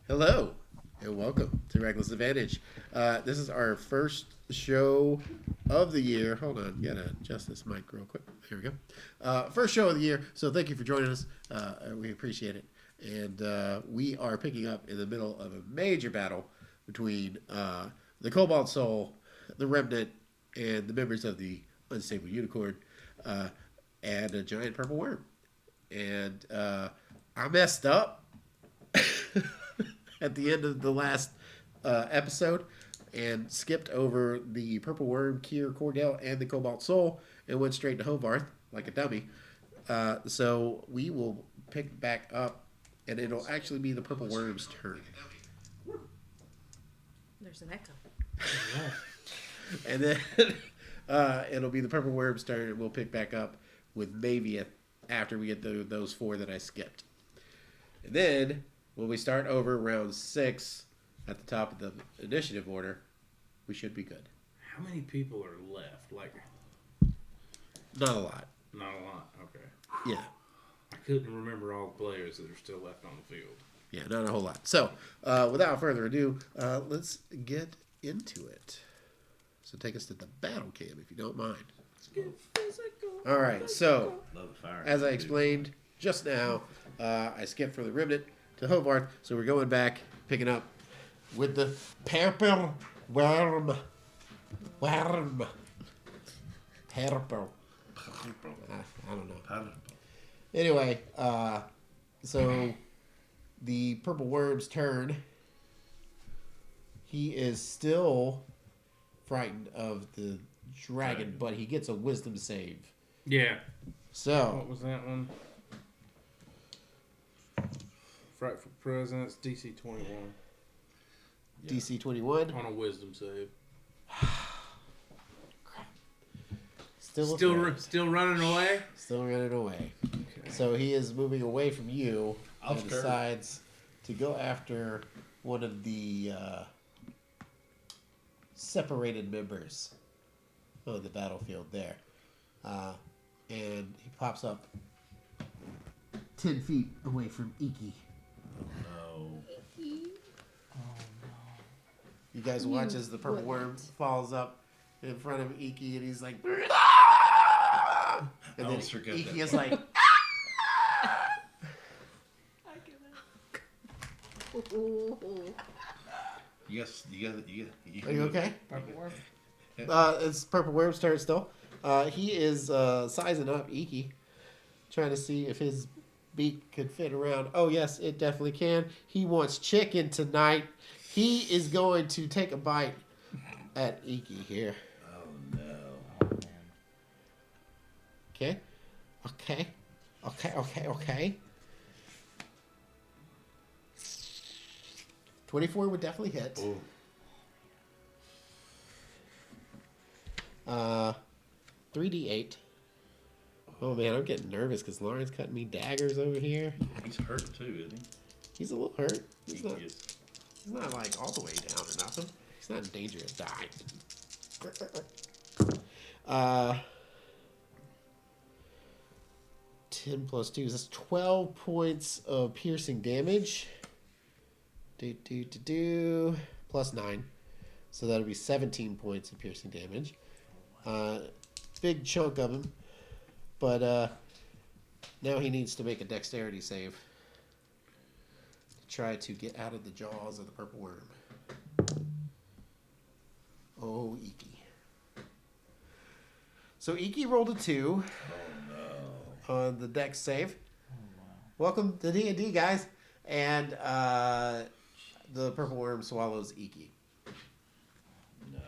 Hello, and welcome to Reckless Advantage. This is our first show of the year. Hold on, gotta adjust this mic real quick. Here we go. First show of the year, so thank you for joining us. We appreciate it. And we are picking up in the middle of a major battle between the Cobalt Soul, the Remnant, and the members of the Unstable Unicorn, and a giant purple worm. And I messed up at the end of the last episode and skipped over the Purple Worm, Kier, Cordell, and the Cobalt Soul and went straight to Hovarth like a dummy. So we will pick back up, and it'll actually be the Purple Worm's turn. There's an echo. And then it'll be the Purple Worm's turn, and we'll pick back up with Mavia after we get those four that I skipped. And then when we start over round 6 at the top of the initiative order, we should be good. How many people are left? Not a lot. Not a lot. Okay. Yeah. I couldn't remember all the players that are still left on the field. Yeah, not a whole lot. So, without further ado, let's get into it. So take us to the battle cam, if you don't mind. Let's get physical. All right, so, as I explained just now, I skipped from the Remnant to Hovarth, so we're going back, picking up with the Purple Worm. Purple. I don't know. Anyway, so the Purple Worm's turn. He is still frightened of the dragon, but he gets a wisdom save. Yeah. So What was that one? Frightful Presence, DC 21. DC 21. On a wisdom save. Still running away? Still running away. Okay. So he is moving away from you and decides to go after one of the separated members of the battlefield there. And he pops up 10 feet away from Iki. You guys watch as the purple worm falls up in front of Iki, and he's like, and then Iki is like, Yes, you are you okay? Purple worm. It's Purple Worm's turn still. He is sizing up Iki, trying to see if his beak could fit around. Oh, yes, it definitely can. He wants chicken tonight. He is going to take a bite at Iki here. Oh no. Okay. 24 would definitely hit. Oh. 3d8. Oh man, I'm getting nervous because Lauren's cutting me daggers over here. He's hurt too, isn't he? He's a little hurt. He's Is. not like all the way down or nothing. He's not in danger of dying. 10 plus 2. That's 12 points of piercing damage. Plus 9. So that'll be 17 points of piercing damage. Big chunk of him. But now he needs to make a dexterity save to try to get out of the jaws of the purple worm. Oh, Iki. So Iki rolled a 2 on the dex save. Welcome to D&D, guys. And the purple worm swallows Iki. No.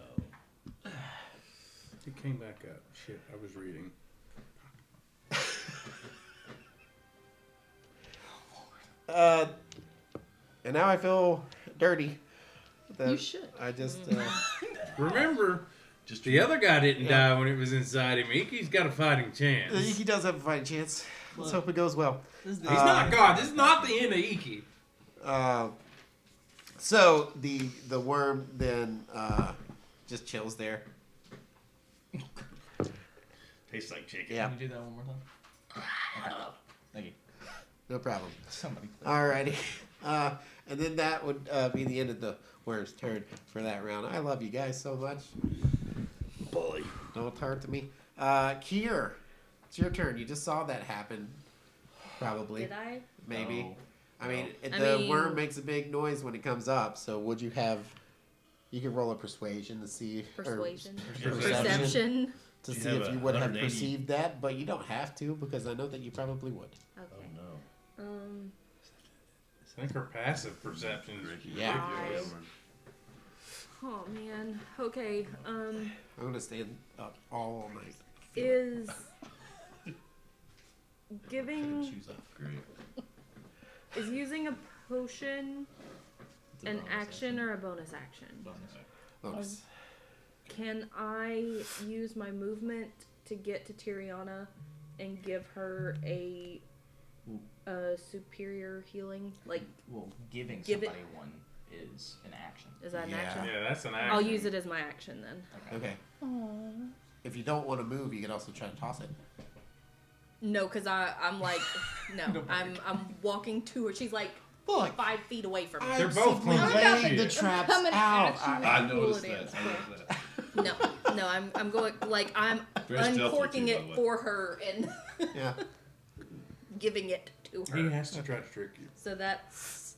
He came back up. Shit, I was reading. And now I feel dirty. You should. I just Remember, the other guy didn't die when it was inside him. Iki's got a fighting chance. Iki does have a fighting chance. Let's hope it goes well. He's not God. This is not the end of Iki. So the worm then just chills there. Tastes like chicken. Yeah. Can you do that one more time? Thank you. No problem. Somebody. Alrighty. And then that would be the end of the Worm's turn for that round. I love you guys so much. Bully. Don't hurt to me. Kier, it's your turn. You just saw that happen. Probably. Did I? Maybe. No. I mean, I the mean- worm makes a big noise when it comes up. So would you have? You can roll a persuasion to see. Persuasion. Or Perception. to You see have if a you would have 180. perceived that, but you don't have to because I know that you probably would. Oh Okay. no. I think her passive perception is Yeah. Five. Oh man. Okay. I'm gonna stay up all night. Is giving Shoes off. Great. is using a potion It's a an bonus action or a bonus action? Bonus. Bonus. Can I use my movement to get to Tiriana and give her a superior healing? Like, Well, giving Give it- somebody one is an action. is that an Yeah. action? Yeah, that's an action. I'll use it as my action then. Okay. If you don't want to move, you can also try to toss it. No, because I'm like, no, I'm walking to her. She's like Look, 5 feet away from me. They're both simply clean laying shit. the traps coming out. at you. I Cool noticed it that. is. I noticed that. No, I'm going like I'm Very stealthy uncorking too, by it the way. for her and Yeah. giving it to He her. has to try to trick you. So that's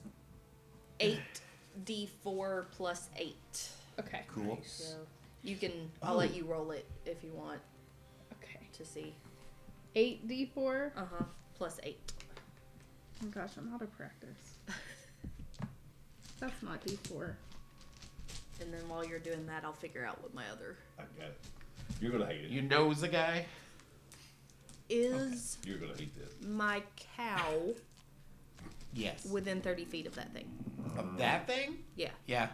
8d4 plus 8. Okay. Cool. So you can. I'll let you roll it if you want Okay. to see. 8d4. Plus 8. Oh gosh, I'm out of practice. That's not d4. And then while you're doing that, I'll figure out what my other I got it. You're gonna hate it. You knows the guy? is. You're gonna hate this. My cow Yes. within 30 feet of that thing. Of that thing? Yeah. Yeah.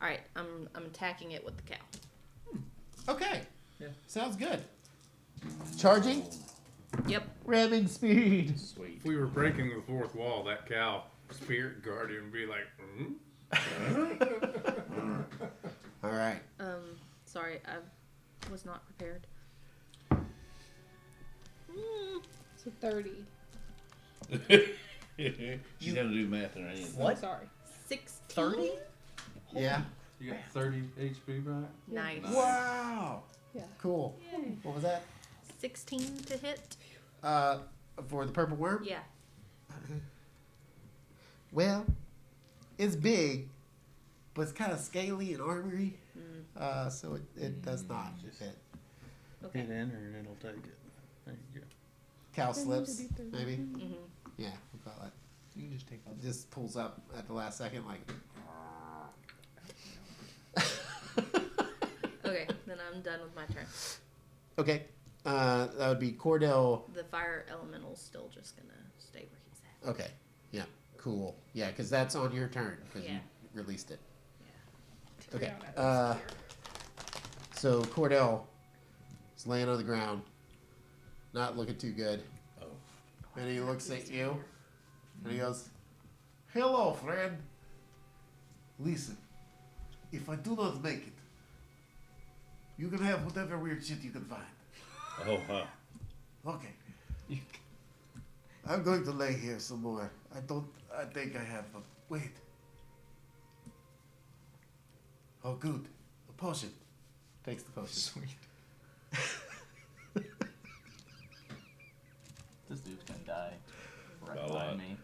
All right. I'm attacking it with the cow. Okay. Yeah. Sounds good. Charging. Yep. Ramming speed. Sweet. If we were breaking the fourth wall, that cow spirit guardian would be like, All right. Sorry, I was not prepared. So 30. She's having to do math in her head. What? I'm sorry. 16. 30? Yeah. you got 30 HP back? Nice. Wow. Yeah. Cool. What was that? 16 to hit. For the purple worm? Yeah. Well, it's big, but it's kind of scaly and armory. So it does not fit. Okay. Hit enter and it'll take it. There you go. Cow Then slips, you do 30. maybe. Mm-hmm. Yeah, we'll call it. You can just take off. Just pulls up at the last second, like. Okay, then I'm done with my turn. Okay, that would be Cordell. The fire elemental's still just gonna stay where he's at. Okay, yeah, cool. Yeah, because that's on your turn because Yeah. you released it. Yeah. Okay, Tiriana is so Cordell is laying on the ground, not looking too good. Oh. And he looks at you, and he goes, "Hello, friend. Listen, if I do not make it, you can have whatever weird shit you can find. Oh, huh. Okay. I'm going to lay here some more. I think I have a... Wait. Oh, good. A potion. Takes the potion. Sweet. This dude's gonna die right A behind lot. me.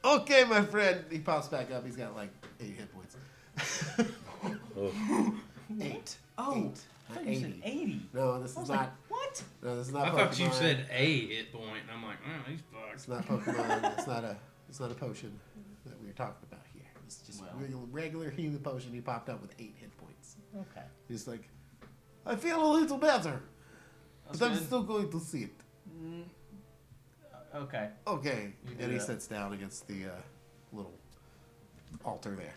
Okay, my friend. He pops back up. He's got like 8 hit points. Oh. 8. Oh, 8. I Not thought you said 80. 80. No, this I is was like, not... what? No, this is not I Pokemon. thought you said a hit point, and I'm like, oh, he's It's fucked. not Pokemon. It's not a potion that we were talking about here. It's just Well. a regular healing potion. He popped up with 8 hit points. Okay. He's like, I feel a little better, That's but I'm good. still going to sit. Okay. Okay. You do And he that. sits down against the little altar there.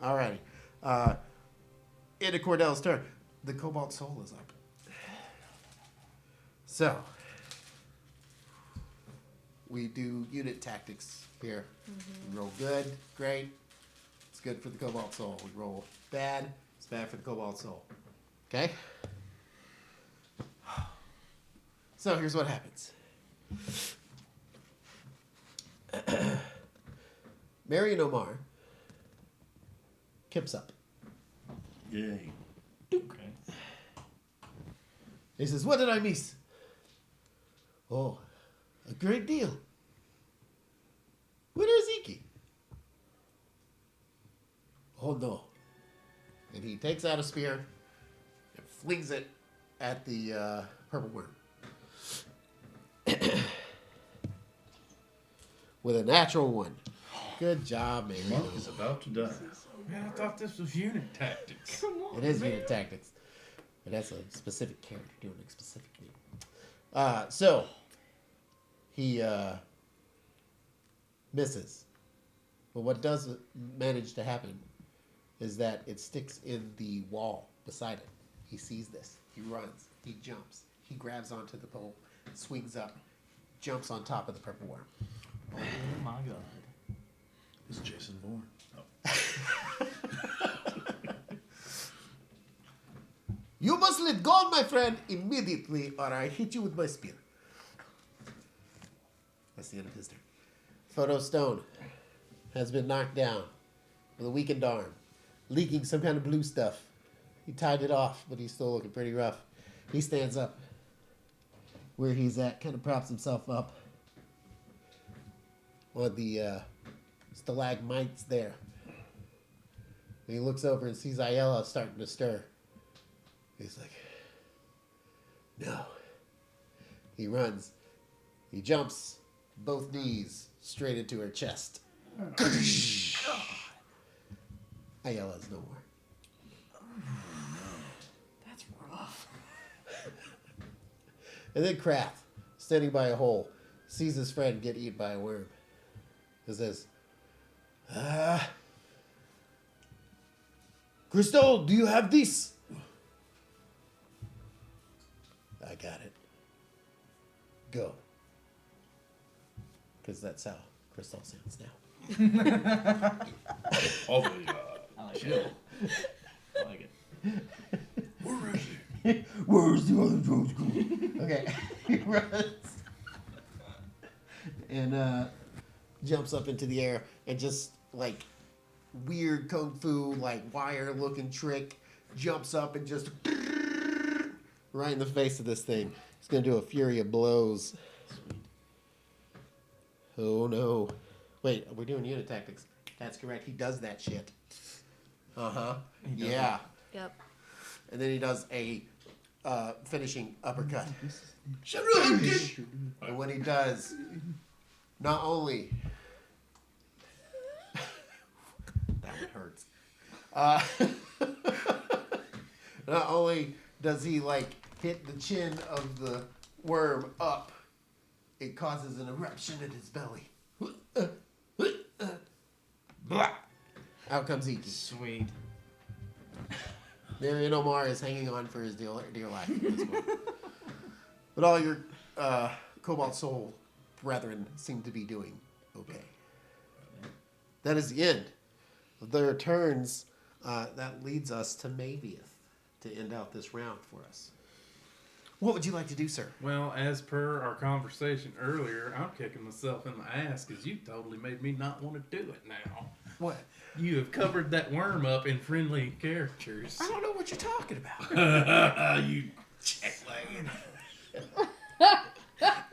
Alrighty. Into Cordell's turn. The Cobalt Soul is up. So, we do unit tactics here. We roll good, great. It's good for the Cobalt Soul. We roll bad, it's bad for the Cobalt Soul. Okay? So, here's what happens. Marion Omar kips up. Yay. Okay. He says, "What did I miss?" "Oh, a great deal. Where is Iki?" "Oh no." And he takes out a spear and flings it at the purple worm. With a natural one. Good job, man. Mark is about to die. Man, I thought this was unit tactics. It is unit tactics. But that's a specific character doing a specific thing. So, he misses. But what does manage to happen is that it sticks in the wall beside it. He sees this. He runs. He jumps. He grabs onto the pole, swings up, jumps on top of the purple worm. Oh my god. It's Jason Bourne. Oh. "You must let go, my friend, immediately, or I hit you with my spear." That's the end of his turn. Photo Stone has been knocked down with a weakened arm, leaking some kind of blue stuff. He tied it off, but he's still looking pretty rough. He stands up where he's at, kind of props himself up on the stalagmites there. And he looks over and sees Ayala starting to stir. He's like, "No." He runs. He jumps both knees straight into her chest. Ayala's no more. That's rough. And then Kraft, standing by a hole, sees his friend get eaten by a worm. He says, "Crystal, do you have this?" "I got it. Go." Because that's how Crystal sounds now. Oh, I like it. I like it. where is he? Where's the other drugs going? Okay. He runs. And jumps up into the air and just like weird kung fu, like wire looking trick, jumps up and just right in the face of this thing. He's gonna do a fury of blows. Oh no. Wait, we're doing unit tactics. That's correct. He does that shit. Uh-huh. Yeah. Yep. And then he does a finishing uppercut. And when he does, not only that one hurts. Not only does he like hit the chin of the worm up, it causes an eruption in his belly. Out comes Iki. Sweet. Marion Omar is hanging on for his dear life at this point. But all your Cobalt Soul brethren seem to be doing okay. That is the end of their turns. That leads us to Mavieth to end out this round for us. What would you like to do, sir? Well, as per our conversation earlier, I'm kicking myself in the ass because you totally made me not want to do it now. What? You have covered that worm up in friendly characters. I don't know what you're talking about. You checkwagon.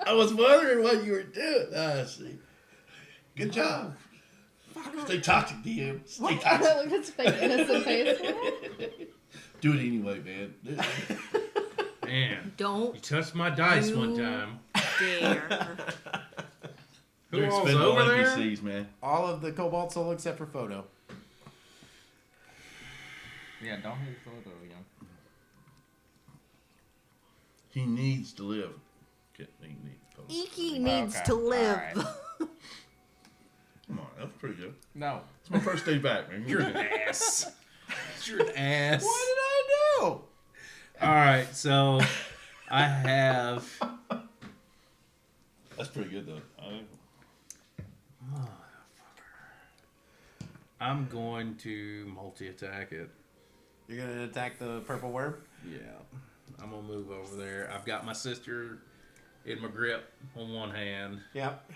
I was wondering what you were doing. I see. Good job. Stay toxic, DM. Stay toxic. Look at his fake innocent face. Do it anyway, man. Do it. Man, you Don't touched my dice one You- time. dare. Who They're all's expendable over there? NPCs, man. All of the Cobalt Soul except for Photo. Yeah, don't hit photo, young. He needs to live. Iki needs Okay, to live. alright. Come on, that's pretty good. No. It's my first day back, man. You're an ass. You're an ass. What did I do? All right, so I have. That's pretty good, though. I'm going to multi-attack it. You're gonna attack the purple worm? Yeah, I'm gonna move over there. I've got my sister in my grip on one hand. Yep.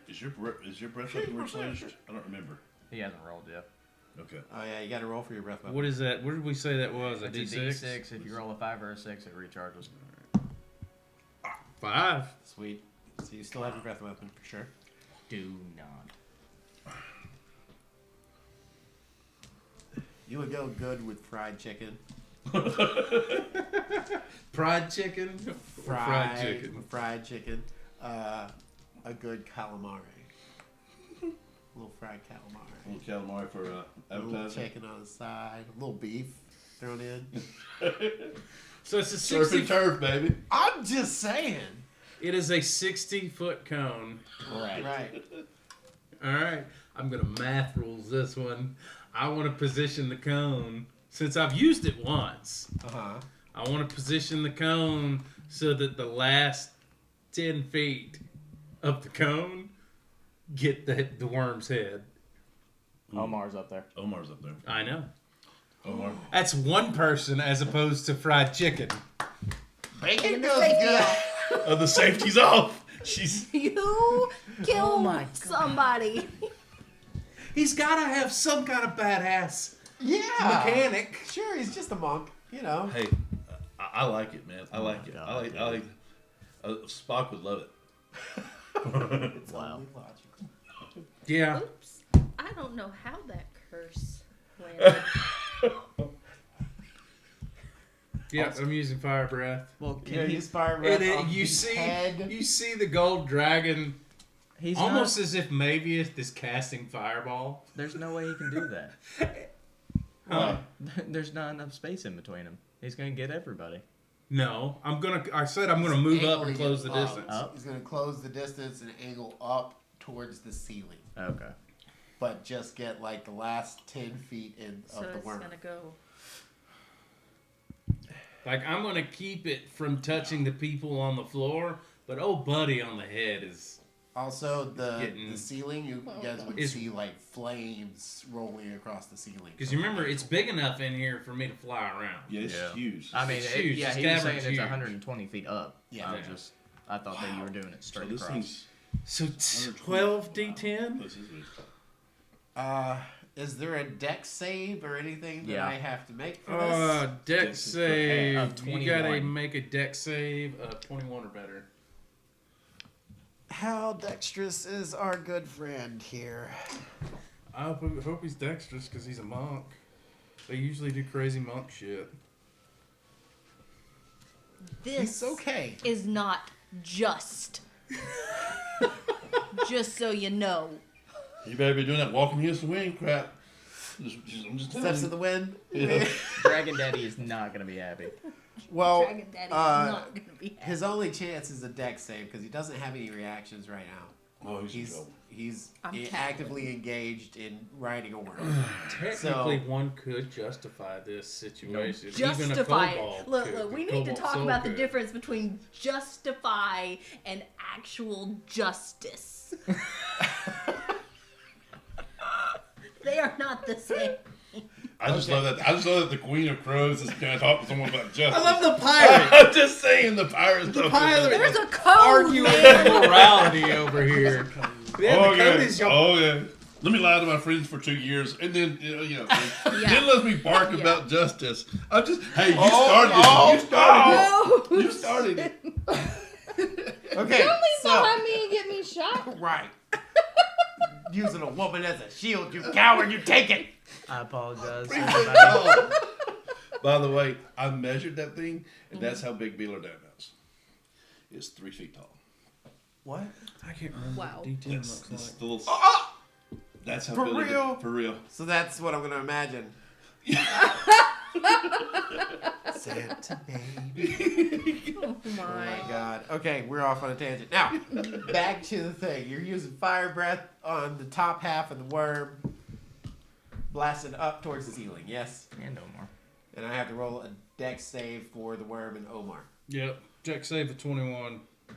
Is your breath weapon replenished? I don't remember. He hasn't rolled yet. Okay. Oh yeah, you got to roll for your breath weapon. What is that? What did we say that was? A It's D6? a D6. If you roll a 5 or a 6, it recharges. 5. Sweet. So you still have your breath weapon for sure. Do not. You would go good with fried chicken. Fried chicken? Fried chicken. Fried chicken. A good calamari. A little fried calamari. A little calamari for A little appetizer. chicken on the side. A little beef thrown in. So it's a Surf 60. and turf, baby. I'm just saying. It is a 60-foot cone. Right. All right. I'm going to math rules this one. I want to position the cone. Since I've used it once, Uh-huh. I want to position the cone so that the last 10 feet of the cone get the worm's head. Omar's up there. Omar's up there. I know. Omar. That's one person as opposed to fried chicken. Bacon the goes safety good. Oh, the safety's off. She's. You killed somebody. He's got to have some kind of badass Yeah. mechanic. Sure, he's just a monk, you know. Hey, I like it, man. I like it. I like. Spock would love it. It's Wow. only logical. Yeah. Oops. I don't know how that curse landed. Yeah, I'm using fire breath. Well, Yeah, he's fire breath on You his see, head. you see the gold dragon he's almost not, as if maybe it's this casting fireball. there's no way he can do that. Huh? There's not enough space in between him. He's gonna get everybody. No, I said I'm gonna move up and Angling close the it up. distance. Up? He's going to close the distance and angle up towards the ceiling. Okay. But just get like the last 10 feet So of the it's worm. gonna go. Like I'm gonna keep it from touching the people on the floor, but old buddy on the head is. Also, the Getting- ceiling, you guys would Is- see like flames rolling across the ceiling. Because you remember, it's big enough in here for me to fly around. Yeah, it's Yeah. huge. I mean, It's huge. yeah, This he was saying cavern's it's huge. 120 feet up. Yeah. I thought that you were doing it So straight this across. thing's So 120. 12 D10. This is weird. Is there a deck save or anything that Yeah. I have to make for this? Deck This is save. of You gotta 21. make a deck save of 21 or better. How dexterous is our good friend here? I hope he's dexterous because he's a monk. They usually do crazy monk shit. This He's okay. is not just. Just so you know. You better be doing that walking against the wind crap. I'm just telling Steps you. of the wind. Yeah. Dragon Daddy is not gonna be happy. Well, Dragon Daddy is not gonna be happy. his only chance is a deck save because he doesn't have any reactions right now. Oh, he's in He's trouble. he's I'm tackling. actively engaged in riding a worm. Technically, one could justify this situation. Justify Even a kobold it. Look, could. look, we A need to kobold talk soul about the could. difference between justify and actual justice. They are not the same. I just love that. I just love that the Queen of Crows is going to talk to someone about justice. I love the pirate. I'm just saying the pirates. The pirate. There's a code, Arguing man. morality over here. Yeah, the code is your Oh yeah. Let me lie to my friends for 2 years, and then then let me bark Yeah. about justice. I'm just hey, you started it. You started No. it. You started it. Okay, Don't leave so behind me and get me shot. right, using a woman as a shield, you coward, you take it. I apologize. Oh. By the way, I measured that thing, and that's how big Beeler Dam is. It's 3 feet tall. What? I can't remember Wow. what D10 That's, looks that's like. the little. That's how For Billy did- real? For real. So that's what I'm gonna imagine. Santa baby. Oh Oh my my. god. Okay, we're off on a tangent. Now, back to the thing. You're using fire breath on the top half of the worm, blasted up towards the ceiling, yes? And no more. And I have to roll a dex save for the worm and Omar. Yep. Deck save of 21. But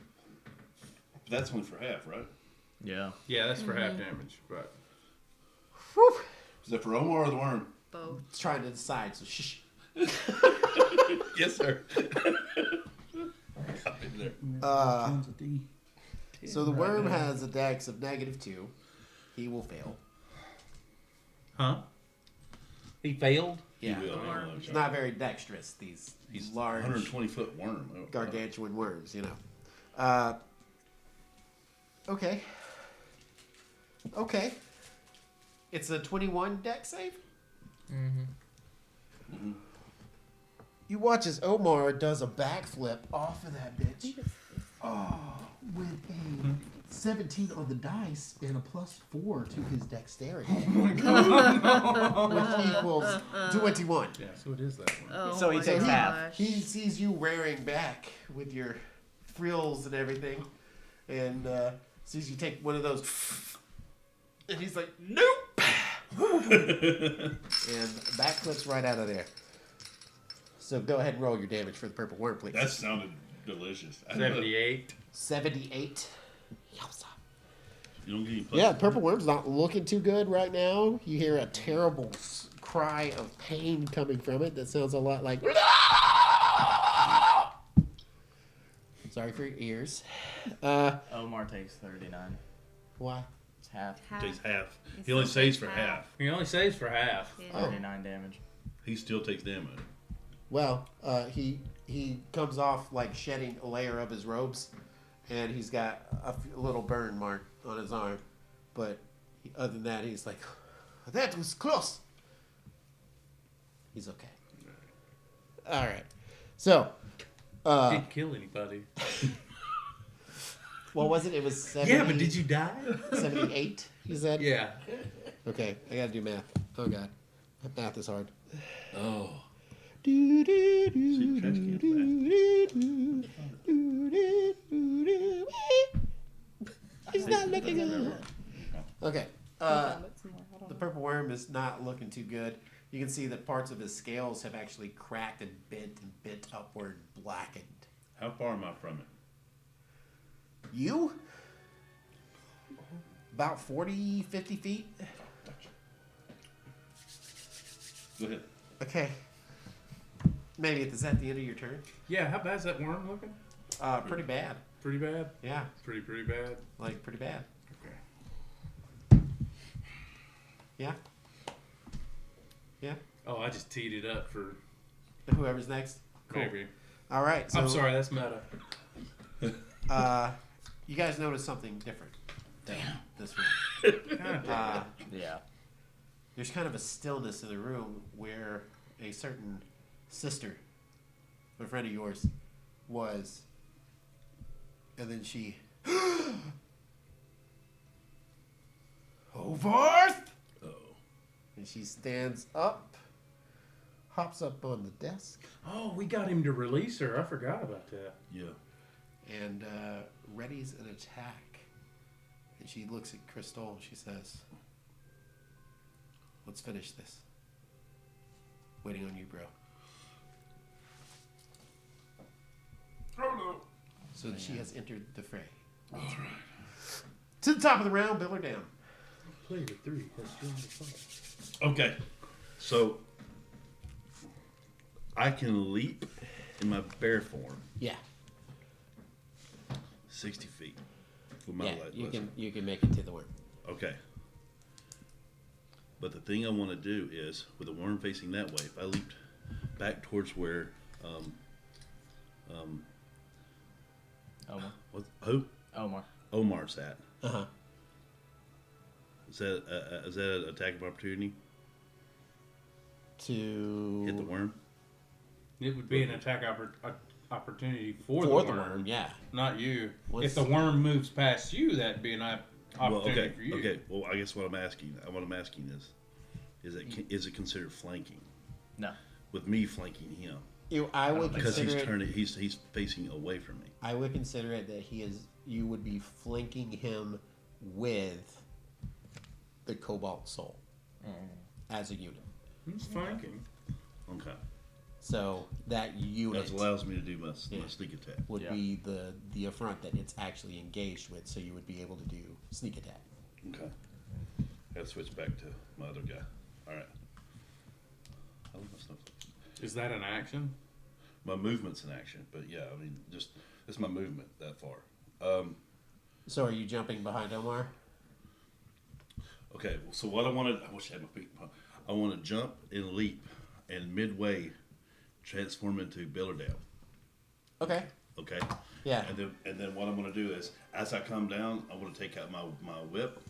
that's only for half, right? Yeah. Yeah, that's for half damage. But Is that for Omar or the worm? Both. It's trying to decide, so shh. Yes, sir. I've been there. So the worm has a dex of -2. He will fail. Huh? He failed? Yeah. He will. He's not very dexterous, these He's large 120-foot worm. Oh, gargantuan worms, you know. Okay. Okay. It's a 21 dex save? Mm-hmm. You watch as Omar does a backflip off of that bitch. Oh, with a 17 on the dice and a +4 to his dexterity. Which equals 21. Yeah, so it is that one. Oh So he my takes half. gosh. He sees you rearing back with your frills and everything, and sees you take one of those, and he's like, "Nope," and backflips right out of there. So go ahead and roll your damage for the purple worm, please. That sounded delicious. 78. 78. Yowza. You don't get any plus. Yeah, purple worm's not looking too good right now. You hear a terrible cry of pain coming from it that sounds a lot like. Sorry for your ears. Omar takes 39. Why? It's half. Takes half. He He only still saves takes for half. half. He only saves for half. Yeah. Oh. 39 damage. He still takes damage. Well, he comes off like shedding a layer of his robes, and he's got a little burn mark on his arm. But other than that, he's like, "That was close." He's okay. All right. So, Didn't kill anybody. what was it? It was 70, Yeah, but did you die? 78, you said? Yeah. Okay, I gotta do math. Oh, God. Math is hard. Oh. Do, do, See, do, trash can's do, do, do, do, do. He's not looking good. Okay. The purple worm is not looking too good. You can see that parts of his scales have actually cracked and bent upward, blackened. How far am I from it? You? About 40, 50 feet. Go ahead. Okay. Maybe is that the end of your turn? Yeah, how bad's that worm looking? Pretty bad. Pretty bad? Yeah, Pretty bad. like pretty bad. Okay. Yeah. Yeah. Oh, I just teed it up for Whoever's next. Cool. maybe. All right. So, I'm sorry, that's meta. You guys notice something different. Damn. This room. God damn. Yeah. There's kind of a stillness in the room where a certain sister, a friend of yours, was, and then she. Hovarth! Oh. And she stands up, hops up on the desk, Oh, we got him to release her. I forgot about that. Yeah. and readies an attack. And she looks at Crystal and she says, "Let's finish this. Waiting on you, bro." Oh no. So she has entered the fray. All right. To the top of the round, Bill her down. Player 3 has joined the fight. Okay. So I can leap in my bear form Yeah. 60 feet with my Yeah, leg. you can make it to the worm. Okay. But the thing I want to do is, with the worm facing that way, if I leaped back towards where, Omar. who? Omar. Omar's at. Uh-huh. Is that an attack of opportunity? To Hit the worm? It would be an attack opportunity for the the worm, worm, yeah. not you. What's- If the worm moves past you, that'd be an Well, opportunity okay. for you. Okay. Well, I guess what I'm asking is it considered flanking? No. With me flanking him, I would because he's consider it. turning, he's facing away from me. I would consider it that you would be flanking him with the Cobalt Soul as a unit. It's flanking. Okay. So that unit That allows me to do my Yeah. sneak attack. would Yeah. be the affront that it's actually engaged with, so you would be able to do sneak attack. Okay. Gotta switch back to my other guy. All right. I love my snowflakes. Is that an action? my movement's in action. But yeah, I mean, just it's my movement that far. So are you jumping behind Omar? Okay, so what I wanted, I wish I had my feet. I want to jump and leap, and midway transform into Billerdale. Okay. Okay. Yeah. And then what I'm going to do is, as I come down, I'm going to take out my whip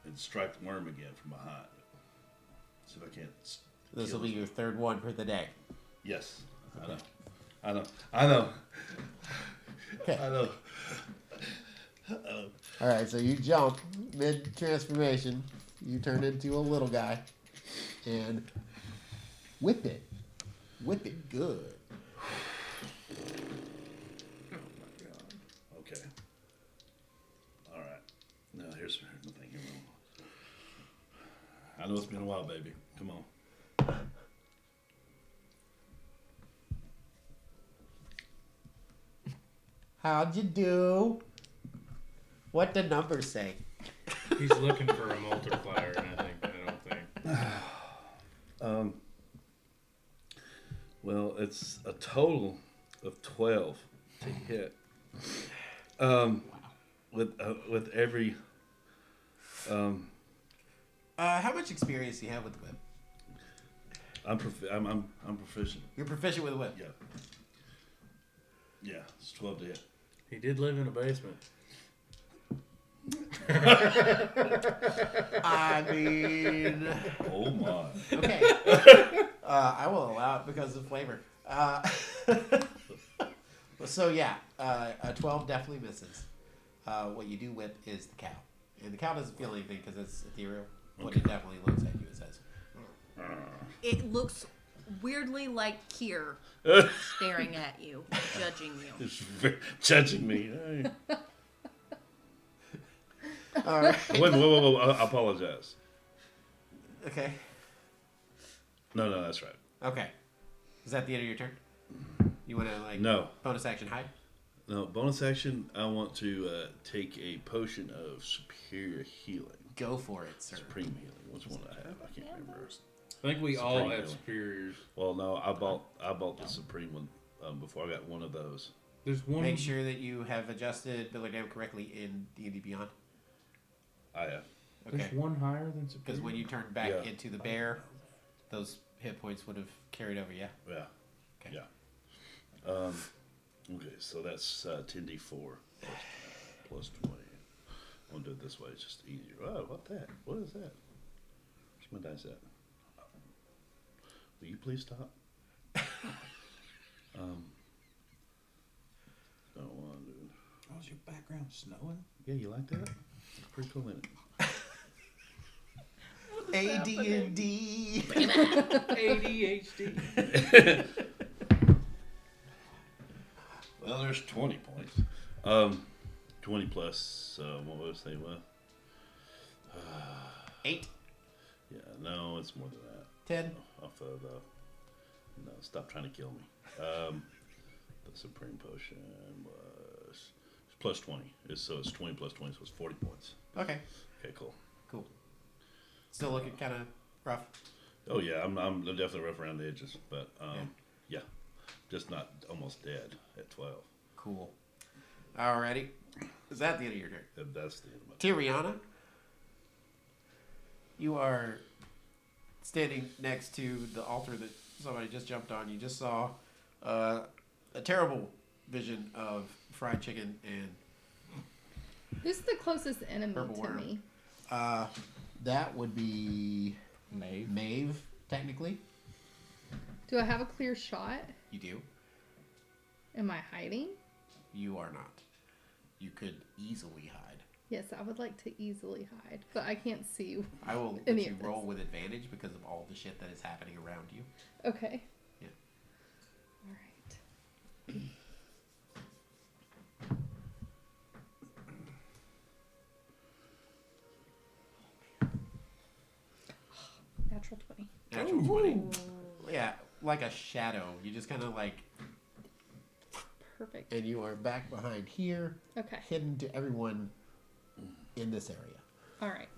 and strike the worm again from behind. See if I can't. This will be your third one for the day. Yes, I know. Okay. I know. All right, so you jump mid-transformation. You turn into a little guy. And whip it. Whip it good. Okay. All right. Now here's the thing. Here we go. I know it's been a while, baby. Come on. How'd you do? What the numbers say? He's looking for a multiplier, and I don't think. Well, it's a total of 12 to hit. With every. How much experience do you have with the whip? I'm proficient. You're proficient with the whip. Yeah. Yeah, it's 12 to hit. He did live in a basement. I mean, Oh my. okay. I will allow it because of flavor. So yeah, a 12 definitely misses. What you do whip is the cow, and the cow doesn't feel anything because it's ethereal. But it definitely looks at you and says, It looks weirdly like Kier staring at you, judging you. It's judging me. Hey. "All right, Whoa. I apologize. okay, No, that's right. okay." Is that the end of your turn? You want to No. bonus action hide? No, bonus action, I want to take a potion of superior healing. Go for it, sir. Supreme healing. Which one I have? I can't remember. I think we Supreme all have healing. superiors. Well, no, I bought the supreme one before I got one of those. There's one. Make sure that you have adjusted Billardam correctly in D&D Beyond. I have. Okay. There's one higher than superior. Because when you turn back Yeah. into the bear, those hit points would have carried over, yeah? Yeah. Okay. Yeah. Okay, so that's 10d4 plus 20. I'm gonna do it this way. It's just easier. Oh, what that? What is that? Where's my dice at? Will you please stop? Don't want to. Oh, is your background snowing? Yeah, you like that? It's pretty cool, isn't it? AD&D. ADHD. Well, there's 20 points. 20 plus, what would I say? What? 8. Yeah, no, it's more than that. 10. Off of the. No, stop trying to kill me. The Supreme Potion was plus 20. So it's 20 plus 20, so it's 40 points. Okay. Okay, cool. Cool. Still looking kind of rough. Oh yeah, I'm definitely rough around the edges, but yeah, just not almost dead at 12. Cool. Alrighty. Is that the end of your turn? That's the end of my. Tiriana, you are standing next to the altar that somebody just jumped on. You just saw a terrible vision of fried chicken and Who's the closest enemy Purple to worm. me? that would be Maeve, technically. Do I have a clear shot? You do. Am I hiding? You are not. You could easily hide. Yes, I would like to easily hide, but I can't see you. I will let Any you of roll this. with advantage because of all the shit that is happening around you. Okay. Yeah. All right. Natural 20. Natural 20. Yeah, like a shadow. You just kind of like, Perfect. and you are back behind here, Okay. hidden to everyone in this area. All right.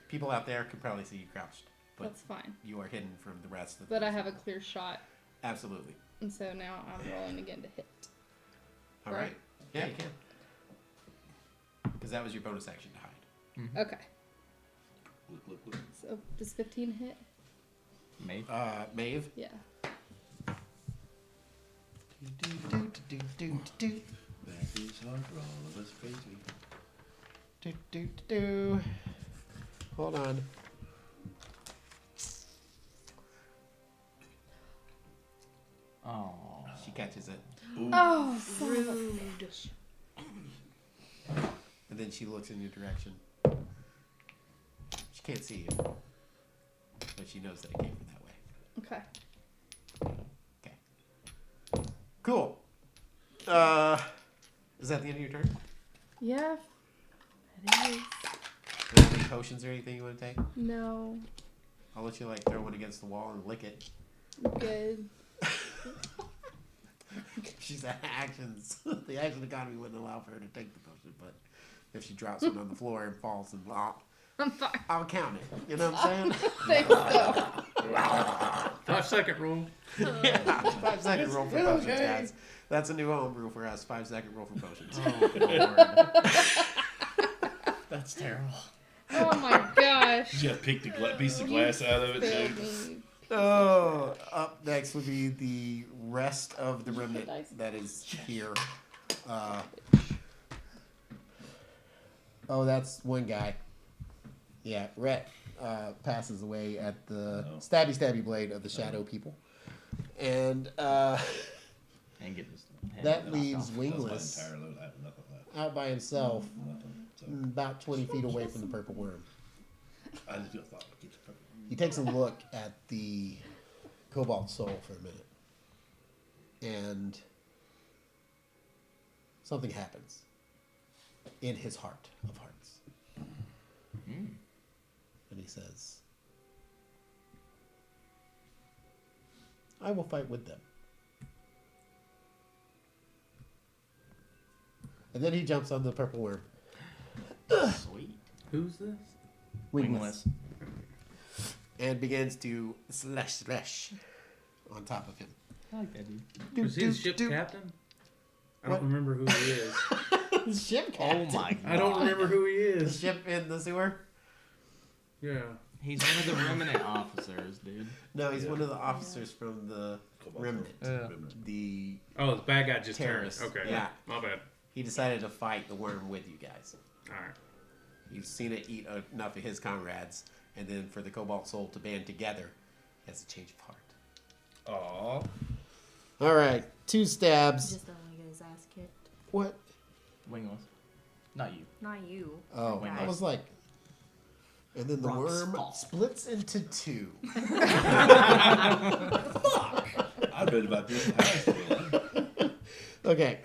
People out there could probably see you crouched, but That's fine. you are hidden from the rest of the But I have a clear shot. Absolutely. And so now I'm rolling again to hit. All right. Yeah, you can. Because that was your bonus action to hide. Okay. Look. So does 15 hit? Maybe. Maeve. Yeah. That is hard for all of us, baby. Hold on. Oh. She catches it. Oh, Rude. And then she looks in your direction. She can't see you. But she knows that it came from that way. okay. Okay. Cool. Is that the end of your turn? Yeah. It is. Any potions or anything you want to take? No. I'll let you like throw one against the wall and lick it. Good. She's actions. The action economy wouldn't allow for her to take the potion, but if she drops one on the floor and falls and I'm fine. I'll count it. You know what I'm saying? Thanks, though. 5-second rule. Yeah, 5-second roll for potions, guys. That's a new home rule for us. 5-second roll for potions. Oh, Lord. That's terrible. Oh my gosh. You gotta pick the piece of glass out of it, Failed too. me. Oh, up next would be the rest of the remnant Nice. that is here. That's one guy. Yeah, Rhett passes away at the stabby blade of the shadow people. And And get this head that knocked leaves off. That's my Wingless entire load. I have nothing left. out by himself, Nothing. So about 20 feet away from the purple worm. I just thought, get the fuck. He takes a look at the Cobalt soul for a minute. And something happens in his heart of hearts. And he says, I will fight with them. And then he jumps on the purple worm. Sweet. Who's this? Wingless. And begins to slash on top of him. I like that dude. Was he the ship's captain? I What? don't remember who he is. The ship Oh captain. my god. I don't remember who he The is. ship in the sewer? Yeah. He's one of the Remnant officers, dude. No, he's one of the officers from the Cobalt. Remnant. Remnant. The Oh, the bad guy just Terrorist. turned. Okay. Yeah. My bad. he decided to fight the worm with you guys. All right. He's seen it eat enough of his comrades, and then for the Cobalt soul to band together, he has a change of heart. Aw. All right, 2 stabs. Just don't want to get his ass kicked. What? Wingless. Not you. Not you. Oh, That I guy. was like, and then the Rocks worm fall. splits into 2. I read about this in high school. Okay,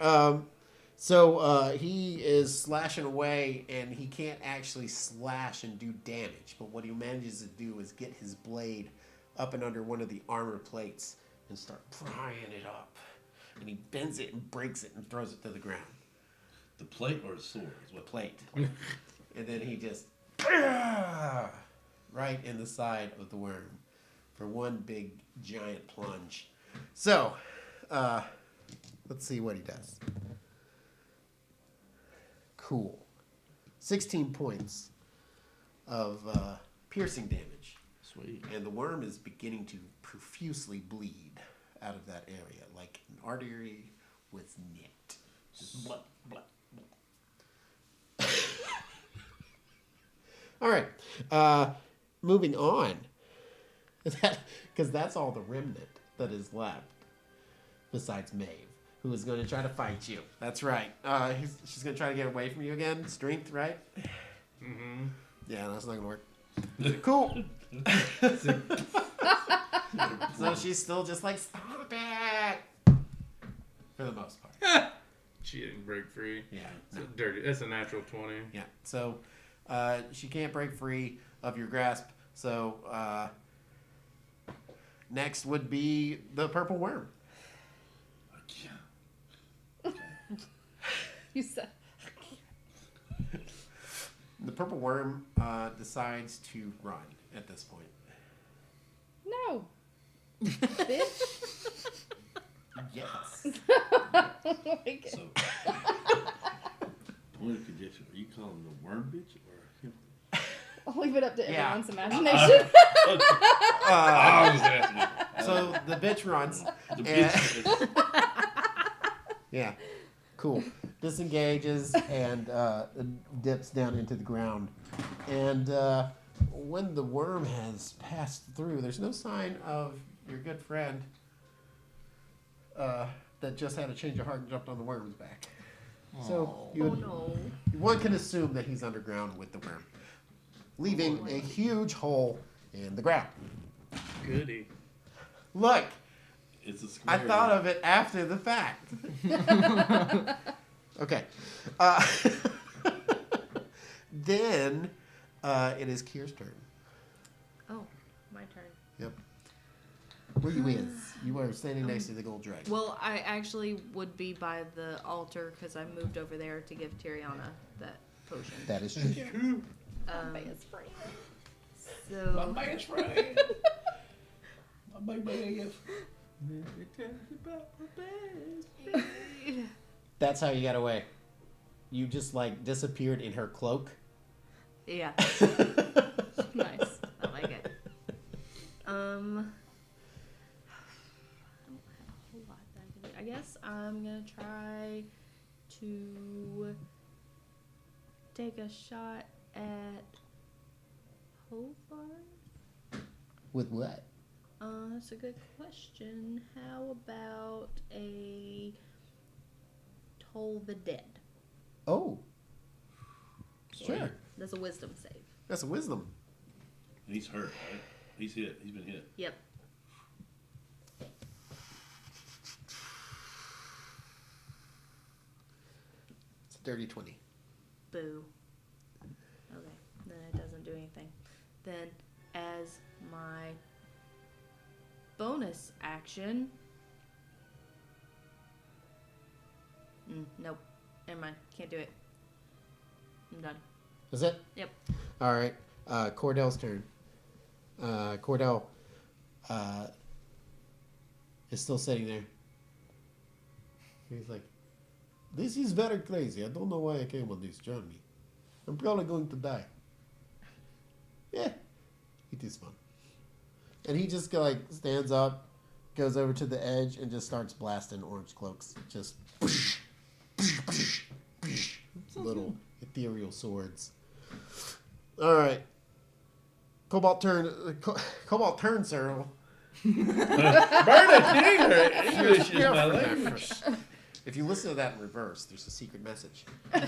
so he is slashing away, and he can't actually slash and do damage. But what he manages to do is get his blade up and under one of the armor plates and start prying it up. And he bends it and breaks it and throws it to the ground. The plate or the sword is The what. plate. And then he just right in the side of the worm for one big giant plunge. So, let's see what he does. Cool. 16 points of piercing damage. Sweet. And the worm is beginning to profusely bleed out of that area, like an artery was nicked. Just blood, blood, blood. All right. Moving on. Because that's all the remnant that is left, besides Maeve, who is going to try to fight you. That's right. She's going to try to get away from you again. Strength, right? Mm-hmm. Yeah, that's not going to work. Cool. So she's still just like, stop it! For the most part. She didn't break free. Yeah. It's a dirty. That's a natural 20. Yeah. So she can't break free of your grasp. So next would be the purple worm. You said. The purple worm decides to run at this point. No. Bitch. Oh my God. So, point of conjecture. Are you calling him the worm bitch or him? I'll leave it up to Yeah. everyone's imagination. I was asking. So the bitch runs. The And- bitch. Yeah. Cool. Disengages and dips down into the ground. And when the worm has passed through, there's no sign of your good friend that just had a change of heart and jumped on the worm's back. So you Oh would, no. one can assume that he's underground with the worm, leaving a huge hole in the ground. Goody. Look, It's a I square. thought of it after the fact. Okay. Then it is Kier's turn. Oh, my turn. Yep. Where you is? You are standing next to the gold dragon. Well, I actually would be by the altar because I moved over there to give Tiriana that potion. That is true. Best friend. So best friend. My baby. That's how you got away. You just like disappeared in her cloak. yeah, Nice. I like it. I don't have a whole lot that I can do. I guess I'm gonna try to take a shot at Hovarth. With what? That's a good question. How about a Toll the Dead? Oh. Sure. That's a wisdom save. That's a wisdom. He's hurt, right? He's hit. He's been hit. Yep. It's a dirty 20. Boo. Okay, then it doesn't do anything. Then, as my bonus action. Nope. Never mind. Can't do it. I'm done. Is it? Yep. All right. Cordell's turn. Cordell is still sitting there. He's like, this is very crazy. I don't know why I came on this journey. I'm probably going to die. Yeah, it is fun. And he just like stands up, goes over to the edge, and just starts blasting orange cloaks. Just little ethereal swords. All right. Cobalt turn, Cyril. English is my language. If you listen to that in reverse, there's a secret message. Be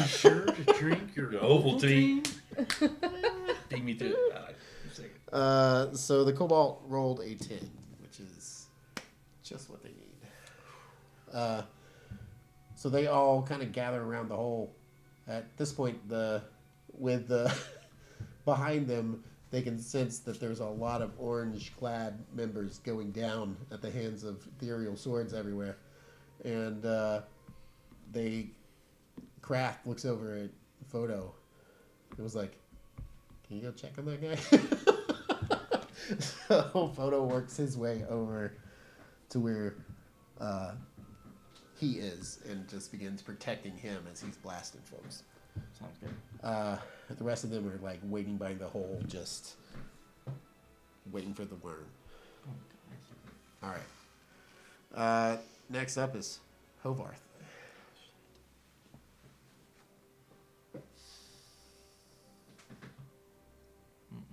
sure to drink your Your Ovaltine. Take me to it. So the Cobalt rolled a 10, which is just what they need. So they all kind of gather around the hole. At this point, with behind them, they can sense that there's a lot of orange-clad members going down at the hands of ethereal swords everywhere. And Kraft looks over at Photo. It was like, can you go check on that guy? So Photo works his way over to where he is and just begins protecting him as he's blasting folks. Sounds good. The rest of them are like waiting by the hole, just waiting for the worm. All right. Next up is Hovarth.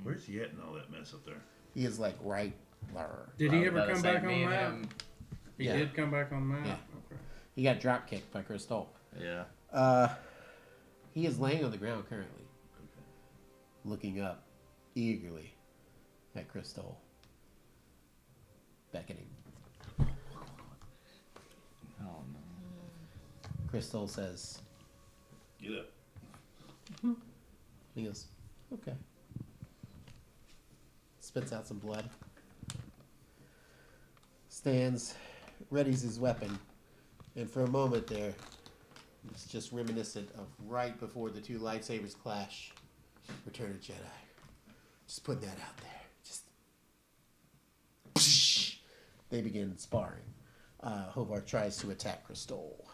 Where's he at in all that mess up there? He is like right there. Did he Well, ever gotta come say, back on me and map? him- He Yeah. did come back on map? Yeah. Okay. He got drop kicked by Crystal. Yeah. He is laying on the ground currently, looking up eagerly at Crystal, beckoning. Oh no. Crystal says, Get up. he goes, okay. Spits out some blood. Stands, readies his weapon, and for a moment there, it's just reminiscent of right before the two lightsabers clash. Return of Jedi. Just putting that out there. Just they begin sparring. Hovarth tries to attack Crystal.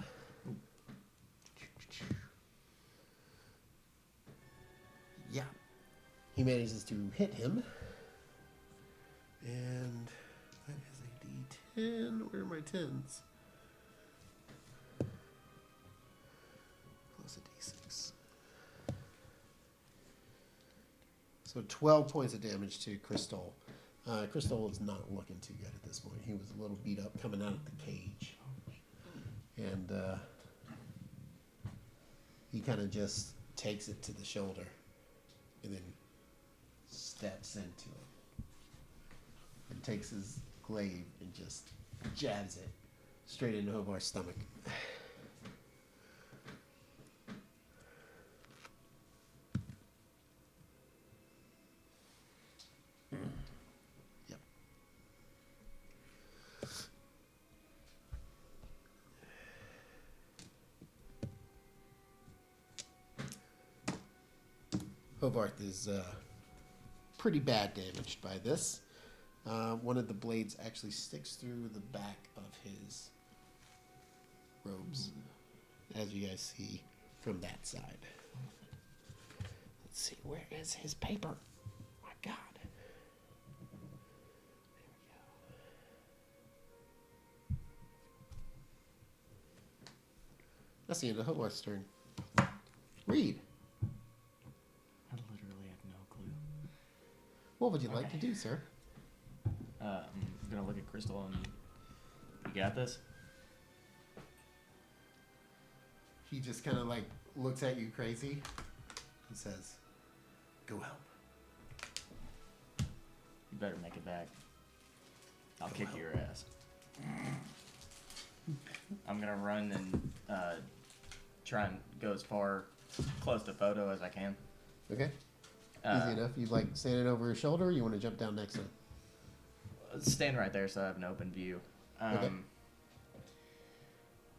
Yeah. He manages to hit him. And that is a D10. Where are my 10s? Plus a D6. So 12 points of damage to Crystal. Crystal is not looking too good at this point. He was a little beat up coming out of the cage. And he kind of just takes it to the shoulder and then steps into it and takes his glaive and just jabs it straight into Hovarth's stomach. Yep. Hovarth is pretty bad damaged by this. One of the blades actually sticks through the back of his robes, as you guys see from that side. Let's see, where is his paper? My God. There we go. That's the end of Hovarth's turn. Read. I literally have no clue. What would you like to do, sir? I'm gonna look at Crystal and you got this. He just kind of like looks at you crazy and says, "Go help." You better make it back. I'll Go kick help. your ass. I'm gonna run and try and go as far close to Photo as I can. Okay. Easy enough. You like standing over his shoulder, or you want to jump down next to him? Stand right there so I have an open view. Okay.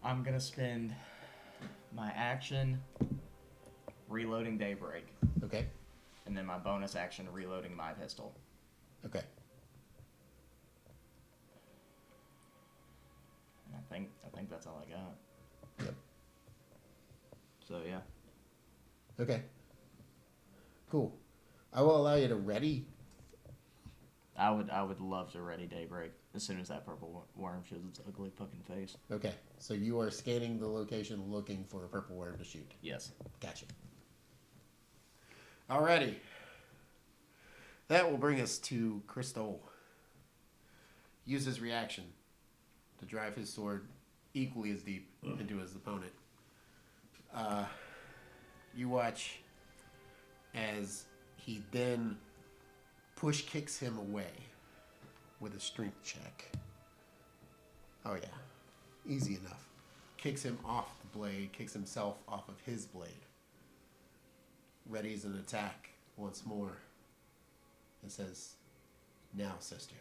I'm gonna spend my action reloading Daybreak, Okay. and then my bonus action reloading my pistol. Okay. And I think that's all I got. Yep. So yeah. Okay. Cool. I will allow you to ready. I would love to ready Daybreak as soon as that purple worm shows its ugly fucking face. Okay. So you are scanning the location looking for a purple worm to shoot. Yes. Gotcha. Alrighty. That will bring us to Crystal. Use his reaction to drive his sword equally as deep into his opponent. You watch as he then push kicks him away with a strength check. Oh yeah, easy enough. Kicks him off the blade, kicks himself off of his blade. Readies an attack once more and says, "Now, sister."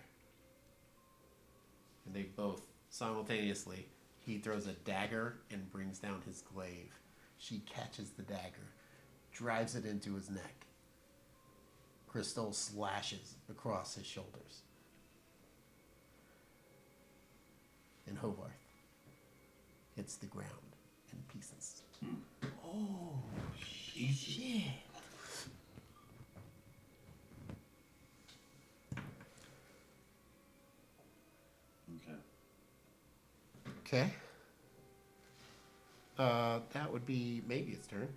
And they both simultaneously, he throws a dagger and brings down his glaive. She catches the dagger, drives it into his neck. Crystal slashes across his shoulders. And Hovarth hits the ground in pieces. Oh shit! Okay. Okay. That would be maybe its turn.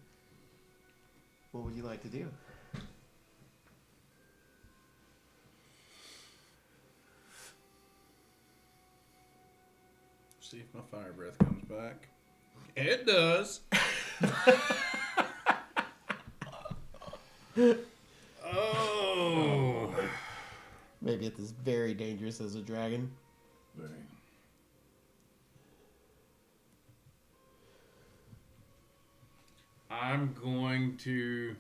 What would you like to do? See if my fire breath comes back. It does. Oh. Maybe it's as very dangerous as a dragon. Very. I'm going to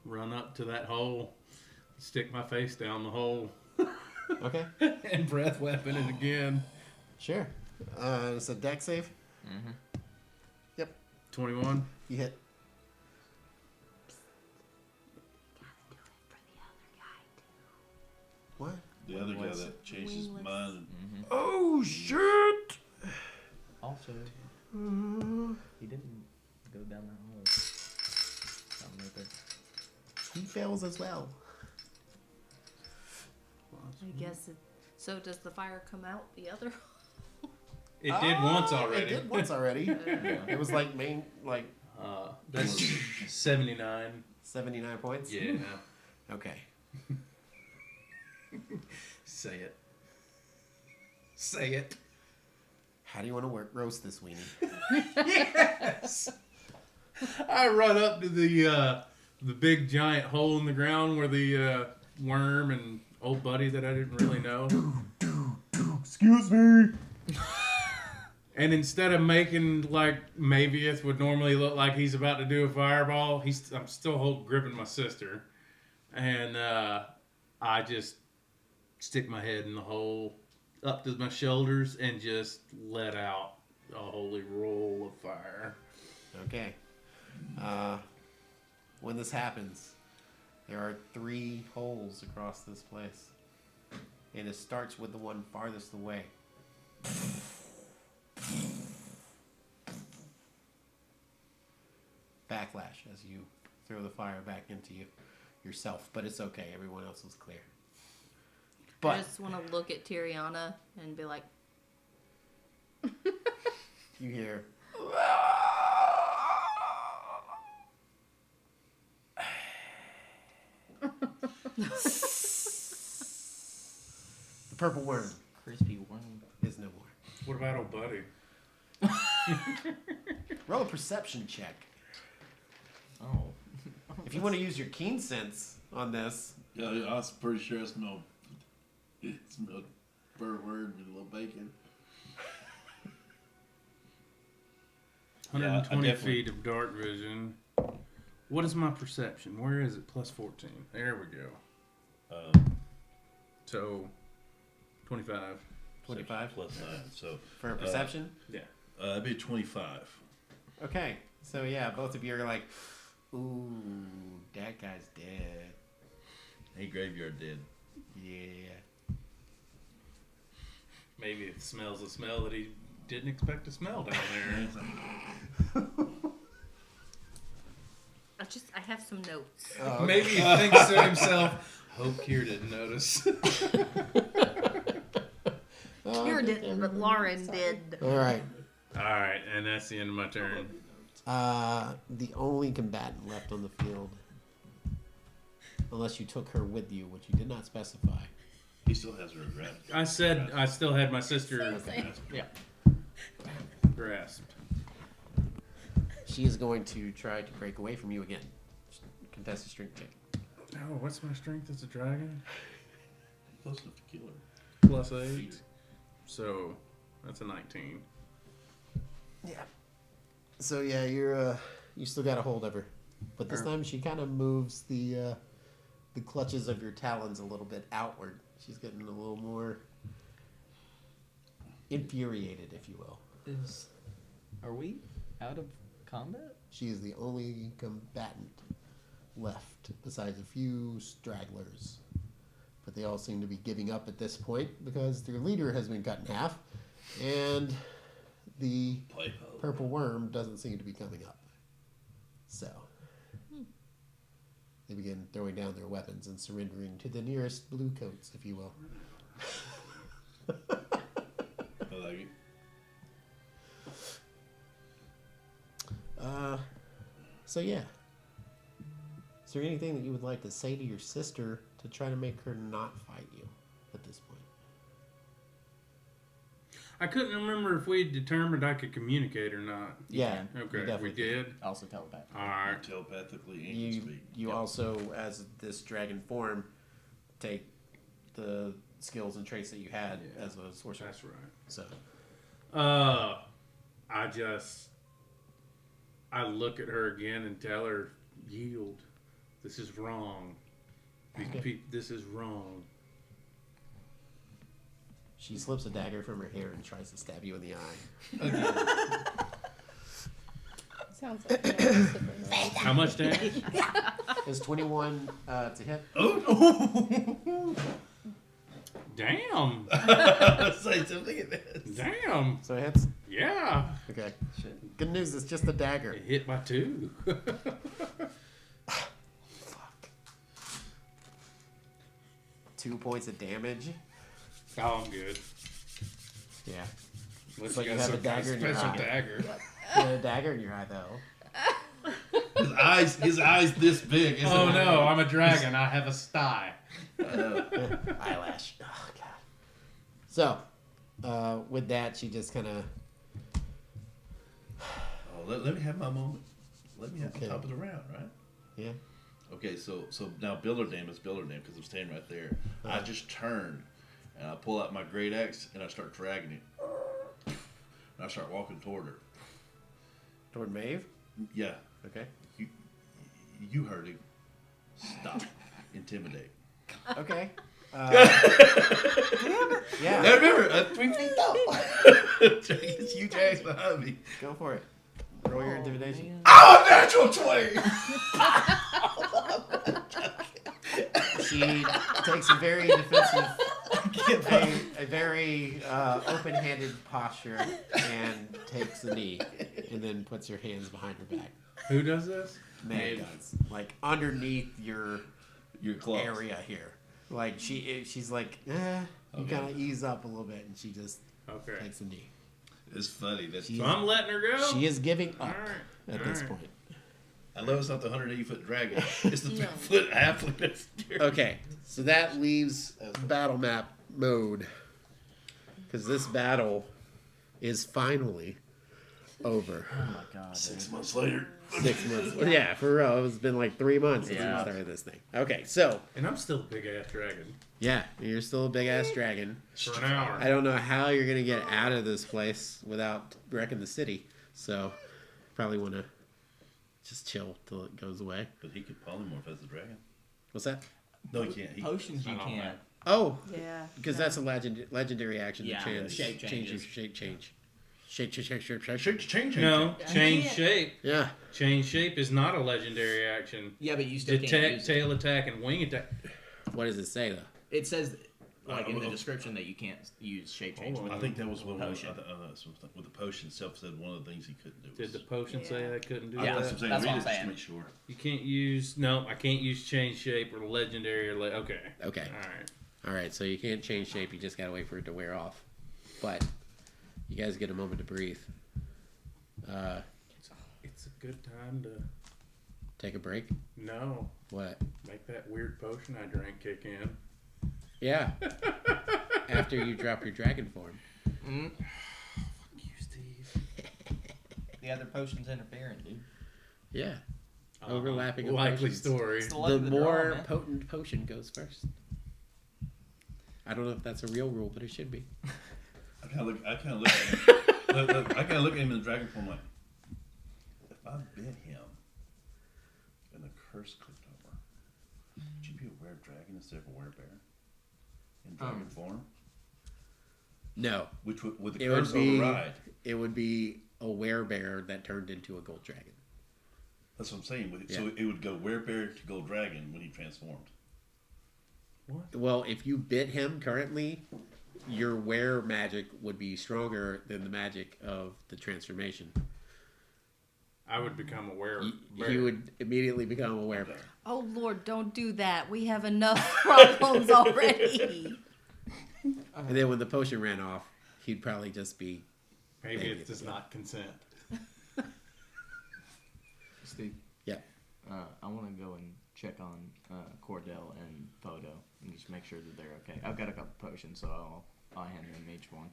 run up to that hole, stick my face down the hole, Okay. and breath weapon it again. Sure. It's a deck save. Mm-hmm. Yep. 21. You hit. What? The other guy Wingless. that changed his Wingless. mind. Mm-hmm. Oh shit! Also, he didn't go down that hole. Something right there. He fails as well. I guess it. So does the fire come out the other? It did once It already. did once already. It was like That's 79. 79 points. Yeah. Okay. Say it. Say it. How do you want to roast this weenie? Yes. I run up to the big giant hole in the ground where the worm and old buddy that I didn't really know. Excuse me. And instead of making like Mavius would normally look like he's about to do a fireball, I'm still gripping my sister, and I just stick my head in the hole up to my shoulders and just let out a holy roll of fire. Okay. When this happens, there are 3 holes across this place, and it starts with the one farthest away. Backlash as you throw the fire back into yourself, but it's okay. Everyone else was clear. I But just want to look at Tiriana and be like, you hear the purple worm Crispy worm. is no more. What about old buddy? Roll a perception check. Oh. If you want to use your keen sense on this, Yeah, I was pretty sure it smelled burnt word with a little bacon. 120 Yeah, I definitely- feet of dark vision. What is my perception? Where is it? Plus 14. There we go. So, 25. 25 plus 9. So for a perception. Yeah. that'd be 25. Okay, so yeah, both of you are like, ooh, that guy's dead. Hey, graveyard dead. Yeah. Maybe it smells a smell that he didn't expect to smell down there. I have some notes. Oh, Maybe he thinks to himself, hope Kier didn't notice. Kier didn't, but Lauren did. All right. Alright, and that's the end of my turn. The only combatant left on the field, unless you took her with you, which you did not specify. He still has her grasped. I said I still had my sister Yeah. grasped. She is going to try to break away from you again. Contest a strength check. Oh, what's my strength as a dragon? Close enough to kill her. Plus 8. So, that's a 19. Yeah. So yeah, you still got a hold of her, but this time she kind of moves the clutches of your talons a little bit outward. She's getting a little more infuriated, if you will. Are we out of combat? She is the only combatant left, besides a few stragglers. But they all seem to be giving up at this point because their leader has been cut in half, and the purple worm doesn't seem to be coming up. So they begin throwing down their weapons and surrendering to the nearest blue coats, if you will. I like it. So yeah. Is there anything that you would like to say to your sister to try to make her not fight you at this point? I couldn't remember if we determined I could communicate or not. Yeah. can. Okay, we definitely did. Also telepath. Alright. Telepathically and You speak. you also, as this dragon form, take the skills and traits that you had Yeah. as a sorcerer. That's right. So I look at her again and tell her, yield. This is wrong. This is wrong. she slips a dagger from her hair and tries to stab you in the eye. Sounds like super nice. How much damage? Is 21 to hit? Damn. Say something at this. Damn. So it hits. Yeah. Okay. Good news, it's just a dagger. It hit by 2. Fuck. 2 points of damage. Oh, I'm good. Yeah. Unless But you you got have a some kind of dagger in your special eye. dagger. You have a dagger in your eye, though. His eyes this big. Isn't Oh it? no, I'm a dragon. I have a sty. Eyelash. Oh, God. So, with that, she just kind of... Oh, let me have my moment. Let me have Okay. the top of the round, right? Yeah. Okay, so now builder name is builder name because I'm standing right there. I just turn and I pull out my great axe and I start dragging it. And I start walking toward her. Toward Maeve? Yeah, Okay. you heard him. Stop. Intimidate. Okay. Now Yeah, remember, 3 feet tall. It's huge axe behind me. go for it. Roll your intimidation. Oh, natural 20! She takes a very defensive, a very open-handed posture and takes the knee, and then puts her hands behind her back. Who does this? Meg does, like underneath your claws. area here. Like she's like, you Okay. kind of ease up a little bit, and she just Okay. takes a knee. It's funny. That's So I'm letting her go. She is giving up Alright, at this alright. point. I know it's not the 180-foot dragon. It's the 3-foot halfling that's scary. Okay, so that leaves battle map mode. Because this battle is finally over. Oh my god. 6 Dude. months later. 6 months. Yeah, for real. It's been like 3 months since we Yeah. started this thing. Okay, so, And I'm still a big ass dragon yeah, you're still a big ass dragon. for an hour. I don't know how you're going to get out of this place without wrecking the city. So, probably want to just chill till it goes away. But he could polymorph as a dragon. What's that? No, he can't. Potions you I don't can't. know. Oh, Yeah. because that's a legendary action Yeah, to change, shape change your changes. shape change. Shape. Change. No, Yeah. change Yeah. shape. Yeah. Change shape is not a legendary action. Yeah, but you still can't Detect, use it. tail attack, and wing attack. What does it say, though? It says, like in the Oh. description, that you can't use shape change. Hold with on. I think that was one of Potion. with the potion itself said one of the things he couldn't do. Did the Was, potion say Yeah. they couldn't do Yeah, that? that's what I'm saying. that's Read what I'm it just to saying. make sure. You can't use. No, I can't use change shape or legendary or okay. Okay. All right. All right, so you can't change shape. You just got to wait for it to wear off. But you guys get a moment to breathe. It's a good time to Take a break. no What? make that weird potion I drank kick in. Yeah. After you drop your dragon form. Mm. You, Steve. The other potions interfering, dude. Yeah. Overlapping of likely potions. story. It's the luck The of the draw, more man. potent potion goes first. I don't know if that's a real rule, but it should be. I kind of look at him. I kind of look at him in the dragon form like, if I bit him and the curse clicked over, would you be a were dragon instead of a werebear in dragon form? No. Which would the It curse would be override? it would be a werebear that turned into a gold dragon. That's what I'm saying. Yeah. So it would go werebear to gold dragon when he transformed. Well, if you bit him currently, your were magic would be stronger than the magic of the transformation. I would become aware. He would immediately become a werebear. Oh Lord, don't do that. We have enough problems already. And then when the potion ran off, he'd probably just be Maybe it does not consent. Steve. Yeah. I want to go and check on Cordell and Photo and just make sure that they're okay. I've got a couple potions, so I'll hand them each one.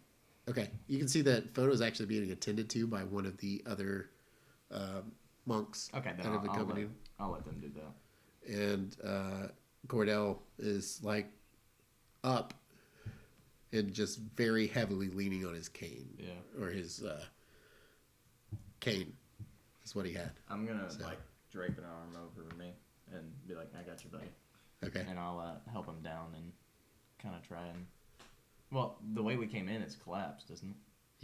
Okay. You can see that Photo's actually being attended to by one of the other monks Okay, that then have accompanied I'll let them do that. him. And Cordell is like up and just very heavily leaning on his cane. Yeah. Or his cane is what he had. I'm gonna So- like drape an arm over me and be like, "I got you, buddy," Okay. and I'll help him down and kind of try and. Well, the way we came in, it's collapsed, isn't it?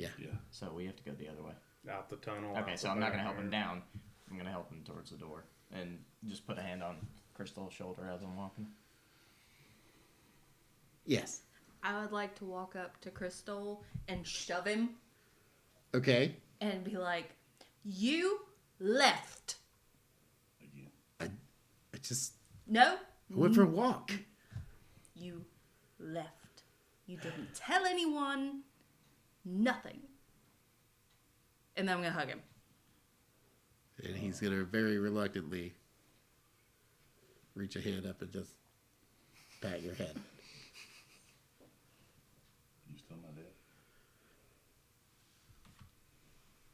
Yeah. Yeah. So we have to go the other way. Out the tunnel. Okay, out so the I'm not back gonna help him door. down. I'm gonna help him towards the door and just put a hand on Crystal's shoulder as I'm walking. Yes. I would like to walk up to Crystal and shove him Okay. and be like, "You left." Again. I just No, went for a walk. you left. You didn't tell anyone. Nothing. And then I'm gonna hug him. And he's going to very reluctantly reach a hand up and just pat your head. You still my dad?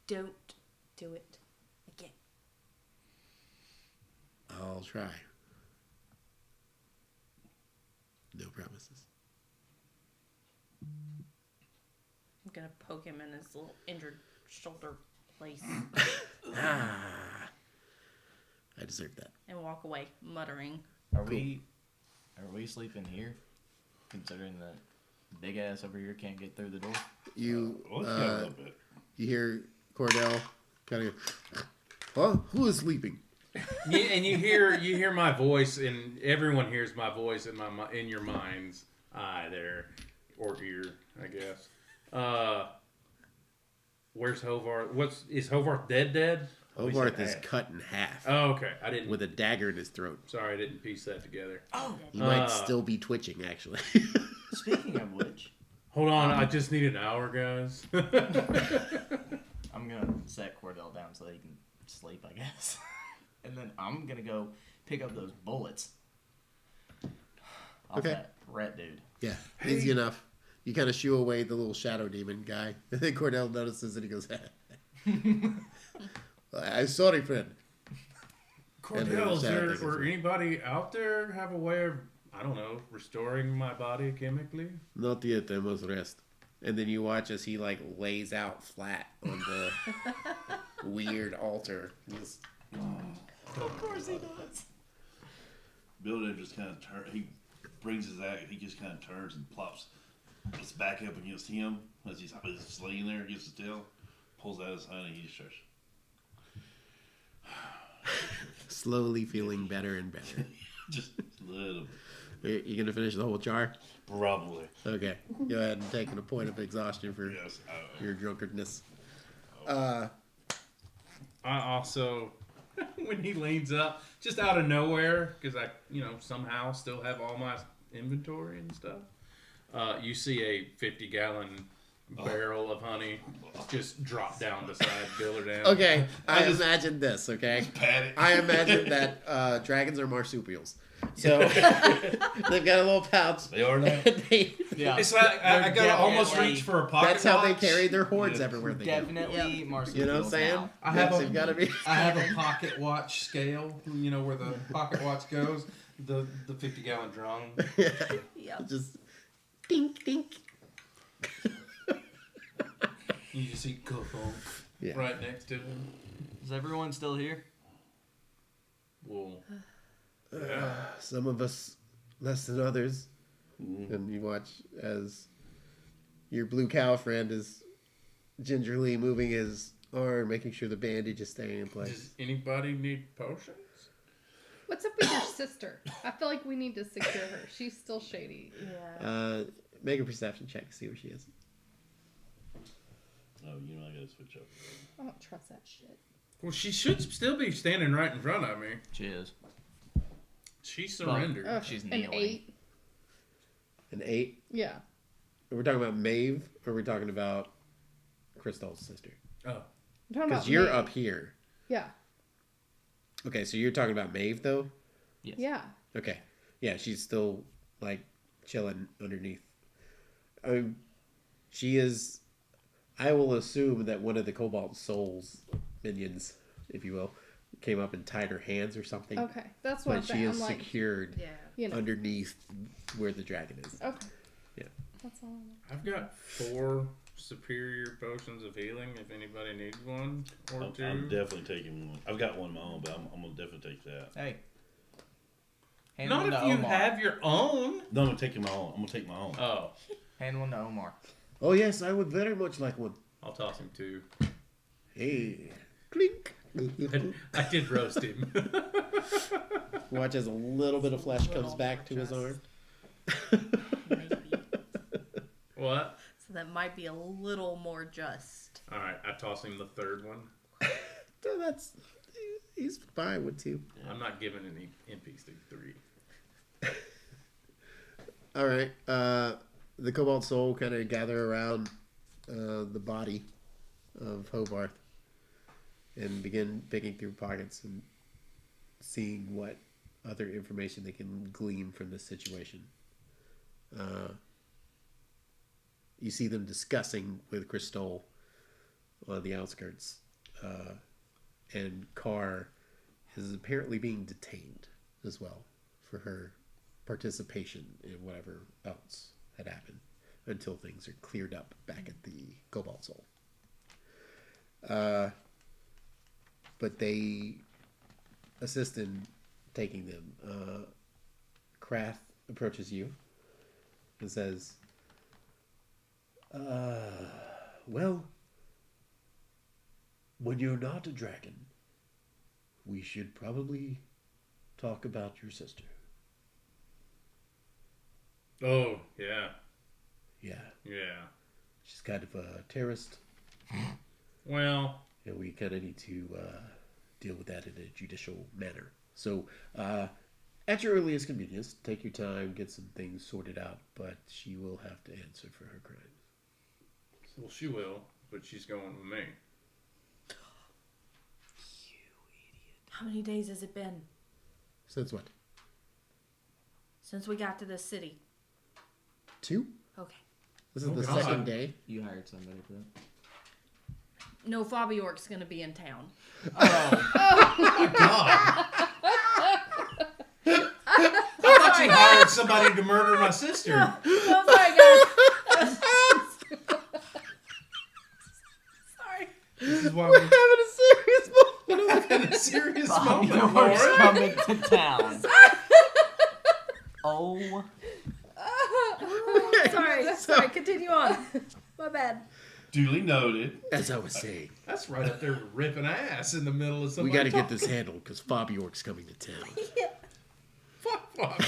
Don't do it again. I'll try. No promises. I'm gonna poke him in his little injured shoulder place I deserve that. and walk away, muttering. Are we sleeping here? Considering that big ass over here can't get through the door. You Well, let's go a little bit. you hear Cordell kind of go, "Well, who is sleeping?" And you hear my voice, and everyone hears my voice in your mind's eye there, or ear, I guess. Where's Hovarth? Is Hovarth dead? Oh, he Hovarth said is half. cut in half Oh, okay. I didn't. with a dagger in his throat. Sorry, I didn't piece that together. He might still be twitching, actually. Speaking of which, Hold on, I just need an hour, guys. I'm gonna set Cordell down so that he can sleep, I guess. And then I'm gonna go pick up those bullets off Okay. that rat dude. Yeah, easy enough. You kind of shoo away the little shadow demon guy. And then Cordell notices and he goes, I'm sorry, friend. Cordell, is sad there, things as or well. anybody out there have a way of, I don't know, restoring my body chemically? Not yet, I must rest. And then you watch as he, like, lays out flat on the weird altar. Just, Of course he does. Builder just kind of he brings his axe, he just kind of turns and plops his back up against him as he's just laying there against his tail, pulls out his honey, he just starts. slowly feeling better and better. Just a little bit. You gonna finish the whole jar? Probably. Okay. Go ahead and take a point of exhaustion for Yes. your drunkardness. I also, when he leans up, just out of nowhere, because I, somehow still have all my inventory and stuff, you see a 50-gallon barrel of honey just drop down beside Bill or down. Okay, I imagine this, okay? Pat it. I imagine that dragons are marsupials. So they've got a little pouch. They are now. They, Yeah. It's like I They're gotta almost definitely- reach for a pocket that's how they watch. carry their hordes Yeah. everywhere they go. Definitely marsupials. You know what I'm saying? now. I have Yes, a- they've got to be. I have a pocket watch scale, where the pocket watch goes, the 50-gallon drum. Yep. Just dink, dink. You just see Cobalt Yeah. right next to him. Is everyone still here? Well, Some of us less than others. And you watch as your blue cow friend is gingerly moving his arm, making sure the bandage is staying in place. does anybody need potions? What's up with your sister? I feel like we need to secure her. She's still shady. Yeah. Make a perception check to see where she is. Oh, I gotta switch up. I don't trust that shit. Well, she should still be standing right in front of me. She is. She surrendered. Ugh, She's an kneeling. 8. An 8. Yeah. Are we talking about Maeve or are we talking about Crystal's sister? Oh, I'm talking Because about you're me. up here. Yeah. Okay, so you're talking about Maeve though? Yes. Yeah. Okay. Yeah, she's still like chilling underneath. She is. I will assume that one of the Cobalt Souls minions, if you will, came up and tied her hands or something. Okay. That's what I'm But she saying. is I'm like, secured Yeah. you know. underneath where the dragon is. Okay. Yeah. That's all I want. I've got 4 superior potions of healing. If anybody needs one or I'm 2. definitely taking one. I've got one of my own, but I'm gonna definitely take that. Hey. Hand Not one if to you Omar. have your own. No, I'm gonna take my own. I'm gonna take my own. Oh, Hand one to Omar. Oh yes, I would very much like one. I'll toss him 2. Hey, clink. I did roast him. Watch as a little bit of flesh comes back to his arm. Maybe. What? So that might be a little more just. All right, I toss him the third one. So he's fine with 2. I'm not giving any NPCs 3. All right. The Cobalt Soul kind of gather around the body of Hovarth and begin picking through pockets and seeing what other information they can glean from this situation. You see them discussing with Crystal on the outskirts, and Carr is apparently being detained as well for her participation in whatever else had happened until things are cleared up back at the Cobalt Soul. But they assist in taking them. Krath approaches you and says, well, when you're not a dragon, we should probably talk about your sister. Oh, yeah. Yeah, Yeah. she's kind of a terrorist, Well, and we kind of need to deal with that in a judicial manner. So, at your earliest convenience, take your time, get some things sorted out, but she will have to answer for her crimes. well, she will, but she's going with me. How many days has it been Since what? since we got to this city? 2? Okay. This is Oh, the God. second day. You hired somebody for that. No, Fabi York's gonna be in town. Oh, my God. I thought you hired somebody to murder my sister. Oh my god. Sorry. This is why We're we're having a serious moment. having a serious Bobby moment, Orr's Laura. coming to town. Oh, Sorry, continue on. My bad. Duly noted. As I was saying, That's right up there ripping ass in the middle of we somebody. got to get this handled because Fabi York's coming to town. Fuck Bobby.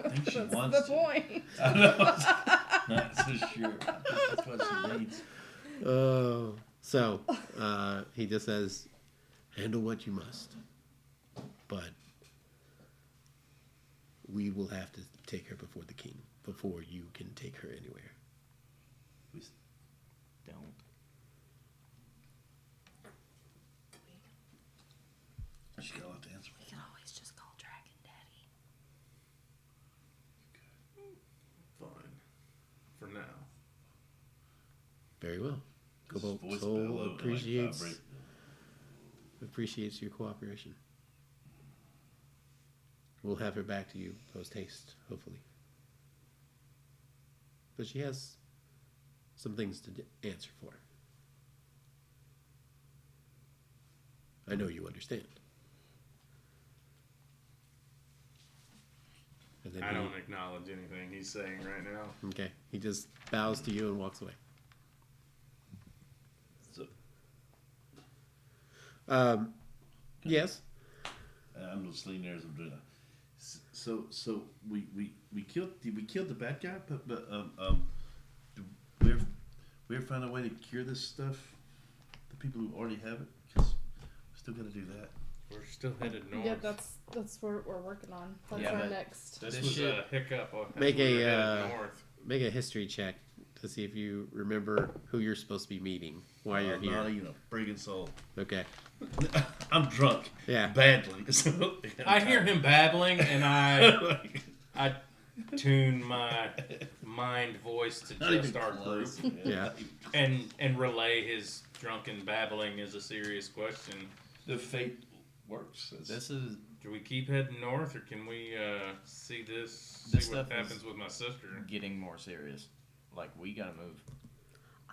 I think she That's wants the to. point. I know. Not so sure. I think that's what she needs. Oh, so he just says, handle what you must, but we will have to take her before the king before you can take her anywhere. don't. She got a lot to answer We can always just call Dragon Daddy. Fine. For now. Very well. for. His Cobalt voice Soul bellowed and, appreciates vibrate. appreciates your cooperation. We'll have her back to you post haste, hopefully. But she has some things to answer for. I know you understand. And then I don't acknowledge anything he's saying right now. Okay, he just bows to you and walks away. So, Yes. I'm just leaning there as I'm doing that. So we killed. Did we kill the bad guy? But do we ever find a way to cure this stuff? The people who already have it, because we still got to do that. We're still headed north. Yeah, that's what we're working on. That's Yeah, our but- next. This This was shit- a hiccup. As Make we were a, headed north. Make a history check to see if you remember who you're supposed to be meeting while you're Not here. even a friggin' soul. Okay. I'm drunk. Yeah. Badly. So, I hear him babbling, and I tune my mind voice to Not just even our group close. Yeah. and relay his drunken babbling as a serious question. The fate works. This is Do we keep heading north, or can we see this? This See what stuff is- happens with my sister. getting more serious. Like, we gotta move.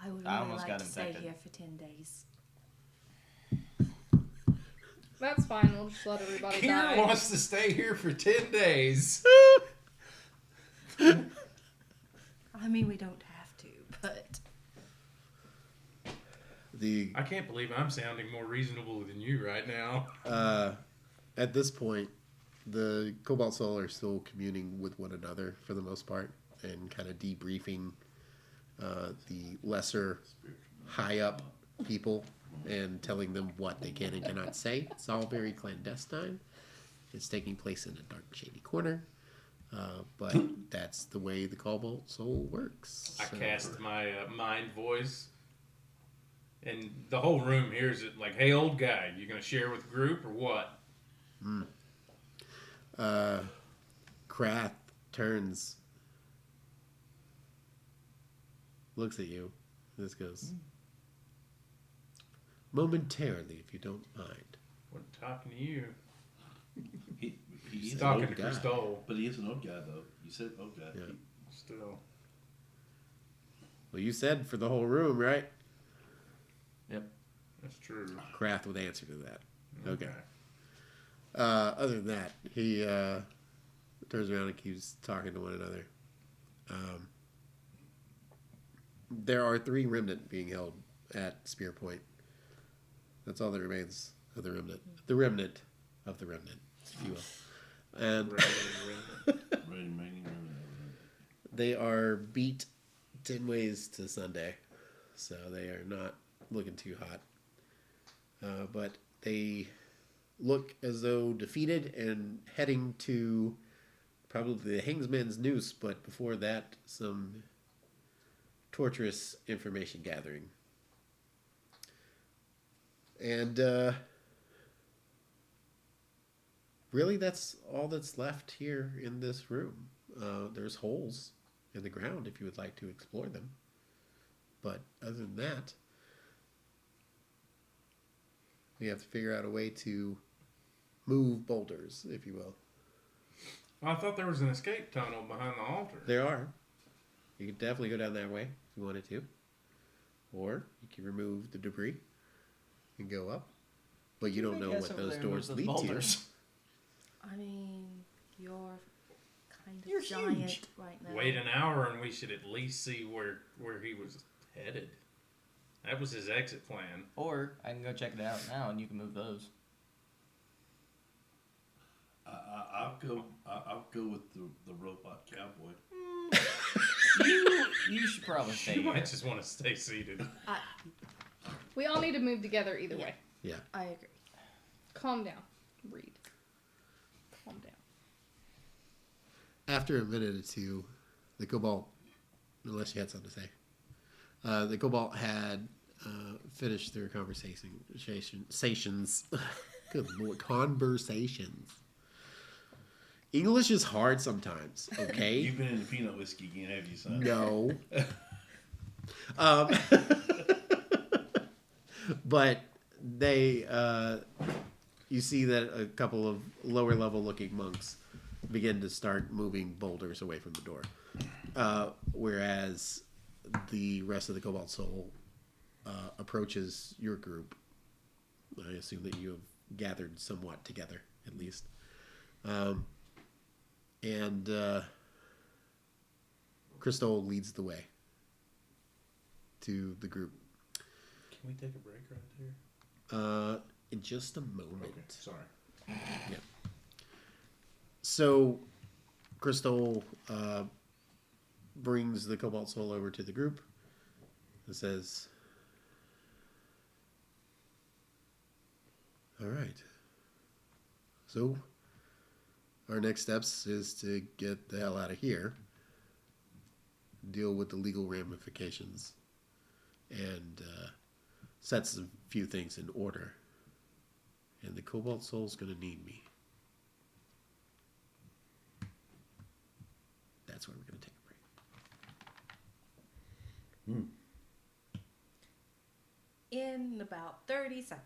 I would I really almost like got to stay infected. here for 10 days. That's fine. We'll just let everybody Kira die. wants to stay here for 10 days. I mean, we don't have to, but The I can't believe I'm sounding more reasonable than you right now. at this point, the Cobalt Soul are still communing with one another for the most part. and kind of debriefing the lesser high up people and telling them what they can and cannot say. It's all very clandestine. It's taking place in a dark, shady corner. But that's the way the Cobalt Soul works. I So- cast my mind voice, and the whole room hears it like, "Hey, old guy, you gonna share with the group or what?" Krath turns, looks at you. This goes, momentarily, if you don't mind. We're talking to you. He He's is an talking old to guy. Crystal. But he is an old guy, though. You said old guy. Yeah. Still. Well, you said for the whole room, right? Yep. That's true. Krath would answer to that. Okay. Other than that, he turns around and keeps talking to one another. There are 3 remnant being held at Spear Point. That's all that remains of the remnant. The remnant of the remnant, if you will. And Remaining. they are beat 10 ways to Sunday, so they are not looking too hot. But they look as though defeated and heading to probably the Hangsman's Noose, but before that, some torturous information gathering. And really, that's all that's left here in this room. There's holes in the ground if you would like to explore them. But other than that, we have to figure out a way to move boulders, if you will. I thought there was an escape tunnel behind the altar. There are. You could definitely go down that way if you wanted to. Or you can remove the debris and go up. But you don't know what those doors lead to. I mean, you're kind of You're giant huge. right now. Wait an hour and we should at least see where he was headed. That was his exit plan. Or I can go check it out now, and you can move those. I'll go with the robot cowboy. You should probably stay You here. might just want to stay seated. We all need to move together either Yeah. way. Yeah. I agree. Calm down. Read. Calm down. After a minute or two, the Cobalt, unless you had something to say, the Cobalt had finished their conversations. Good Lord, conversations. English is hard sometimes, okay? You've been in the peanut whiskey again, have you, son? No. But they, you see that a couple of lower level looking monks begin to start moving boulders away from the door. Whereas the rest of the Cobalt Soul approaches your group. I assume that you have gathered somewhat together, at least. And Crystal leads the way to the group. Can we take a break right there? In just a moment. Okay, sorry. Yeah. So, Crystal brings the Cobalt Soul over to the group and says, "All right. So, our next steps is to get the hell out of here, deal with the legal ramifications, and set some few things in order. And the Cobalt Soul's gonna need me. That's where we're gonna take a break." In about 30 seconds.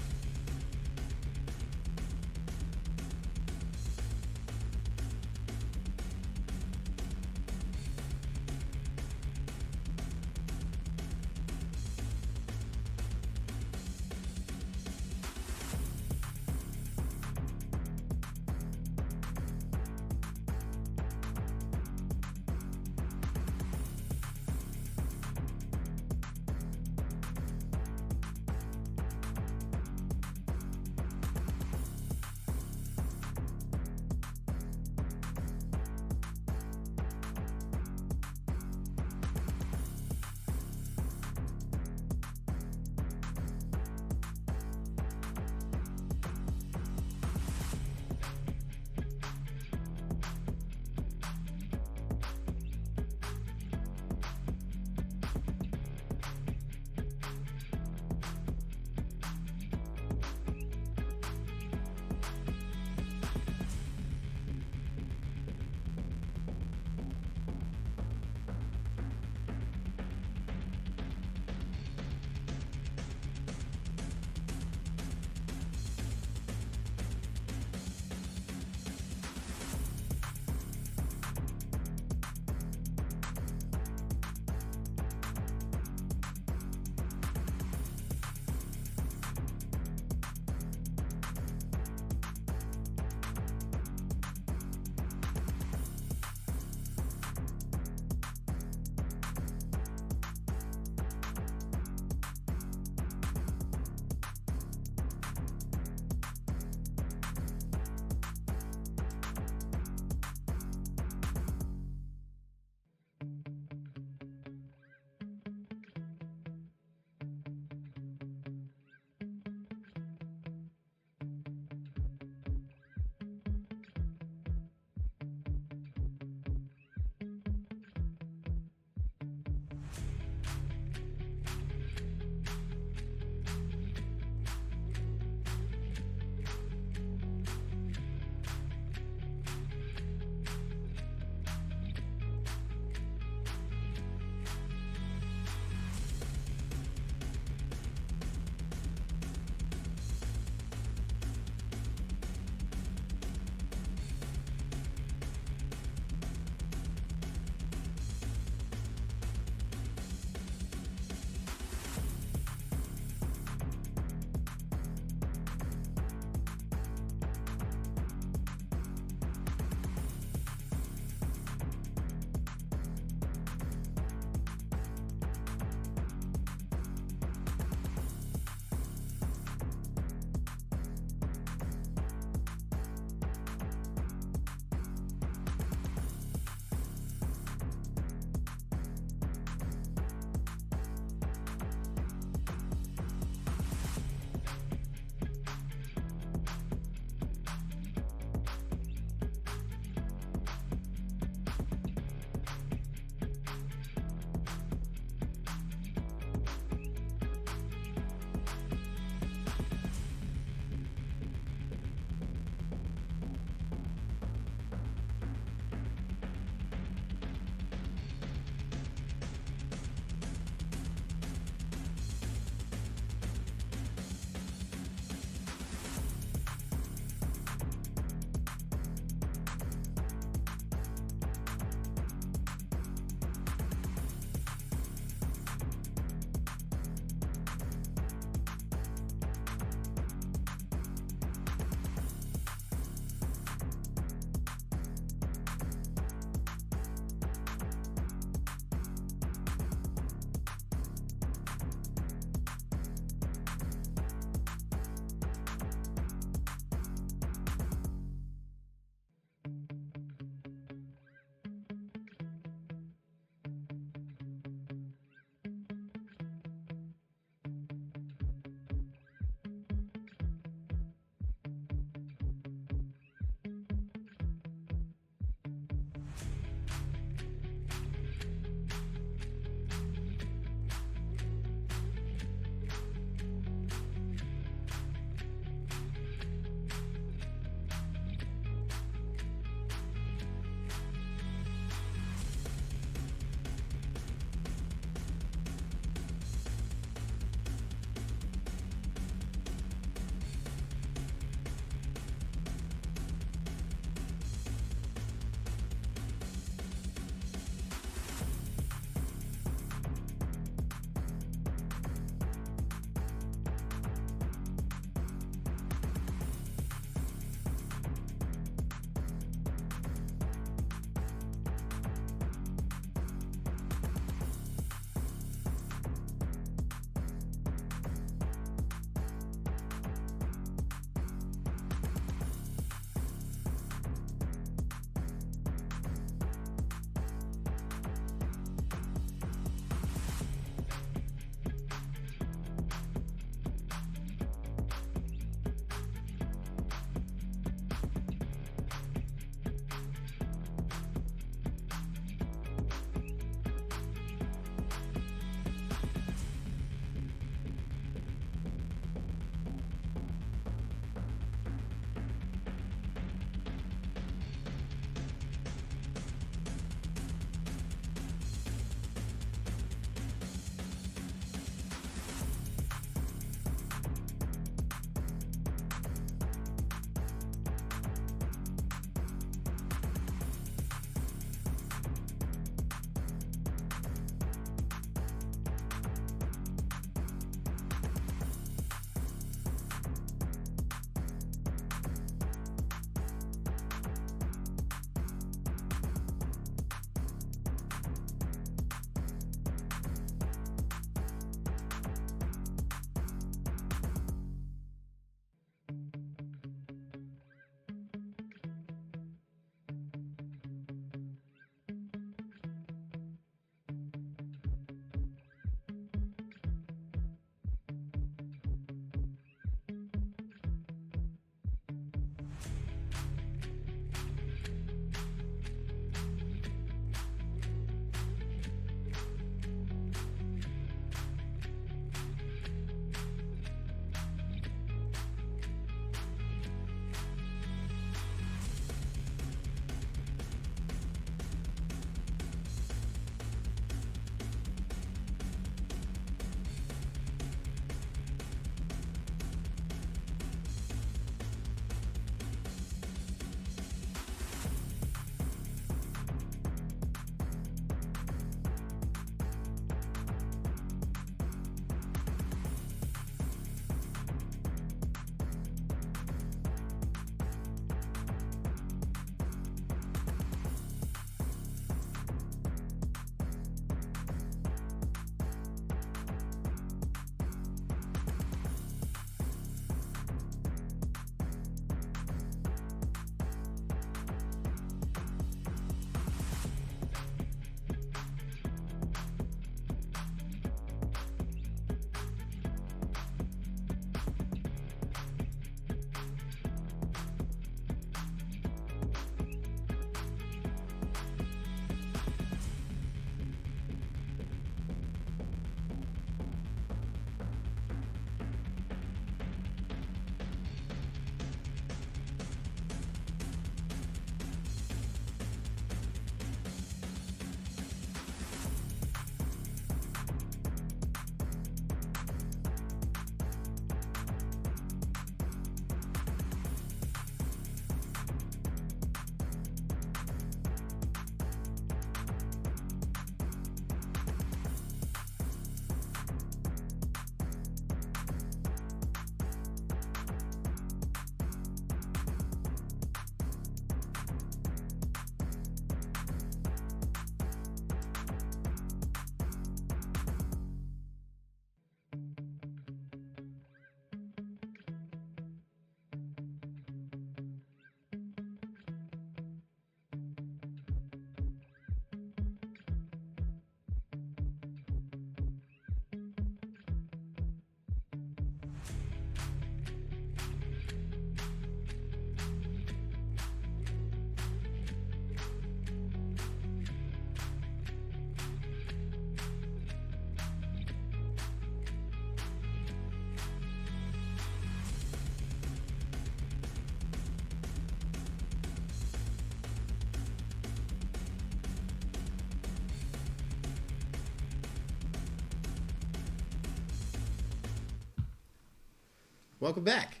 welcome back.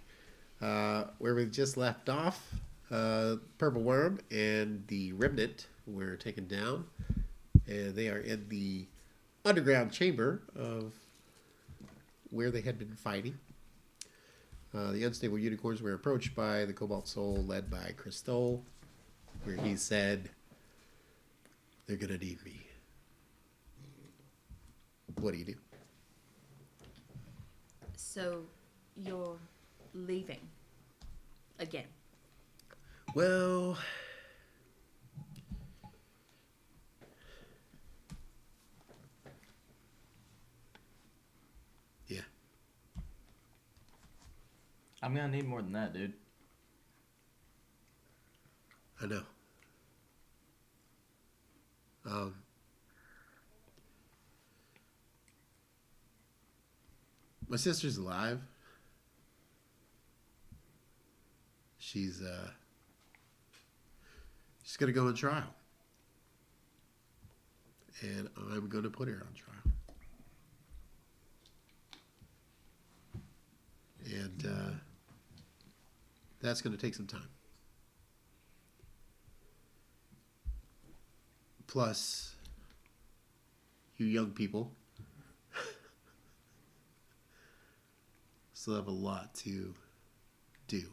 Where we just left off, Purple Worm and the Remnant were taken down, and they are in the underground chamber of where they had been fighting. The unstable unicorns were approached by the Cobalt Soul, led by Crystal, where he said, "They're gonna need me." What do you do? So you're leaving again. Well, yeah. I'm gonna need more than that, dude. I know. My sister's alive. She's gonna go on trial. And I'm gonna put her on trial. And that's gonna take some time. Plus, you young people still have a lot to do.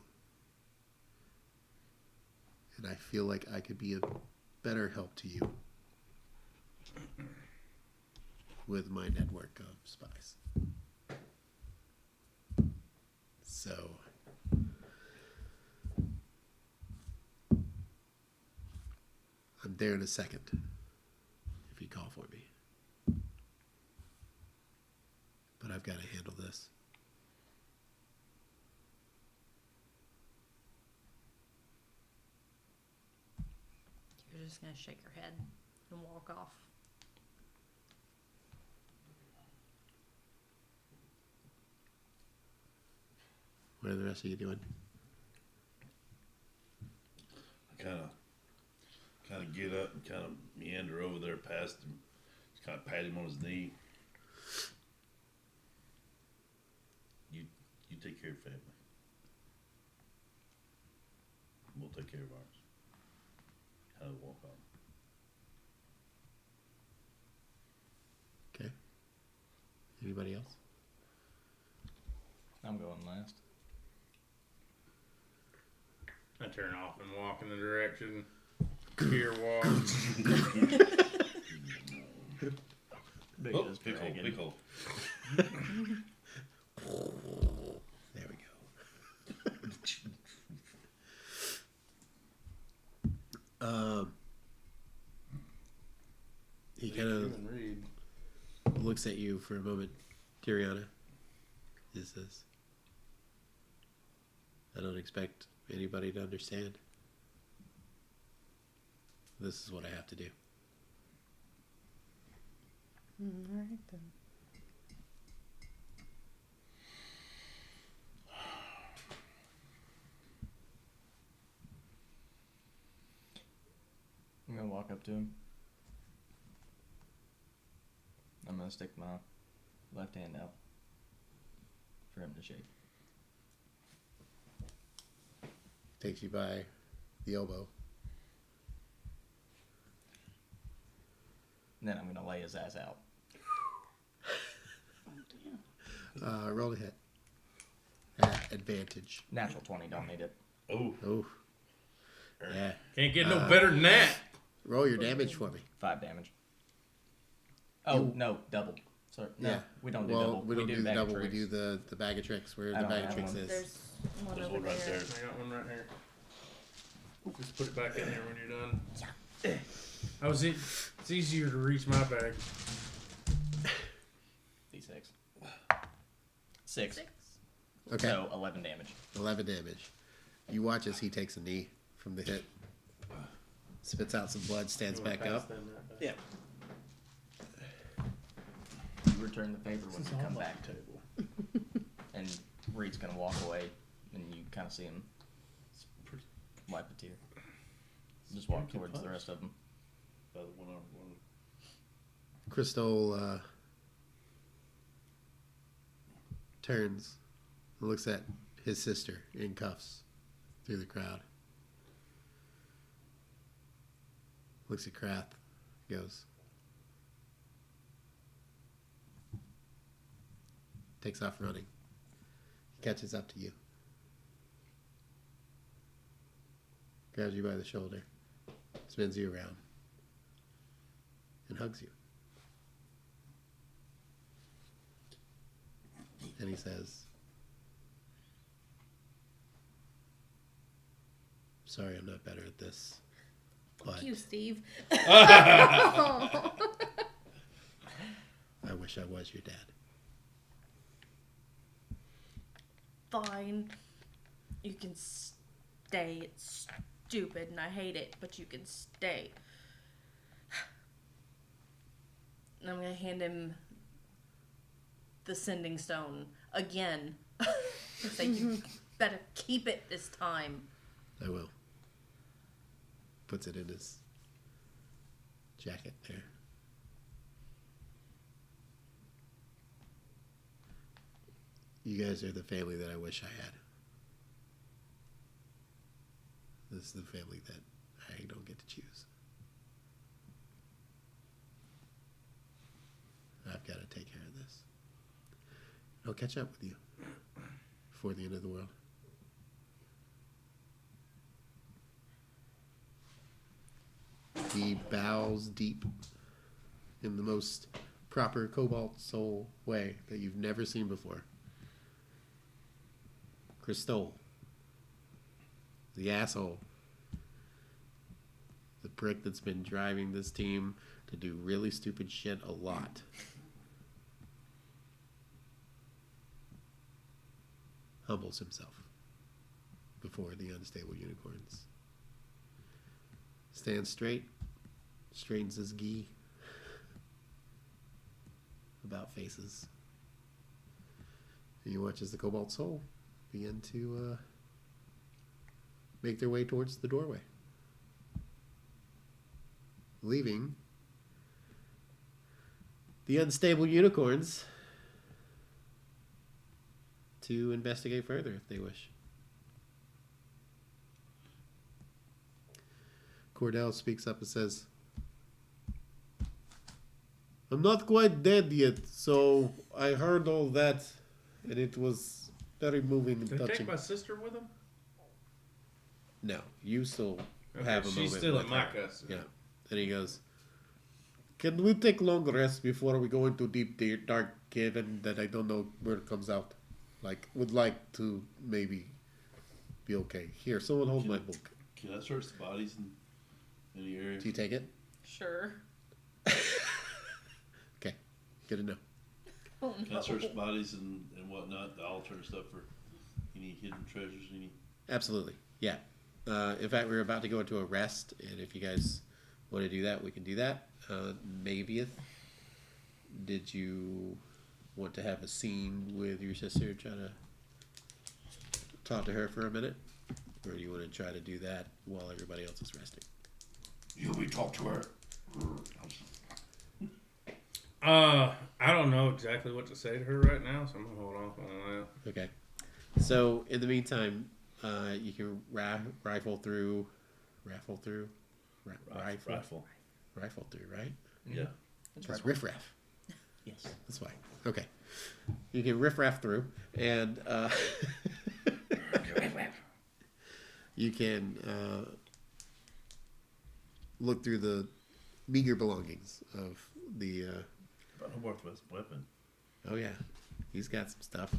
And I feel like I could be a better help to you with my network of spies. So, I'm there in a second if you call for me. But I've got to handle this. You're just gonna shake your head and walk off. What are the rest of you doing? I kind of get up and kind of meander over there past him. Just kind of pat him on his knee. You take care of family. We'll take care of ours. Kind of walk on. Okay. Anybody else? I'm going last. I turn off and walk in the direction Fear walks. Big Oh, as big hole, dragon. big hole. There we go. He kind of looks at you for a moment, Tiriana. He says, "I don't expect anybody to understand. This is what I have to do." All right then. I'm gonna walk up to him. I'm gonna stick my left hand out for him to shake. Takes you by the elbow. And then I'm gonna lay his ass out. Roll a hit. At advantage. Natural 20, don't need it. Oh, Oh. Yeah. Can't get no better than that. Roll your damage for me. 5 damage. Oh, no, double. Sorry, no, Yeah. we don't do Well, double. we don't do the bag of double. We tricks. do the bag of tricks. Where I the don't bag of have tricks one. is. There's one there's over one right there. there. I got one right here. Just put it back in there when you're done. How is it? It's easier to reach my bag. D6. 6. Okay. So 11 damage. 11 damage. You watch as he takes a knee from the hit. Spits out some blood, stands You wanna back pass up. them that back? Yeah. You return the favor when you come back. And Reed's gonna walk away, and you kind of see him wipe a tear. Just walk towards the rest of them. by the one arm one. Crystal turns, looks at his sister in cuffs through the crowd. Looks at Krath. Goes. Takes off running. He catches up to you. Grabs you by the shoulder. Spins you around. And hugs you. And he says, sorry I'm not better at this. Fuck But you, Steve. I wish I was your dad. Fine. You can stay. It's stupid and I hate it, but you can stay. And I'm gonna hand him the sending stone again. Say, you better keep it this time. I will. Puts it in his jacket there. You guys are the family that I wish I had. This is the family that I don't get to choose. I've got to take care of this. I'll catch up with you before the end of the world. He bows deep in the most proper Cobalt soul way that you've never seen before. Crystal, the asshole, the prick that's been driving this team to do really stupid shit a lot. Humbles himself before the unstable unicorns. Stands straight, straightens his gi about faces. And he watches the Cobalt Soul begin to make their way towards the doorway. Leaving the unstable unicorns to investigate further if they wish. Cordell speaks up and says, I'm not quite dead yet, so I heard all that, and it was very moving and Did they touching. take my sister with them? No, you still Okay, have a moment. she's still with in my her. custody. Yeah. And he goes, can we take long rest before we go into deep, dark cavern that I don't know where it comes out? Like, would like to maybe be okay. Here, someone hold my book. Can I search the bodies in the area? Do you take it? Sure. Okay. Good to know. Oh, Can no. I search bodies and whatnot, the altar and stuff for any hidden treasures? Any? Absolutely. Yeah. In fact, we're about to go into a rest, and if you guys want to do that, we can do that. Mavieth, did you want to have a scene with your sister, try to talk to her for a minute? Or do you want to try to do that while everybody else is resting? We talk to her. I don't know exactly what to say to her right now, so I'm gonna hold off on that. Okay. So, in the meantime, you can rifle through, right? Yeah. It's riffraff. Yes. That's why. Okay. You can riffraff through, and you can look through the meager belongings of the. About Hovarth with weapon. Oh yeah, he's got some stuff.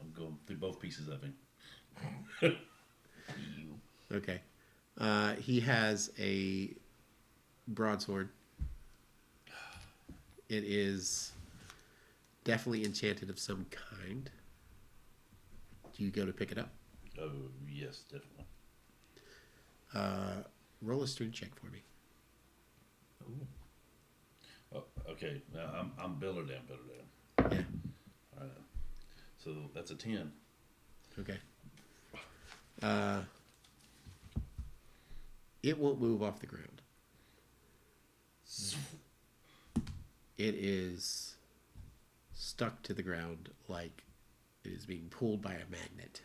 I'm going through both pieces of him. Okay. He has a broadsword. It is definitely enchanted of some kind. Do you go to pick it up? Oh yes, definitely. Roll a strength check for me. Ooh. Oh, okay. Now I'm builder down. Yeah. All right. So that's a 10. Okay. It won't move off the ground. It is stuck to the ground like It is being pulled by a magnet.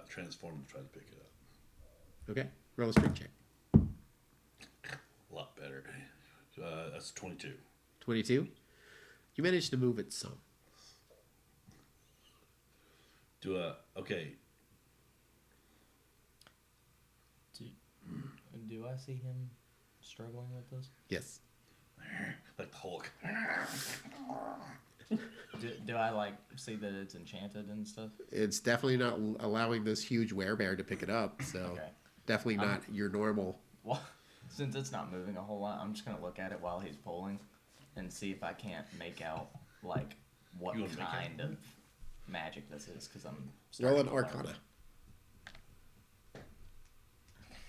Transform and try to pick it up. Okay, roll a strength check. A lot better. That's 22. 22. You managed to move it some. Okay. Do I see him struggling with this? Yes. Like the Hulk. Do I like see that it's enchanted and stuff? It's definitely not allowing this huge werebear to pick it up, so Okay. definitely not your normal. Well, since it's not moving a whole lot, I'm just gonna look at it while he's pulling, and see if I can't make out like what You wanna make kind out? of magic this is, because I'm Roll an starting to learn. Arcana.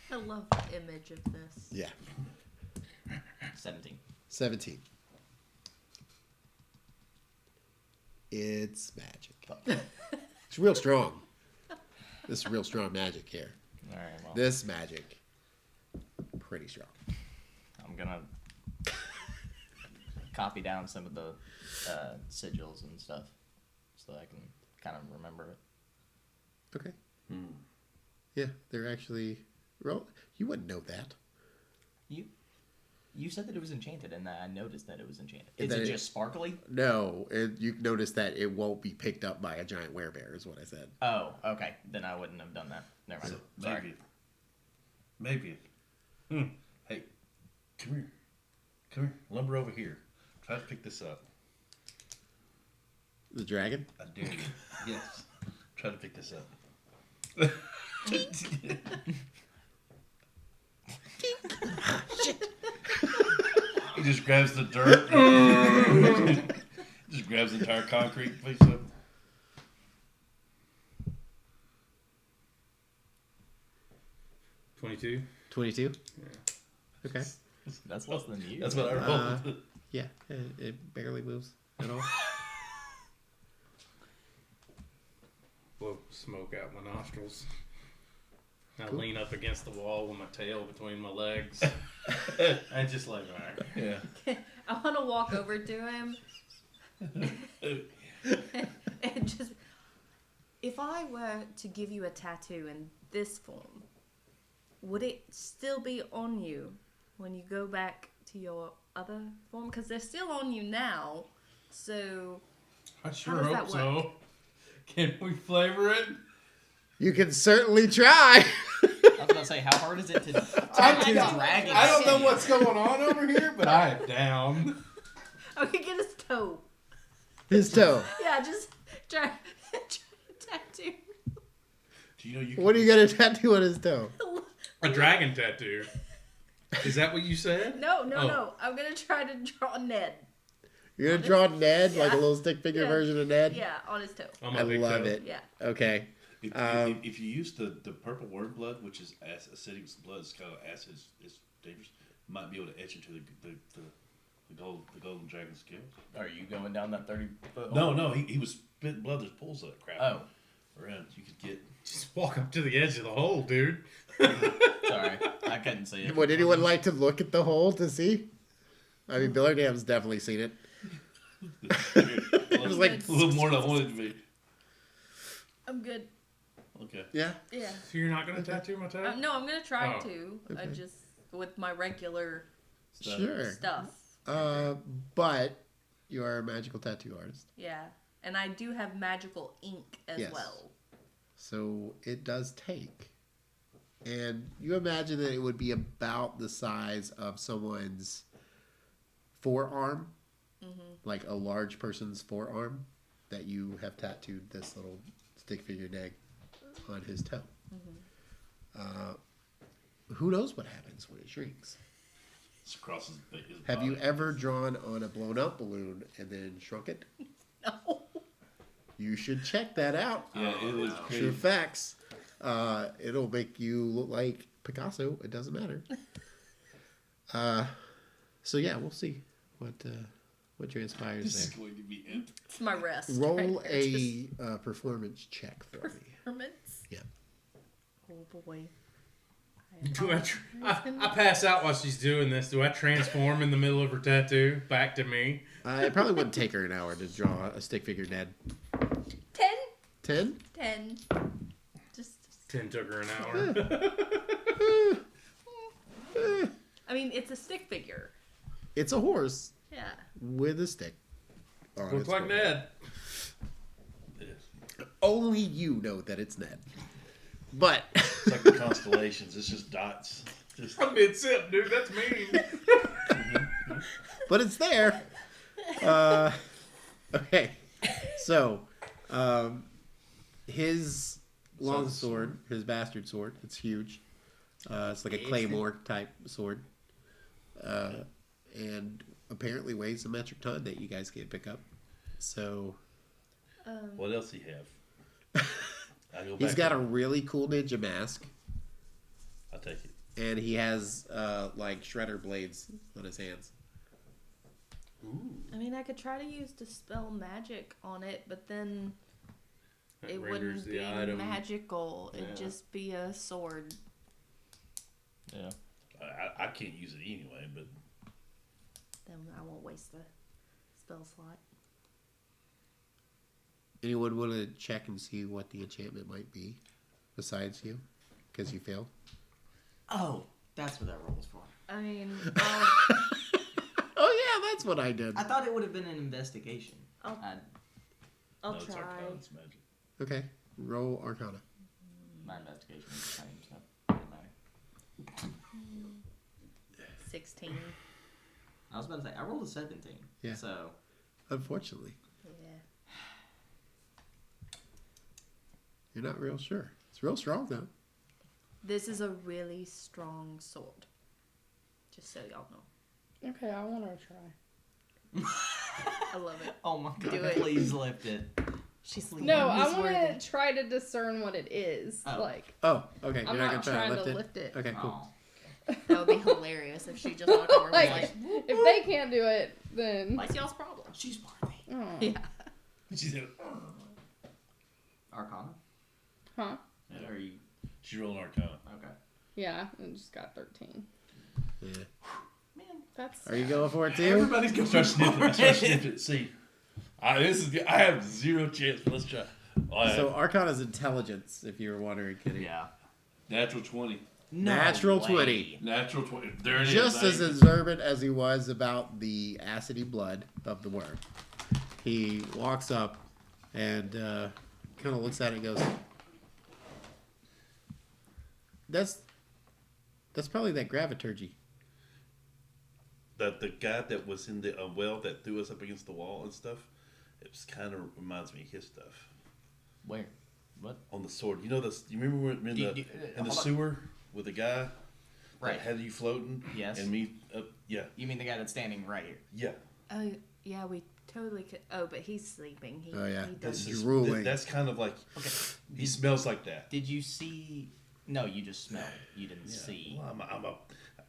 I love the image of this. Yeah. 17. 17. It's magic. It's real strong. This is real strong magic here. All right. Well, This magic, pretty strong. I'm gonna copy down some of the sigils and stuff, so I can kind of remember it. Okay. Yeah, they're actually. Roll. You wouldn't know that. You said that it was enchanted, and I noticed that it was enchanted. And Is that it it- just sparkly? No, you notice that it won't be picked up by a giant werebear, is what I said. Oh, okay. Then I wouldn't have done that. Never mind. So Sorry. maybe. Hey, come here. Come here. Lumber over here. Try to pick this up. The dragon? I dare you. Yes. Try to pick this up. He just grabs the dirt. Just grabs the entire concrete piece up. $22. 22? Okay. That's less than you. That's what I rolled. Yeah, it barely moves at all. Blow smoke out my nostrils. I Cool. lean up against the wall with my tail between my legs. I just like, all right. Yeah. I want to walk over to him and just. If I were to give you a tattoo in this form, would it still be on you when you go back to your other form? Because they're still on you now. So I sure does hope that so. Can we flavor it? You can certainly try. I was gonna say, how hard is it to tattoo dragon? I don't know skin? what's going on over here, but I am down. I could get his toe. His toe. Yeah, just try to tattoo. Do you know you? What are you going to tattoo on his toe? A dragon tattoo. Is that what you said? No. Oh. I'm gonna try to draw Ned. You're going to draw Ned, like a Yeah. little stick figure Yeah. version of Ned? Yeah, on his toe. On my I big love toe. it. Yeah. Okay. If you use the purple worm blood, which is acidic blood, it's kind of acid, it's dangerous. You might be able to etch into the golden dragon scales. Are you going down that 30-foot? No, he was spitting blood. There's pulls that crap. Oh, Around, you could get. Just walk up to the edge of the hole, dude. sorry, I couldn't see it. Would anyone like to look at the hole to see? I mean, Billardam's definitely seen it. It was like- a little more than I wanted to be. I'm good. Okay. Yeah? Yeah. So you're not going to tattoo my toe? No, I'm gonna try Oh. to. Okay. Just with my regular Sure. stuff. But you are a magical tattoo artist. Yeah, and I do have magical ink as Yes. well. So it does take. And you imagine that it would be about the size of someone's forearm, like a large person's forearm, that you have tattooed this little stick figure Ned on his toe. Who knows what happens when it shrinks? It's across his Have you body. ever drawn on a blown up balloon and then shrunk it? No. You should check that out. Yeah, it is True crazy. facts. It'll make you look like Picasso. It doesn't matter. So yeah, we'll see what transpires This is there. going to be epic. It's my rest. Roll right there. Just a performance check for me. performance. Yeah. Oh boy. Do I pass out while she's doing this. Do I transform in the middle of her tattoo back to me? It probably wouldn't take her an hour to draw a stick figure Ned. 10? 10. Just 10 took her an hour. I mean, it's a stick figure. It's a horse Yeah. with a stick. on Looks its like forehead. Ned. Only you know that it's Ned. But It's like the constellations. It's just dots. Just I'm mid-sip, dude. That's mean. but it's there. Okay. So, his long sword, his bastard sword, it's huge. It's like a claymore type sword. And apparently weighs a metric ton that you guys can't pick up. So, what else he have? I go he's back got to- a really cool ninja mask. I'll take it. And he has like shredder blades on his hands. Ooh. I mean, I could try to use Dispel Magic on it, but then That it renders wouldn't be the item. magical. It'd Yeah. just be a sword. Yeah. I can't use it anyway, but Then I won't waste the spell slot. Anyone want to check and see what the enchantment might be besides you? Because you failed? Oh, that's what that roll was for. I mean, Oh, yeah, that's what I did. I thought it would have been an investigation. I'll Oh, no, it's try. Arcana, it's magic. Okay, roll Arcana. My investigation is the same stuff. Doesn't matter. 16. I was about to say, I rolled a 17. Yeah. So, Unfortunately, Yeah. you're not real sure. It's real strong, though. This is a really strong sword. Just so y'all know. Okay, I want to try. I love it. oh my god, Do it. please lift it. She's No, I Miss want Worthy. to try to discern what it is. Oh. Like, Oh, okay. You're I'm not not going trying to to lift it? lift it. Okay, cool. Oh. That would be hilarious if she just walked over and was Like, like, if they can't do it, then. what's y'all's problem? She's worthy. Oh. Yeah. She said, Arcana? Huh? Yeah. Are you she's rolling Arcana. okay? Yeah, I just got 13. Yeah. Man, That's. Are you going for it, too? everybody's going Start sniffing. I start it. sniffing. See, I have 0 chance, but let's try. Oh, I So have Arcana's intelligence, if you were wondering, Kitty. Yeah. natural 20. No Natural way. 20. Natural 20. There it is. Just as observant as he was about the acidy blood of the worm, he walks up and kind of looks at it and goes, That's probably that graviturgy. the guy that was in the well that threw us up against the wall and stuff, it was kind of reminds me of his stuff. Where? What? On the sword. You know this? You remember when in the hold on. sewer with the guy Right. that had you floating? Yes. And me up? Yeah. You mean the guy that's standing right here? Yeah. Oh, yeah, we totally could. Oh, but he's sleeping. He, Oh, yeah. He That's doesn't. just drooling. That's kind of like Okay. he smells like that. Did you see? No, you just smelled. You didn't Yeah. see. Well,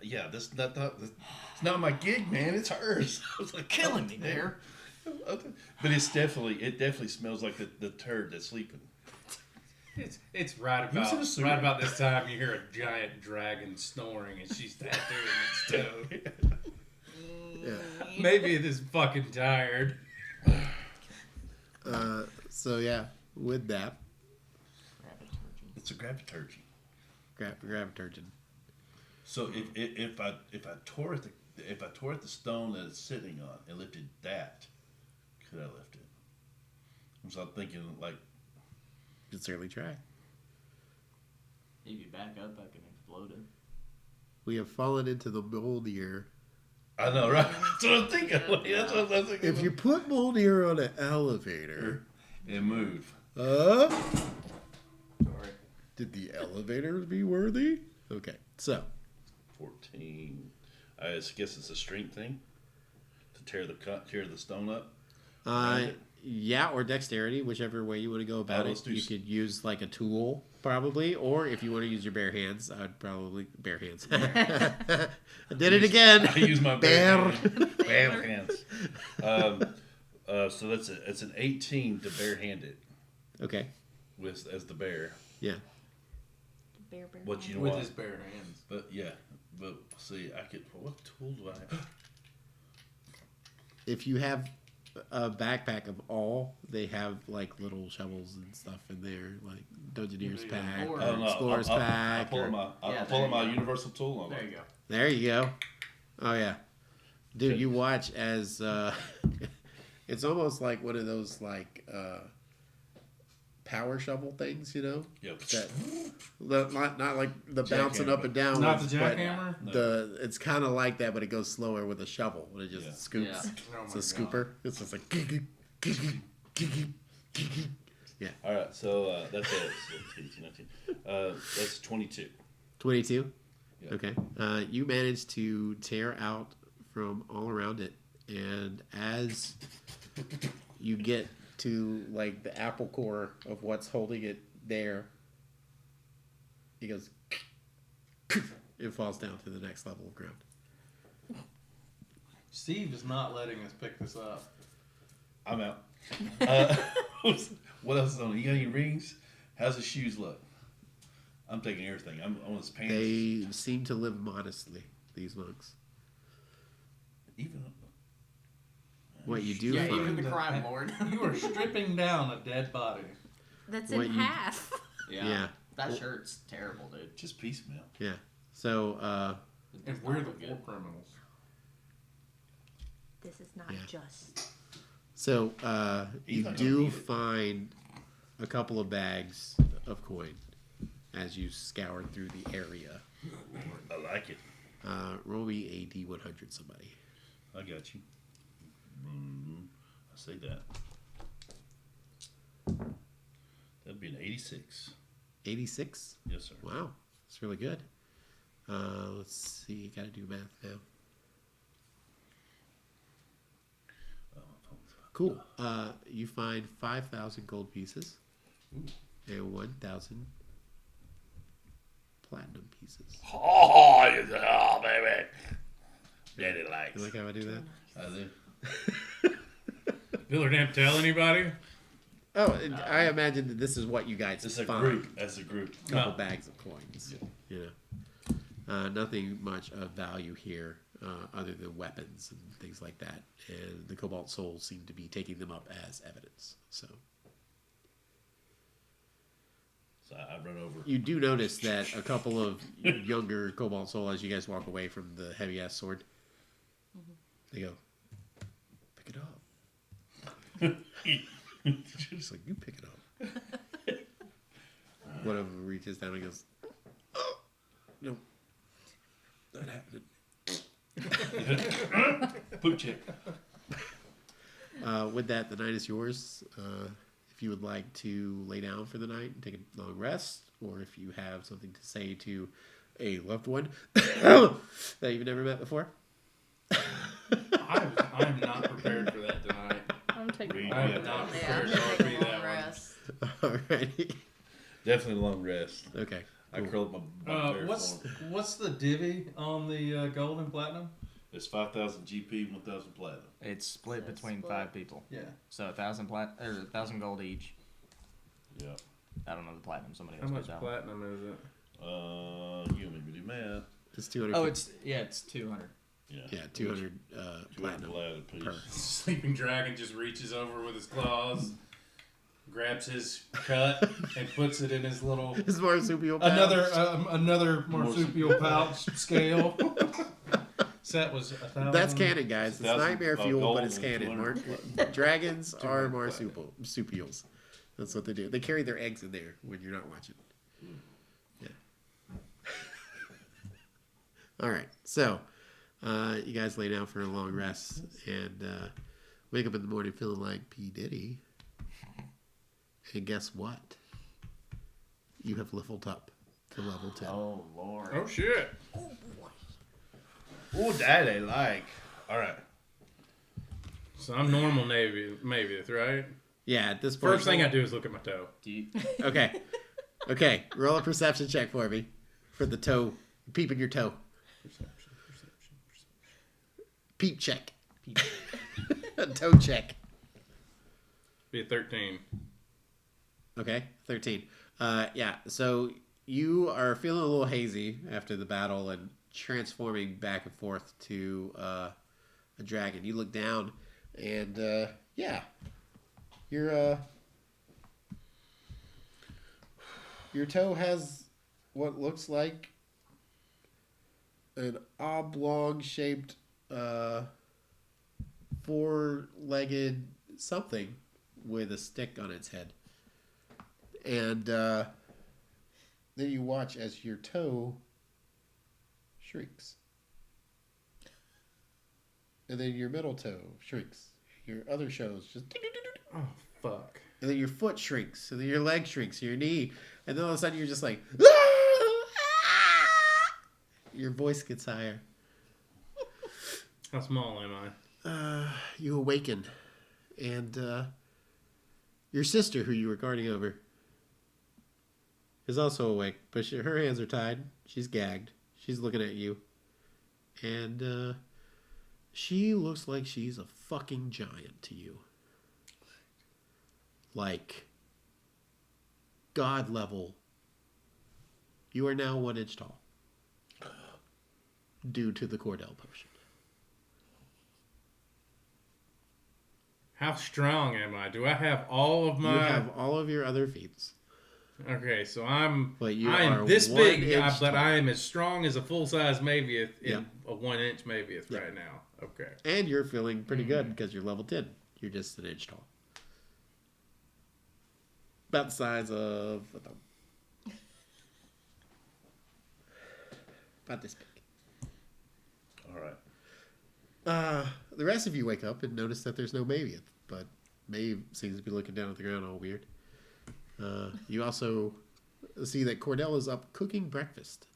yeah, this it's not my gig, man. It's hers. I was like Killing me there. Okay. But it definitely smells like the turd that's sleeping. It's right He was in a about suit. right about this time you hear a giant dragon snoring and she's tattooing its toe. Yeah. Maybe it is fucking tired. So, yeah, with that, It's a graviturgy. graviturgeon. So if I tore at the stone that it's sitting on and lifted that, could I lift it? So I'm thinking like You can certainly try. If you back up, I can explode it. We have fallen into the Molnir. I know, right? That's what I'm thinking. That's what I'm thinking. If you put Molnir on an elevator, and move. Sorry. did the elevator be worthy? Okay, so 14. I guess it's a strength thing to tear the stone up. yeah, or dexterity, whichever way you want to go about let's it. do You s- could use like a tool, probably, or if you want to use your bare hands, I'd probably bare hands. I did it again. I use my Bare. bare hands. So it's an 18 to barehanded Okay, as the bear. yeah. Bear, bear. What you know With what? his bare hands. But yeah, but see, I could. What tool do I have? If you have a backpack of all. They have like little shovels and stuff in there, like Dungeoneer's Yeah. pack, Or- I don't know. Explorer's I'll pack. pull or- my, Yeah, I'll pull there my you go. universal tool on There it. you go. There you go. Oh yeah, dude, you watch as it's almost like one of those like power shovel things, you know? Yep. That not like the bouncing up and down. Not ones, the but jackhammer? it's kind of like that, but it goes slower with a shovel. And it just Yeah. scoops. Yeah. Oh It's my a scooper. It's just like. All right, so that's it. 18, 19. That's 22. 22. Yeah. Okay. You managed to tear out from all around it, and as you get to like the apple core of what's holding it there, it goes. It falls down to the next level of ground. Steve is not letting us pick this up. I'm out. What else is on it? You got any rings? How's his shoes look? I'm taking everything. I'm on his pants. They seem to live modestly, these monks. Even What you do Yeah, find, even the crime lord. You are stripping down a dead body. That's What in you- half. yeah. That shirt's terrible, dude. just piecemeal. Yeah. So, It And does we're not the look war good. criminals. This is not Yeah. just. you not gonna do need it. find a couple of bags of coin as you scour through the area. I like it. Roll me a D100, somebody. I got you. I say that. That'd be an 86. 86? Yes, sir. Wow. That's really good. Let's see. Got to do math now. Cool. You find 5,000 gold pieces and 1,000 platinum pieces. Oh, baby. Daddy likes. You like how I do that? I do. Bill didn't tell anybody? Oh, and I imagine that this is what you guys It's a find. group. That's a group. A couple No. bags of coins. You know, nothing much of value here, other than weapons and things like that. And the Cobalt souls seem to be taking them up as evidence. So I run over. you do notice that a couple of younger Cobalt soul, as you guys walk away from the heavy ass sword, they go, "Pick it up." Just like, you pick it up. One of them reaches down and goes, "Oh, no, not happening." Poop chick. With that, the night is yours. If you would like to lay down for the night and take a long rest, or if you have something to say to a loved one that you've never met before. I'm not prepared for that tonight. I'm taking. I Yeah. am not Yeah, I'm prepared to gonna be take a that long one. rest. Alrighty. Definitely a long rest. Okay. I curl up my bare form. What's the divvy on the gold and platinum? It's 5,000 GP, 1,000 platinum. It's split So it's between split. 5 people. Yeah. So 1,000 gold each. Yeah. I don't know the platinum. Somebody How else much knows that. platinum is it? You make me do math. It's 200. Oh, it's 200. yeah, 200 200 platinum platinum piece. per. Sleeping dragon just reaches over with his claws, grabs his cut, and puts it in his little This marsupial pouch. another marsupial pouch scale. So that was 1,000. That's canon, guys. It's 1,000 nightmare fuel, gold but it's and canon. 200 Dragons are 200 marsupials. That's what they do. They carry their eggs in there when you're not watching. Yeah. All right. So, you guys lay down for a long rest and wake up in the morning feeling like P. Diddy. And guess what? You have leveled up to level 10. Oh, Lord. Oh shit! Oh, daddy, like. All right. So I'm normal Navy, maybe, right? Yeah, at this point. First thing I do is look at my toe. Do you, Okay. Okay. Roll a perception check for me. For the toe. Peeping your toe. Peep check. Toe check. Be a 13. Okay. 13. Yeah. So you are feeling a little hazy after the battle and transforming back and forth to a dragon. You look down And yeah, your toe has what looks like an oblong shaped four-legged something with a stick on its head. And then you watch as your toe shrinks. And then your middle toe shrinks. Your other toes just... Oh, fuck. And then your foot shrinks. And then your leg shrinks. Your knee. And then all of a sudden you're just like... Your voice gets higher. How small am I? You awaken. And your sister, who you were guarding over, is also awake. But her hands are tied. She's gagged. She's looking at you. And she looks like she's a fucking giant to you. Like God level. You are now 1 inch tall. Due to the Cordell potion. How strong am I? Do I have all of my... You have all of your other feats. Okay, so But you I are am this 1 big, inch but tall. I am as strong as a full-size Mavieth in Yep. a 1 inch Mavieth Yep. right now. Okay. And you're feeling pretty good because you're level 10. You're just 1 inch tall. About the size of a thumb. About this big. All right. The rest of you wake up and notice that there's no Maeve, but Maeve seems to be looking down at the ground all weird. You also see that Cordell is up cooking breakfast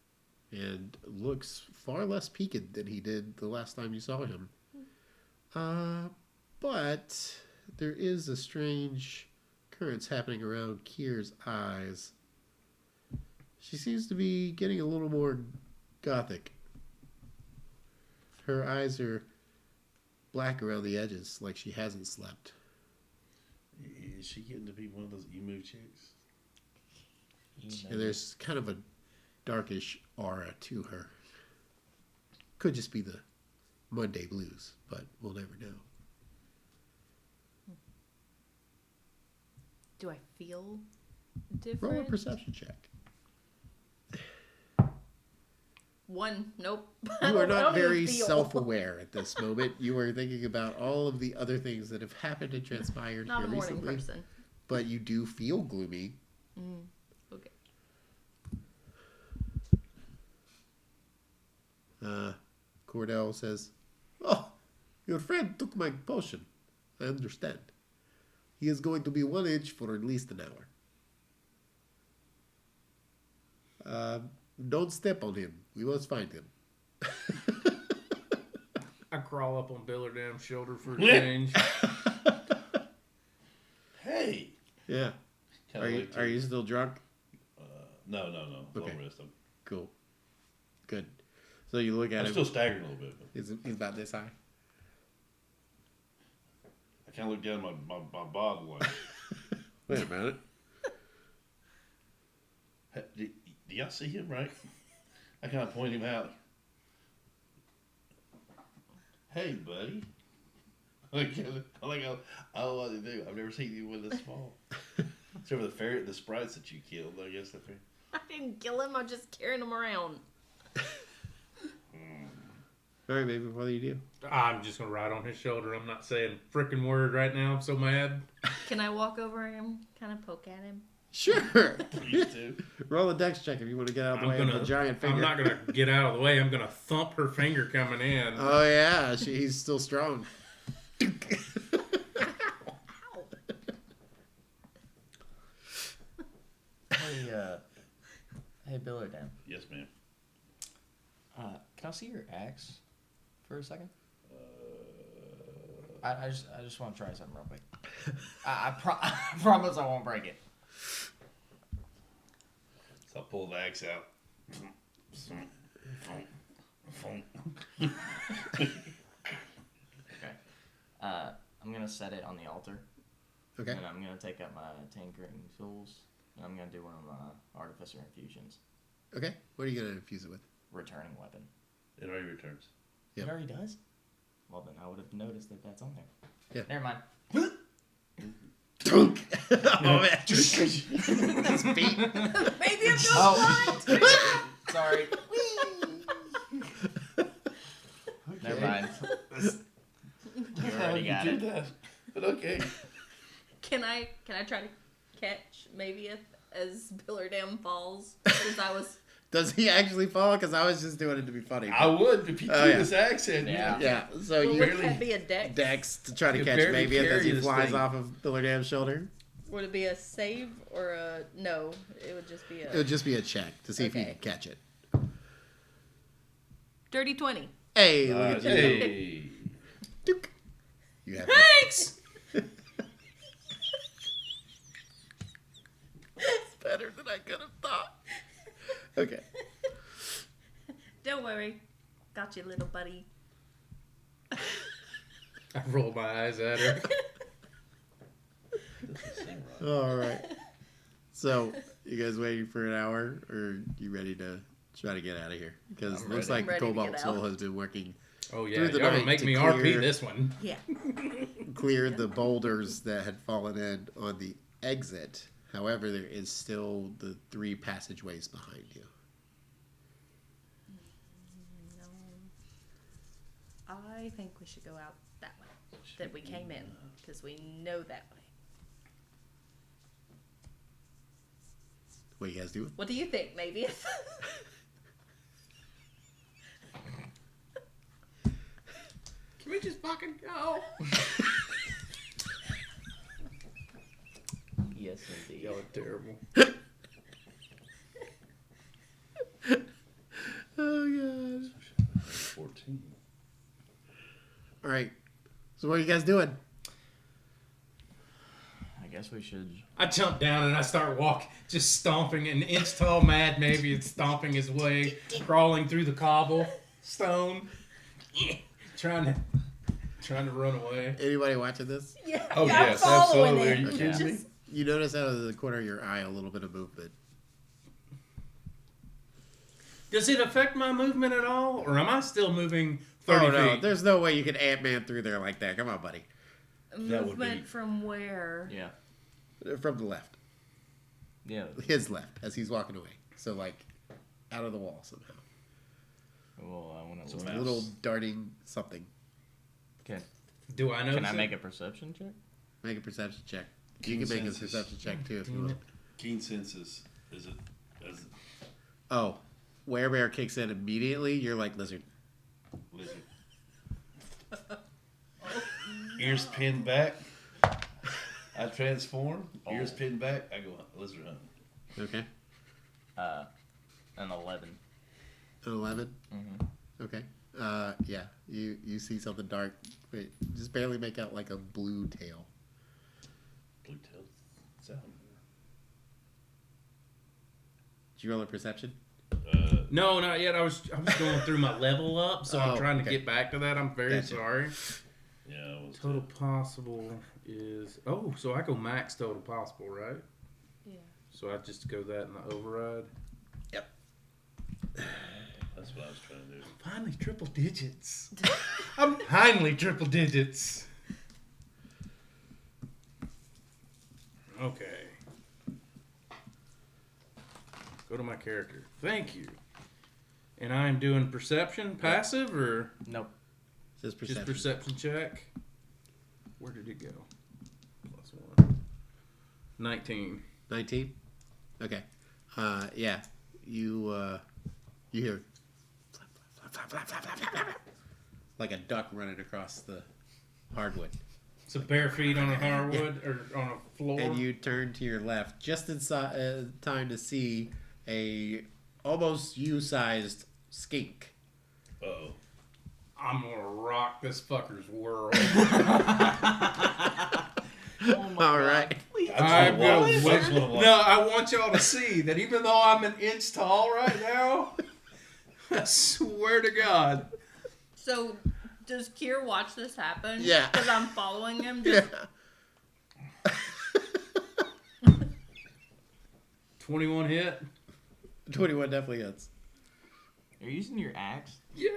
and looks far less peaked than he did the last time you saw him. But there is a strange occurrence happening around Kier's eyes. She seems to be getting a little more gothic. Her eyes are black around the edges, like she hasn't slept. Is she getting to be one of those emu chicks? And there's kind of a darkish aura to her. Could just be the Monday blues, but we'll never know. Do I feel Roll a different? perception check. One. Nope. You are I not don't even very feel. self-aware at this moment. You are thinking about all of the other things that have happened and transpired Not here a morning recently. person. But you do feel gloomy. Okay. Cordell says, "Oh, your friend took my potion. I understand. He is going to be 1 inch for at least an hour. Don't step on him. We must find him." I crawl up on Billardam's shoulder for a change. Hey. Yeah. Are you still drunk? No. Okay. Long rest. Cool. Good. So you look at I'm him. still staggering a little bit. But He's about this high. I kind of look down my bottle like, Wait a minute. hey, do y'all see him, right? I kind of point him out. Hey, buddy. I don't know what to do. I've never seen anyone this small. Except for the sprites that you killed, I guess. I didn't kill him. I'm just carrying him around. All right, baby. What do you do? I'm just going to ride on his shoulder. I'm not saying a freaking word right now. I'm so mad. Can I walk over him, kind of poke at him? Sure. You too. Roll a dex check if you want to get out of the way of the giant finger. I'm not going to get out of the way. I'm going to thump her finger coming in. Oh yeah, he's still strong. Hey, Billardam. Yes, ma'am. Can I see your axe for a second? I just want to try something real quick. I promise I won't break it. So I pull the axe out. Okay. I'm gonna set it on the altar. Okay. And I'm gonna take out my tinkering tools. And I'm gonna do one of my artificer infusions. Okay. What are you gonna infuse it with? Returning weapon. It already returns. Yep. It already does? Well, then I would have noticed that that's on there. Never mind. Oh man. His feet. Maybe I'm Oh. not. Sorry. Never mind. You already got it. That. But okay. Can I try to catch maybe as Billardam falls? Since I was. Does he actually fall? Because I was just doing it to be funny. I would if he Oh, threw yeah. this accent. Yeah. Yeah. So Well, you wouldn't that be a dex? Dex to try to You catch barely maybe as carry he this flies thing. off of Billardam's shoulder. Would it be a save or a no? It would just be It a would just be a check to see if you Okay. can catch it. dirty 20. Hey, look at you. Hey. Dook. You have Thanks. It's better than I could have thought. Okay. Don't worry, got you, little buddy. I roll my eyes at her. All right. So, you guys waiting for an hour, or you ready to try to get out of here? Because it I'm looks ready. like I'm ready to Cobalt get Soul out. has been working, Oh yeah, Through the y'all gonna night make to me clear- RP this one. Yeah. clear the boulders that had fallen in on the exit. However, there is still the 3 passageways behind you. No. I think we should go out that way that we came in because we know that way. What are you guys doing? What do you think, maybe? Can we just fucking go? Yes, indeed. Y'all are terrible. Oh, God. 14. All right. So, what are you guys doing? I guess we should. I jump down and I start walking, just stomping, an inch tall mad maybe it's stomping his way, crawling through the cobblestone, trying to run away. Anybody watching this? Yeah. Oh, I'm yes, following absolutely. Are it. you Okay. kidding me? You notice out of the corner of your eye a little bit of movement. Does it affect my movement at all, or am I still moving 30 Oh, no. feet? There's no way you can Ant-Man through there like that. Come on, buddy. That would Movement be- from where? Yeah. From the left. Yeah. His left, as he's walking away. So, like, out of the wall somehow. Well, I want So to. A little darting something. Okay. Do I know? Can I make a perception check? Make a perception check. Keen You can make a senses. perception check, too, if you Damn want. Keen senses. Is it? Oh, Werebear kicks in immediately. You're like lizard. Lizard. Ears pinned back. I transform. Ears pinned back. I go lizard hunting. Okay. An 11. An 11. Mm-hmm. Okay. Yeah. You see something dark. Wait, just barely make out like a blue tail. Blue tail sound. Did you roll a perception? No, not yet. I was going through my level up, so I'm Oh, trying to okay. get back to that. I'm very Gotcha. sorry. Yeah. I was Total possible is so I go max total possible, right? Yeah. So I just go that in the override. That's what I was trying to do. Finally, triple digits. I'm finally triple digits. Okay. Go to my character. Thank you. And I am doing perception, passive, or Nope. Just perception. just perception check. Where did it go? +1. 19. 19. Okay. Yeah. You hear flap, flap, flap, flap, flap, flap, flap, flap, like a duck running across the hardwood. So bare feet on a hardwood or on a floor. And you turn to your left just in time to see a almost you-sized skink. Uh-oh. I'm gonna rock this fucker's world. All right. I'm gonna That's whip. what it was. No, I want y'all to see that even though I'm an inch tall right now, I swear to God. So, does Kier watch this happen? Yeah. Because I'm following him. Yeah. Just, 21 hit. 21 definitely hits. You're using your axe? Yeah.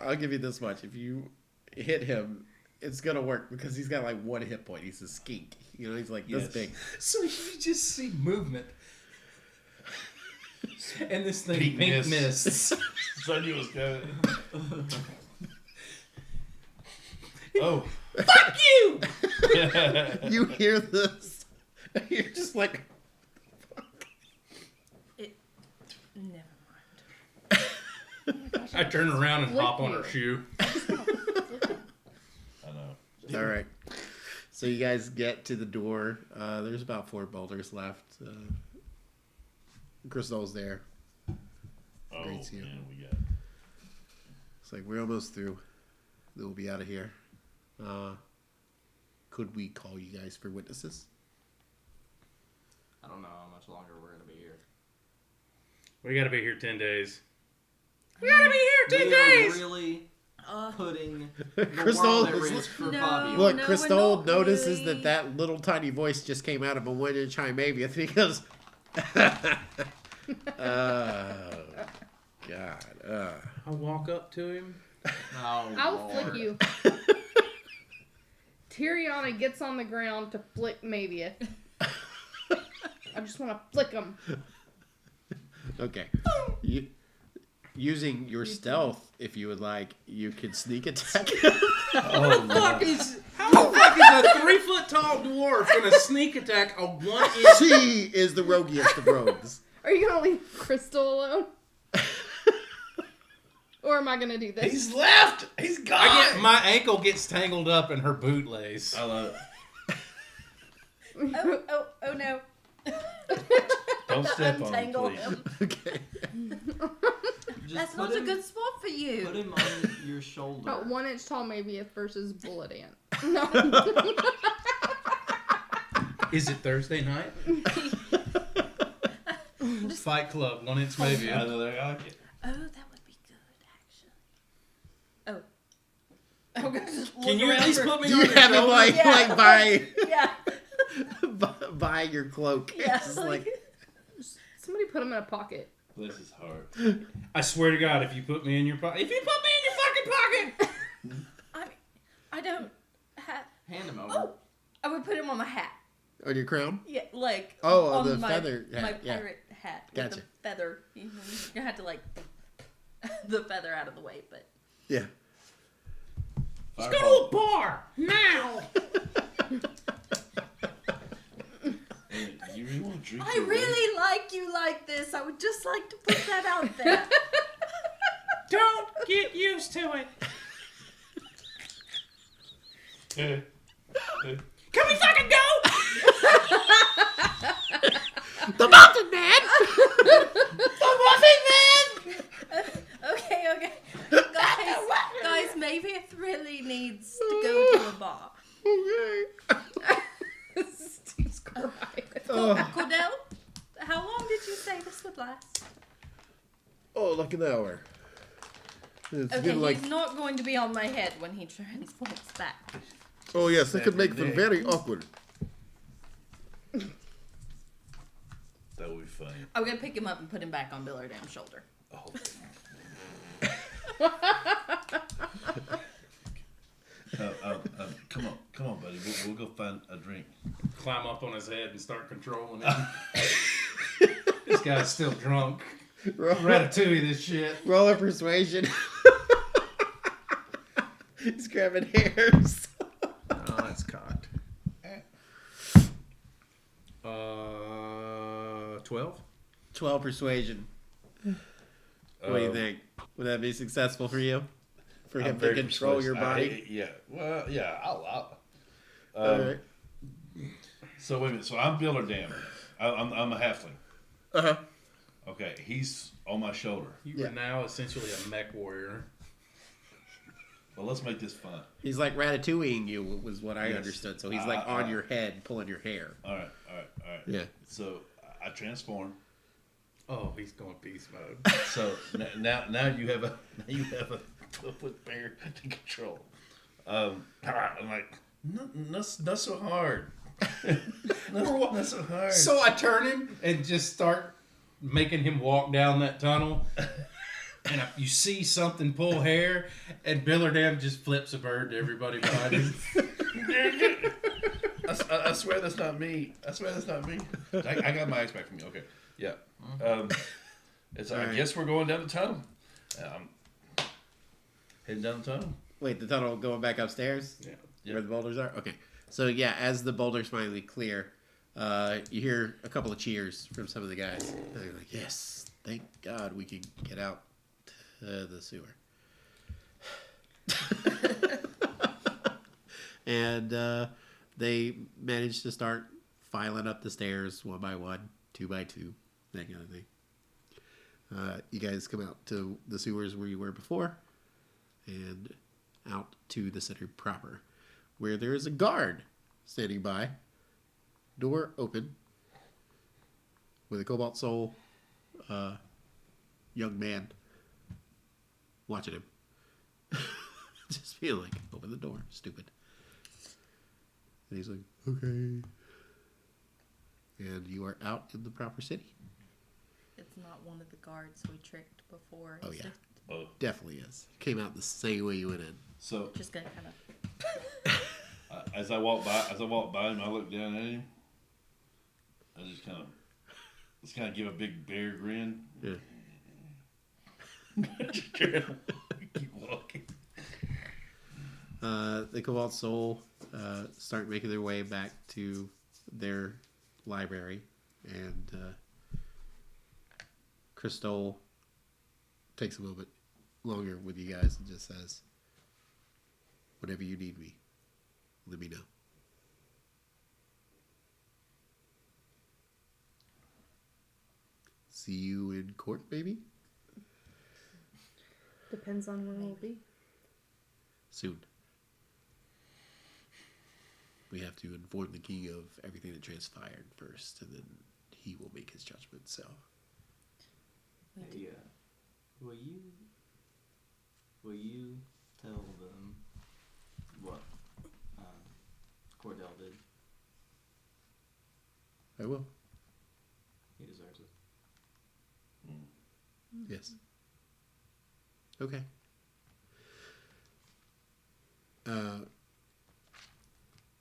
I'll give you this much. If you hit him, it's gonna work because he's got like 1 hit point. He's a skink. You know, he's like this big. So you just see movement. And this thing Pink mists. So I knew it was going. Oh. Fuck you! You hear this? You're just like, Never mind. I turn around and Flick hop on you. her shoe. I know. all right. So you guys get to the door. There's about 4 boulders left. Crystal's there. Oh, Great to you. man, we got. It's like we're almost through. Then we'll be out of here. Could we call you guys for witnesses? I don't know how much longer we're gonna be here. We gotta be here 10 days. We gotta be here 10 We are days! really putting the Crystal world at is- risk for No. Fabio. Look, no, we're Crystal not notices really. that little tiny voice just came out of a 1-inch Hymavia. He goes, oh, God. I walk up to him. Oh, I'll Lord. flick you. Tyriana gets on the ground to flick Mavia. I just want to flick him. Okay. Using your stealth, if you would like, you could sneak attack. Oh, How the fuck is a 3-foot tall dwarf gonna sneak attack a 1-inch? She is the roguiest of rogues. Are you going to leave Crystal alone? Or am I going to do this? He's left. He's gone. My ankle gets tangled up in her bootlace. I love it. Oh no. Don't step on him, Untangle please. him. Okay. Just That's put not a him- good spot for you. Put him on your shoulder. Oh, 1-inch tall Mavia versus Bullet Ant. No. Is it Thursday night? Fight Club, 1-inch maybe. I know they like it. Oh, that would be good, actually. Oh. I'm gonna just Can you look at around least for- put me Do on you your have it shoulder? like, Yeah. like by, Yeah. by your cloak? Yeah. It's just like, Somebody put him in a pocket. This is hard. I swear to God, if you put me in your pocket, if you put me in your fucking pocket, I don't have. Hand him over. Oh, I would put him on my hat. on your crown? Yeah, like Oh, on the my, feather hat, my yeah. pirate hat. With Gotcha. the feather. You had to like the feather out of the way, but Yeah. let's go to a bar now. Hey, do you really want to drink? I your really like you like this. I would just like to put that out there. Don't get used to it. way? Can we fucking go? The Mountain Man! Okay. Guys, maybe it really needs to go to a bar. Okay. Steve's crying. Cordell, how long did you say this would last? Oh, like an hour. It's Okay, been like, he's not going to be on my head when he transforms back. oh yes, that could Snap make your them neck. very awkward. That would be funny. I'm gonna pick him up and put him back on Billardam's shoulder. Oh. Come on, buddy. We'll go find a drink. Climb up on his head and start controlling him. This guy's still drunk. Roll, Ratatouille this shit. roll a persuasion. He's grabbing hairs. Oh, that's cocked. 12? 12 persuasion. What do you think? Would that be successful for you? For him I'm to very control your persuasive. body? Yeah. Well, yeah. I'll Alright. So wait a minute. So I'm Billerdam. I'm a halfling. Uh-huh. Okay. He's on my shoulder. You Yeah. are now essentially a mech warrior. Well, let's make this fun. He's like ratatouilleing you, was what I Yes. understood. So he's like on your head, pulling your hair. All right. Yeah. So I transform. Oh, he's going beast mode. So now you have a 12-foot bear to control. I'm like, not so hard. not so hard. So I turn him and just start making him walk down that tunnel. and you see something pull hair, and Billerdam just flips a bird to everybody behind him. I swear that's not me. I swear that's not me. I got my axe back from you. Okay. Yeah. I Alright. guess we're going down the tunnel. Heading down the tunnel. Wait, the tunnel going back upstairs? Yeah. Where the boulders are? Okay. So, yeah, as the boulders finally clear, you hear a couple of cheers from some of the guys. And they're like, yes, thank God we can get out to the sewer. And they managed to start filing up the stairs one by one, two by two, that kind of thing. You guys come out to the sewers where you were before, and out to the center proper, where there is a guard standing by, door open, with a Cobalt Soul young man watching him. Just being like, open the door, stupid. And he's like, okay. And you are out in the proper city. It's not one of the guards we tricked before. Oh, is yeah. it? Oh, Definitely is. Came out the same way you went in. so Just gonna kind of. as I walk by him, I look down at him. I just kind of give a big bear grin. Yeah. Just keep walking. The Cobalt Soul start making their way back to their library, and Crystal takes a moment longer with you guys and just says, whenever you need me, let me know. See you in court, maybe? Depends on when we'll be. Soon. We have to inform the king of everything that transpired first, and then he will make his judgment. So, Hey, will you tell them what Cordell did? I will. He deserves it. Yes. Okay.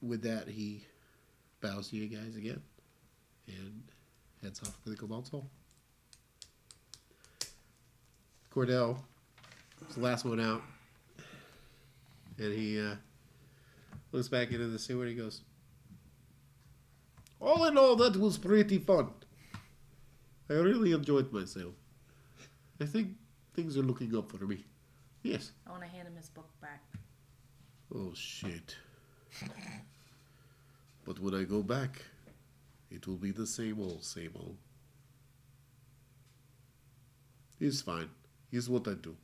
With that, he bows to you guys again and heads off for the Cobalt Soul. Cordell is the last one out, and he looks back into the sewer and he goes, all in all, that was pretty fun. I really enjoyed myself. I think things are looking up for me. Yes. I want to hand him his book back. Oh, shit. But when I go back, it will be the same old, same old. He's fine. He's what I do.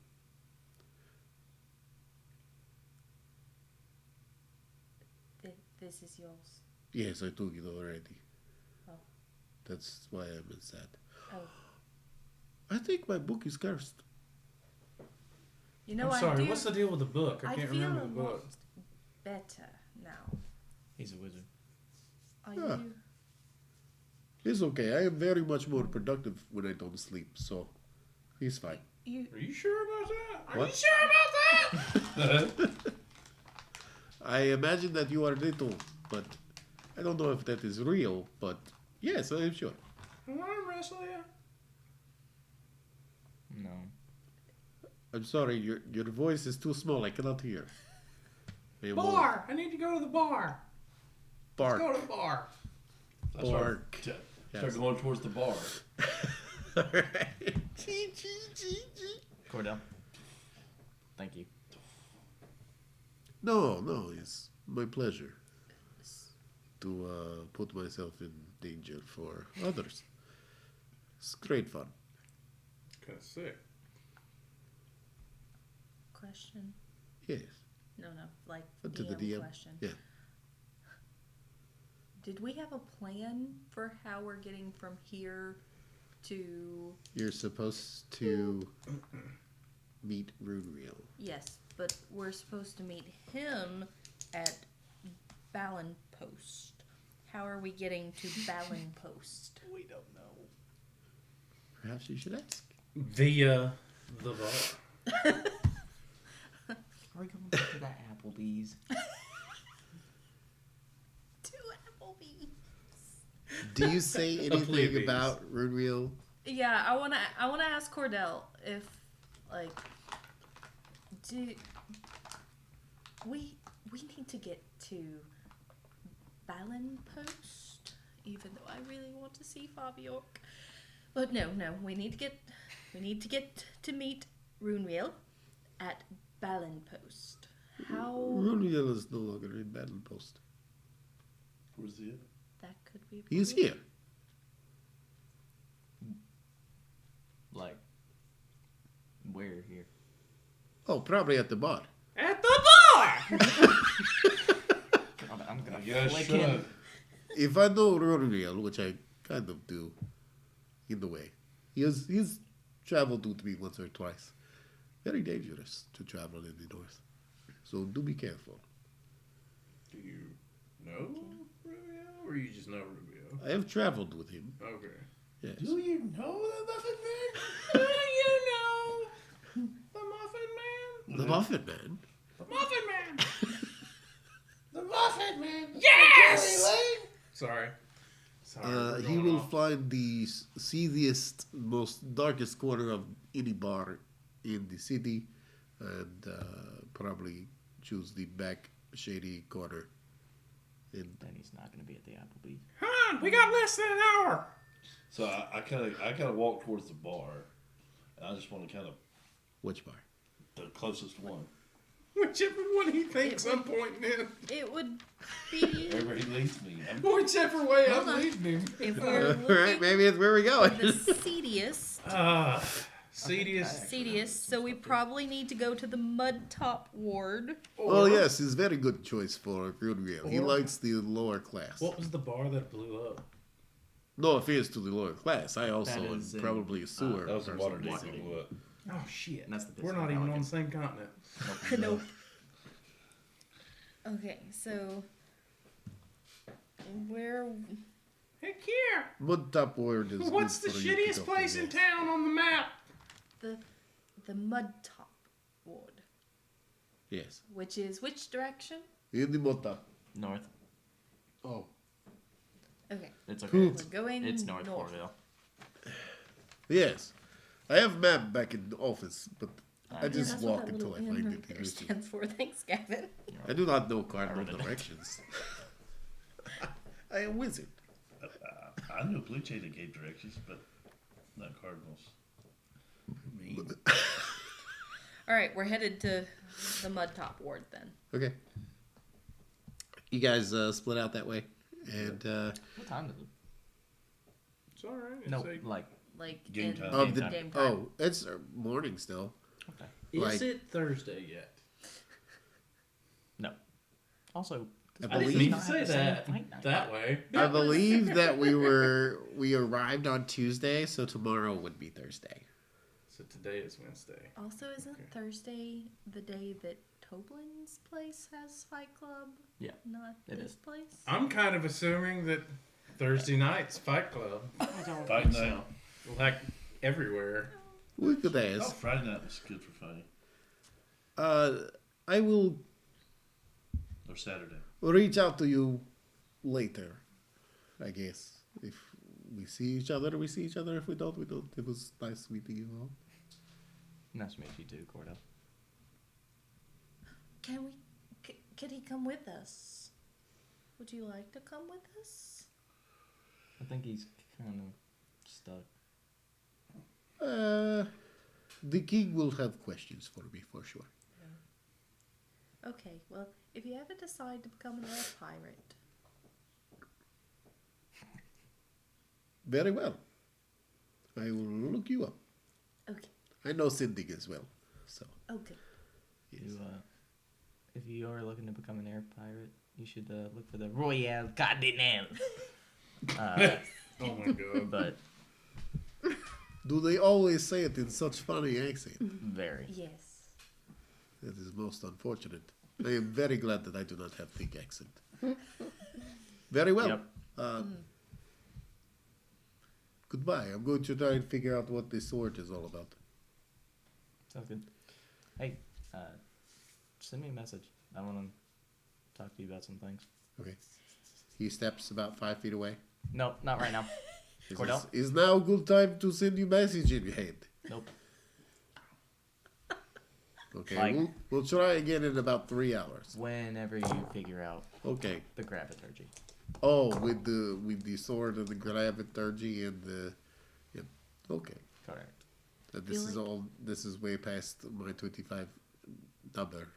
This is yours. Yes, I took it already. Oh. That's why I'm sad. Oh. I think my book is cursed. You know, I'm sorry, I do, what's the deal with the book? I can't feel remember a the book. lot better now. He's a wizard. Are Yeah. you? It's okay. I am very much more productive when I don't sleep, so he's fine. You? Are you sure about that? Are What? you sure about that? I imagine that you are little, but I don't know if that is real, but yes, I am sure. Am I wrestling you? No. I'm sorry, your voice is too small. I cannot hear. I am Bar! I need to go to the bar. Bark. Let's go to the bar. I start Bark. Yes. going towards the bar. Alright. Cordell. Thank you. No, it's my pleasure to put myself in danger for others. It's great fun. Kind of sick. Question? Yes. No, like To the DM DM. question. Yeah. Did we have a plan for how we're getting from here to? You're supposed to meet Runeriel. Yes, but we're supposed to meet him at Ballon Post. How are we getting to Ballon Post? We don't know. Perhaps you should ask. Via the bar. Are we going back to that Applebee's? To Applebee's. Do you say anything Please. about Rune Wheel? Yeah, I wanna ask Cordell if like do we need to get to Balin Post, even though I really want to see Fabiork. But no, we need to get to meet Runewheel at Balin Post. How Rune Wheel is no longer in Battle Post. Where's he at? that could be a He's problem. here. Like, where here? Oh, probably at the bar. At the bar! I'm gonna Yeah, flick shut him. up. If I know Rune Wheel, which I kind of do, in the way, he's traveled with me once or twice. Very dangerous to travel in the north. So do be careful. Do you know Rubio, or you just know Rubio? I have traveled with him. Okay. Yes. Do you know the Muffin Man? Do you know the Muffin Man? The Muffin Man. The Muffin Man! The Muffin Man! Yes! Sorry. we're He going will off. find the seediest, most darkest corner of any bar in the city, and probably choose the back shady corner. And Then he's not gonna be at the Applebee's. Come on, we got less than an hour. So I kind of walk towards the bar, and I just want to kind of which bar? the closest one. Whichever one he thinks I'm pointing in. It would be Wherever he leads me. Whichever way Hold I'm on. leading him. if we're All right, looking maybe it's where we going. for the seediest. Seediest. Seediest, so we probably need to go to the Mud Top Ward. Well, yes, it's a very good choice for Rune Wheel. He Or- likes the lower class. What was the bar that blew up? No offense to the lower class. I also That am is in, probably a sewer. That was a person. water dig. Waterdeep. Blew up. Oh shit. And that's the We're Pittsburgh not even on the Pelicans. same continent. Nope. Okay, so where? Heck yeah. Mud Top Ward is What's the good for you to shittiest go place to, in yes. town on the map? The Mud Top Ward, Yes. which is which direction? In the Mud Top. North. Oh. Okay, It's okay. Cool. It's, we're going it's North north. Corville. Yes. I have a map back in the office, but I Yeah, just that's what walk that until I little find M it. right there in stands for. Thanks, Gavin. I do not know cardinal I read it. directions. I am a wizard. I knew Blue Jay that gave directions, but not Cardinals. All right, we're headed to the Mud Top Ward then. Okay. You guys split out that way, and What time is it? It's alright. No, Like, like, Like Game in time. of the game time. oh, it's morning still. okay. is like- it Thursday yet? No. Also, I I didn't believe mean not to have say the same that fight night. that way. I believe that we arrived on Tuesday, so tomorrow would be Thursday. So today is Wednesday. Also, isn't Okay. Thursday the day that Toblin's place has Fight Club? Yeah, Not it this is. place? I'm kind of assuming that Thursday night's Fight Club, Fight night. like everywhere. We could Oh, ask. Friday night was good for fighting. I will Or Saturday. reach out to you later, I guess. If we see each other, we see each other. If we don't, we don't. It was nice meeting you all. Nice to meet you too, Cordell. Can we? Could he come with us? Would you like to come with us? I think he's kind of stuck. The king will have questions for me for sure. Okay, well, if you ever decide to become an air pirate, Very well. I will look you up. okay, I know sending as well, so okay. yes. You, if you are looking to become an air pirate, you should look for the Royale Cardinal. Oh my god. But Do they always say it in such funny accent? very. Yes. That is most unfortunate. I am very glad that I do not have thick accent. Very well. Yep. Goodbye. I'm going to try and figure out what this sword is all about. Sounds good. Hey, send me a message. I want to talk to you about some things. Okay. He steps about 5 feet away. Nope, not right now. He Cordell? says, is now a good time to send you message in your head? Nope. Okay, Like- we'll try again in about 3 hours. Whenever you figure out Okay. the graviturgy. Oh, with the sword and the graviturgy and the... Yep. Okay. Correct. This is all. This is way past my 25 number.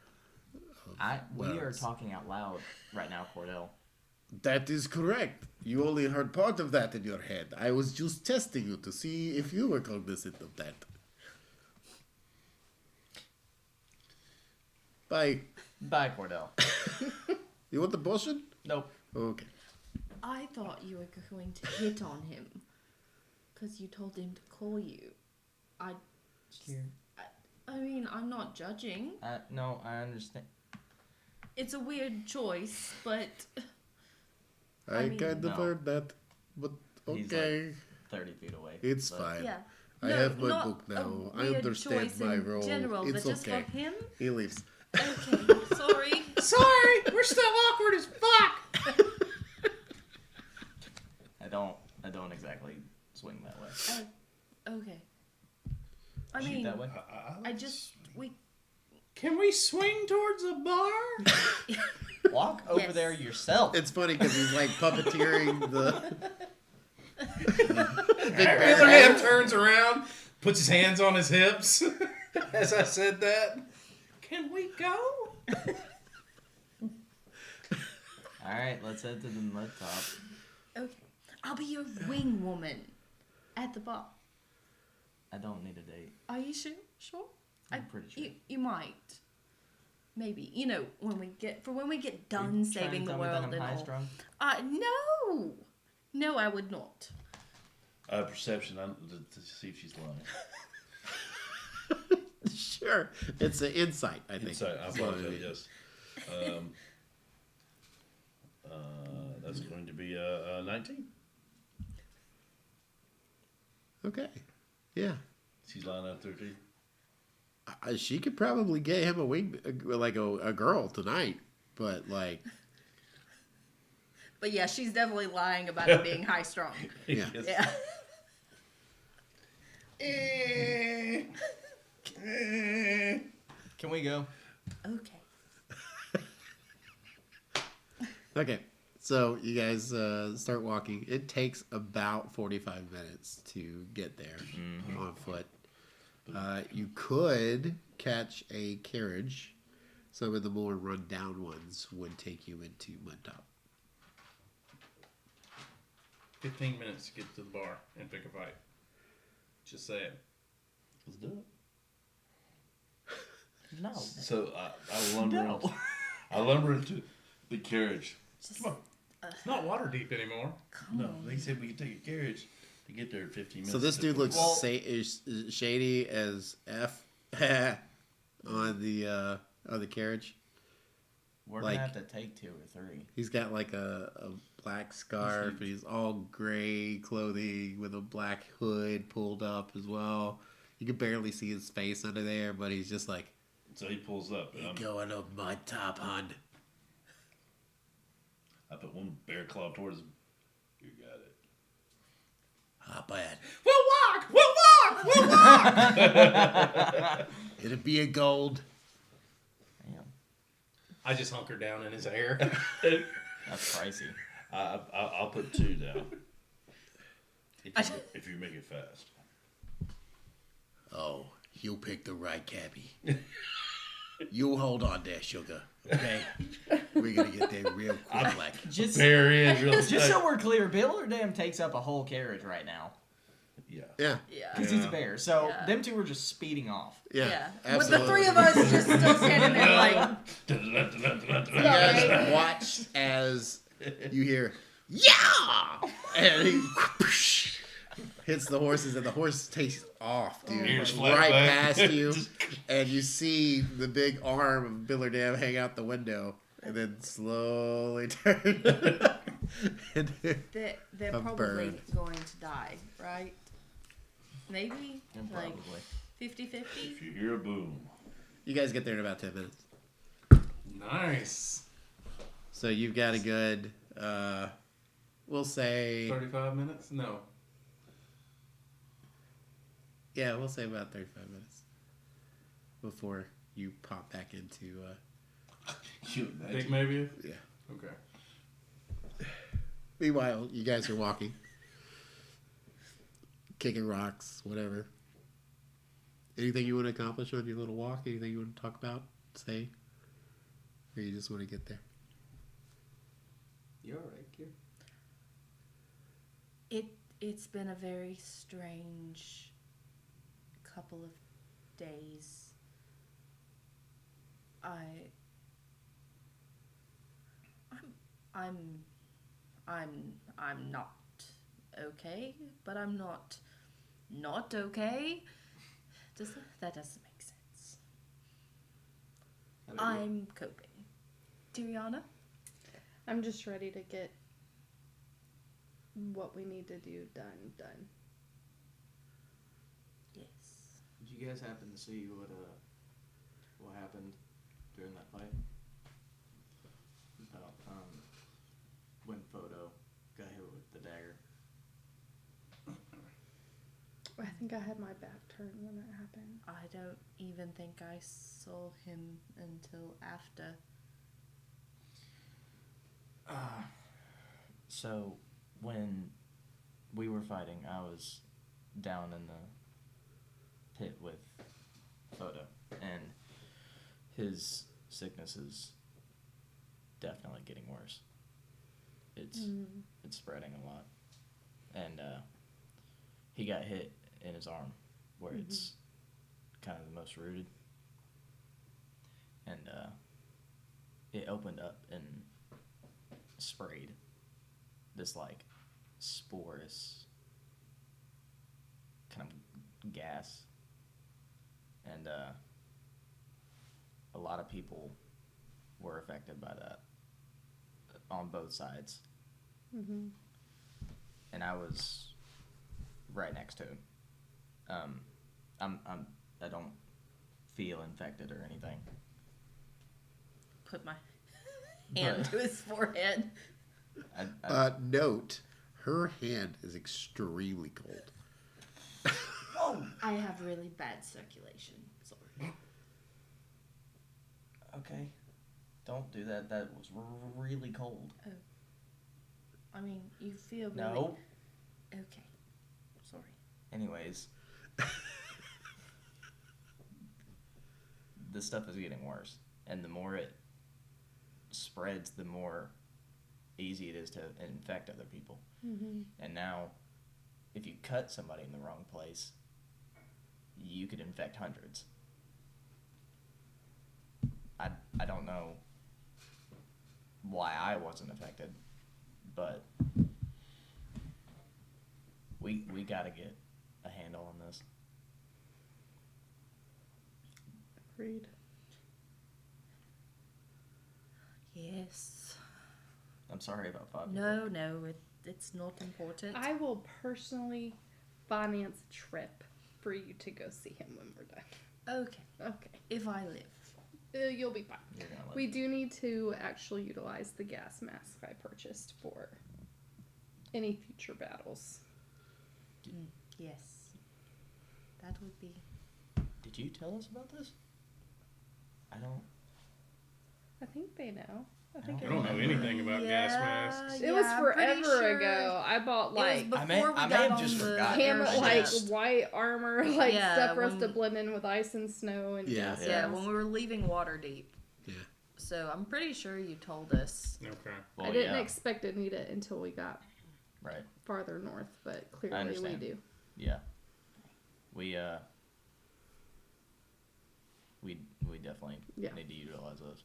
We are words. talking out loud right now, Cordell. That is correct. You only heard part of that in your head. I was just testing you to see if you were cognizant of that. Bye. Bye, Cordell. You want the potion? Nope. Okay. I thought you were going to hit on him. Because you told him to call you. Here. I mean, I'm not judging. No, I understand. It's a weird choice, but I mean, kind of no. heard that, but He's okay. 30 feet away. It's but- fine. yeah. I No, have my not book a now. I weird understand choice my in role. general, It's but just okay. for him? He leaves. Okay, sorry. Sorry, we're still awkward as fuck. I don't exactly swing that way. Okay. I Shoot mean, that way? we Can we swing towards a bar? Walk over Yes. there yourself. It's funny because he's like puppeteering the. Billy Man turns around, puts his hands on his hips as I said that. Can we go? All right, let's head to the mud top. okay. I'll be your wing woman at the bar. I don't need a date. Are you sure? Sure. I'm pretty sure. You might. Maybe. You know, when we get done Are you trying saving to the tell me that world I'm and all. high-strung? No. No, I would not. Perception to see if she's lying. Sure, it's an insight. I think. Inside, I That's what it apologize. is. Yes. That's going to be 19. Okay. Yeah. She's lying out 13. She could probably get him a wing, like a girl tonight, but like, But yeah, she's definitely lying about it being high strung. yeah. Yes. Yeah. Can we go? Okay. Okay. So you guys start walking. It takes about 45 minutes to get there on foot. You could catch a carriage. Some of the more run-down ones would take you into Mud Top. 15 minutes to get to the bar and pick a fight. Just saying. Let's do it. No. So I lumber No. into, I lumber into the carriage. Just, Come on. It's not water deep anymore. No, they said we could take a carriage to get there in 15 minutes. So this dude looks Well- is shady as F on the carriage. We're Like- gonna have to take 2 or 3. He's got like a black scarf. And he's all gray clothing with a black hood pulled up as well. You can barely see his face under there, but he's just like, So he pulls up. And going to Mud Top, hon. I put one bear claw towards him. You got it. Hop in. We'll walk! We'll walk! It'll be a gold. Damn. I just hunker down in his hair. That's pricey. I'll put 2 down. If you make it fast. Oh, you picked the right cabbie. You hold on there, sugar. Okay? We're going to get there real quick. Like, Just Just so we're clear, Billerdam takes up a whole carriage right now. Yeah. yeah. yeah. Because he's a Yeah. bear. So Yeah. them 2 are just speeding off. Yeah. With the Absolutely. 3 of us just still standing there like, You guys watch as you hear, yeah! And he hits the horses, and the horse takes off, dude. Ears flat Right back. past you. And you see the big arm of Billerdam hang out the window, and then slowly turn. they're A probably bird. going to die, right? Maybe? And Like probably. 50-50? If you hear a boom. You guys get there in about 10 minutes. Nice. So you've got a good, we'll say, 35 minutes? No. yeah, we'll say about 35 minutes before you pop back into, You Think imagine. maybe? yeah. Okay. Meanwhile, you guys are walking, kicking rocks, whatever. Anything you want to accomplish on your little walk? Anything you want to talk about, say? Or you just want to get there? You alright, Kier? It's been a very strange couple of days. I'm not okay, but I'm not okay. That doesn't make sense. I'm coping. Tiriana? I'm just ready to get what we need to do done. Yes. Did you guys happen to see what happened during that fight? About when Photo got hit with the dagger. I think I had my back turned when that happened. I don't even think I saw him until after. So when we were fighting, I was down in the pit with Photo, and his sickness is definitely getting worse. It's spreading a lot, and he got hit in his arm where it's kind of the most rooted, and it opened up and sprayed this like sporous kind of gas, and a lot of people were affected by that on both sides. Mm-hmm. And I was right next to him. I don't feel infected or anything. Put my hand to his forehead. Note, her hand is extremely cold. I have really bad circulation. Sorry. Okay, don't do that. That was really cold. I mean, you feel really... No. Okay. Sorry. Anyways, this stuff is getting worse, and the more it spreads, the more easy it is to infect other people. Mm-hmm. And now, if you cut somebody in the wrong place, you could infect hundreds. I don't know why I wasn't affected, but we gotta get a handle on this. Agreed. Yes. I'm sorry about Bobby. No, it's not important. I will personally finance a trip for you to go see him when we're done. Okay. Okay. If I live. You'll be fine. You're gonna live. We do need to actually utilize the gas mask I purchased for any future battles. Yes. That would be... Did you tell us about this? I don't. I think they know. I I don't know anything about gas masks. It was I'm pretty forever sure ago. I bought like it was I may- before we I may got have on just the forgotten. hammer, I like just- white armor, like Yeah, stuff for us when- to blend in with ice and snow and Yeah. gas Yeah, masks. when we were leaving Waterdeep. Yeah. So I'm pretty sure you told us. Okay. Well, I didn't yeah, expect to need it until we got right. farther north, but clearly we understand. do. Yeah. We definitely Yeah. need to utilize those.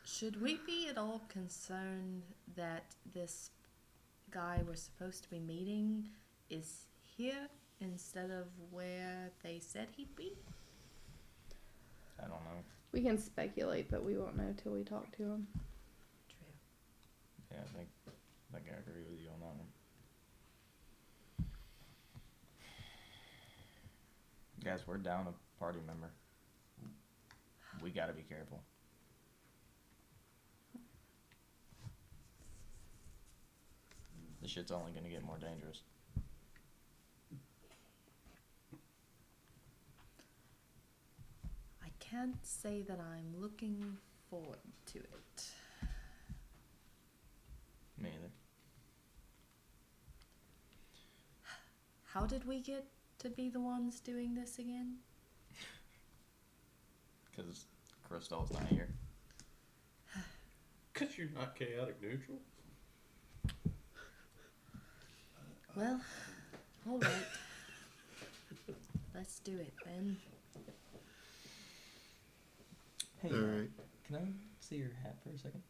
Should we be at all concerned that this guy we're supposed to be meeting is here instead of where they said he'd be? I don't know. We can speculate, but we won't know till we talk to him. True. Yeah, I think I agree with you on that one. Guys, we're down a party member. We gotta be careful. This shit's only gonna get more dangerous. I can't say that I'm looking forward to it. Me either. How did we get to be the ones doing this again? Because Crystal's not here. Because you're not chaotic neutral. Well, all right. Let's do it then. Hey, All right. can I see your hat for a second?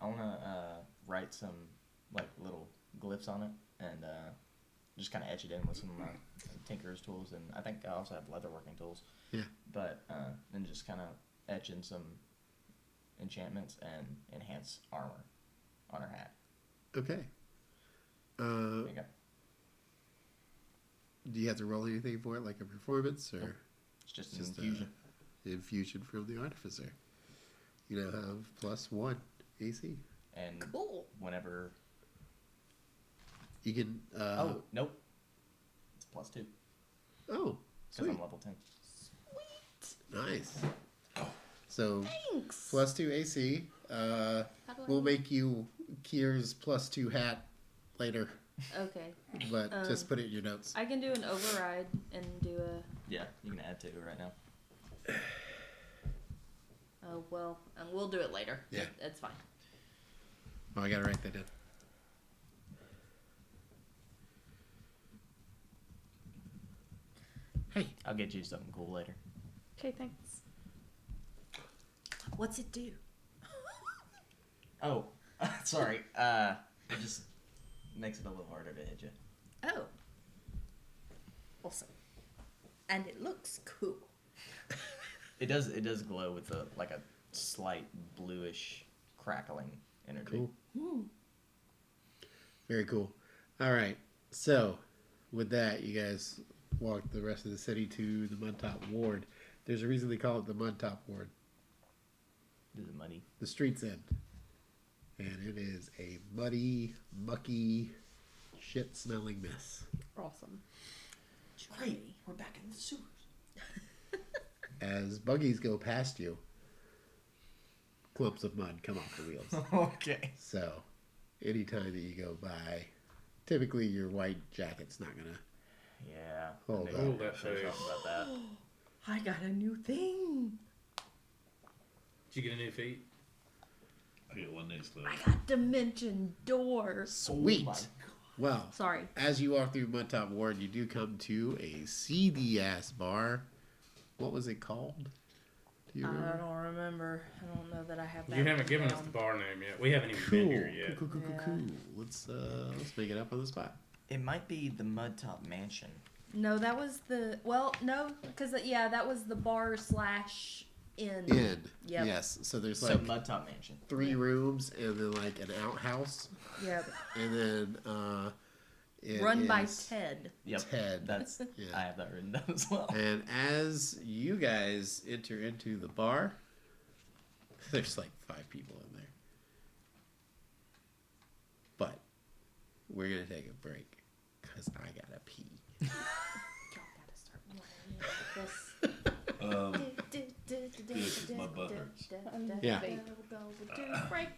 I want to write some like little glyphs on it and just kind of etch it in with some of my tinkerer's tools, and I think I also have leatherworking tools. Yeah. But then just kind of etch in some enchantments and enhance armor on her hat. Okay. There you go. Do you have to roll anything for it, like a performance, or Nope. It's just an just infusion. infusion from the artificer? You now have +1 AC. And Cool. whenever. You can. Oh, nope. It's +2. Oh, Because sweet. I'm level 10. Nice. So Thanks. +2 AC. How do I We'll make you Kier's +2 hat later, Okay. but just put it in your notes. I can do an override and do a. Yeah, you can add 2 right now. Oh well, and we'll do it later. Yeah. It's fine. Oh, I gotta write that down. Hey, I'll get you something cool later. Okay, thanks. What's it do? Oh, sorry. It just makes it a little harder to hit you. Oh. Awesome. And it looks cool. It does glow with a slight bluish crackling energy. cool. Very cool. All right. So, with that, you guys walk the rest of the city to the Mudtop Ward. There's a reason they call it the Mudtop Ward. Is it muddy? The street's end. And it is a muddy, mucky, shit-smelling mess. Awesome. Great, we're back in the sewers. As buggies go past you, clumps of mud come off the wheels. Okay. So, anytime that you go by, typically your white jacket's not gonna. Yeah. Hold I up. knew Hold you were that gonna say face. something about that. I got a new thing. Did you get a new feet? I get one next left. I got dimension doors. Sweet. Oh my Well, Sorry. as you walk through Mudtop Ward, you do come to a seedy ass bar. What was it called? Do you I remember? don't remember. I don't know that I have that. You haven't given us down. the bar name yet. We haven't even Cool. been here yet. Cool. Yeah. Let's make it up on the spot. It might be the Mudtop Mansion. No, that was the. Well, no, because that was the bar / inn. Inn. Yep. Yes. So there's So like Mudtop Mansion. 3 rooms and then like an outhouse, Yep. and then it Run by is Ted. Yep. Ted. That's Yeah. I have that written down as well. And as you guys enter into the bar, there's like 5 people in there. But we're gonna take a break because I gotta pee. Y'all gotta start warning me like this. Yes, my butt hurts. Yeah. We'll do a break.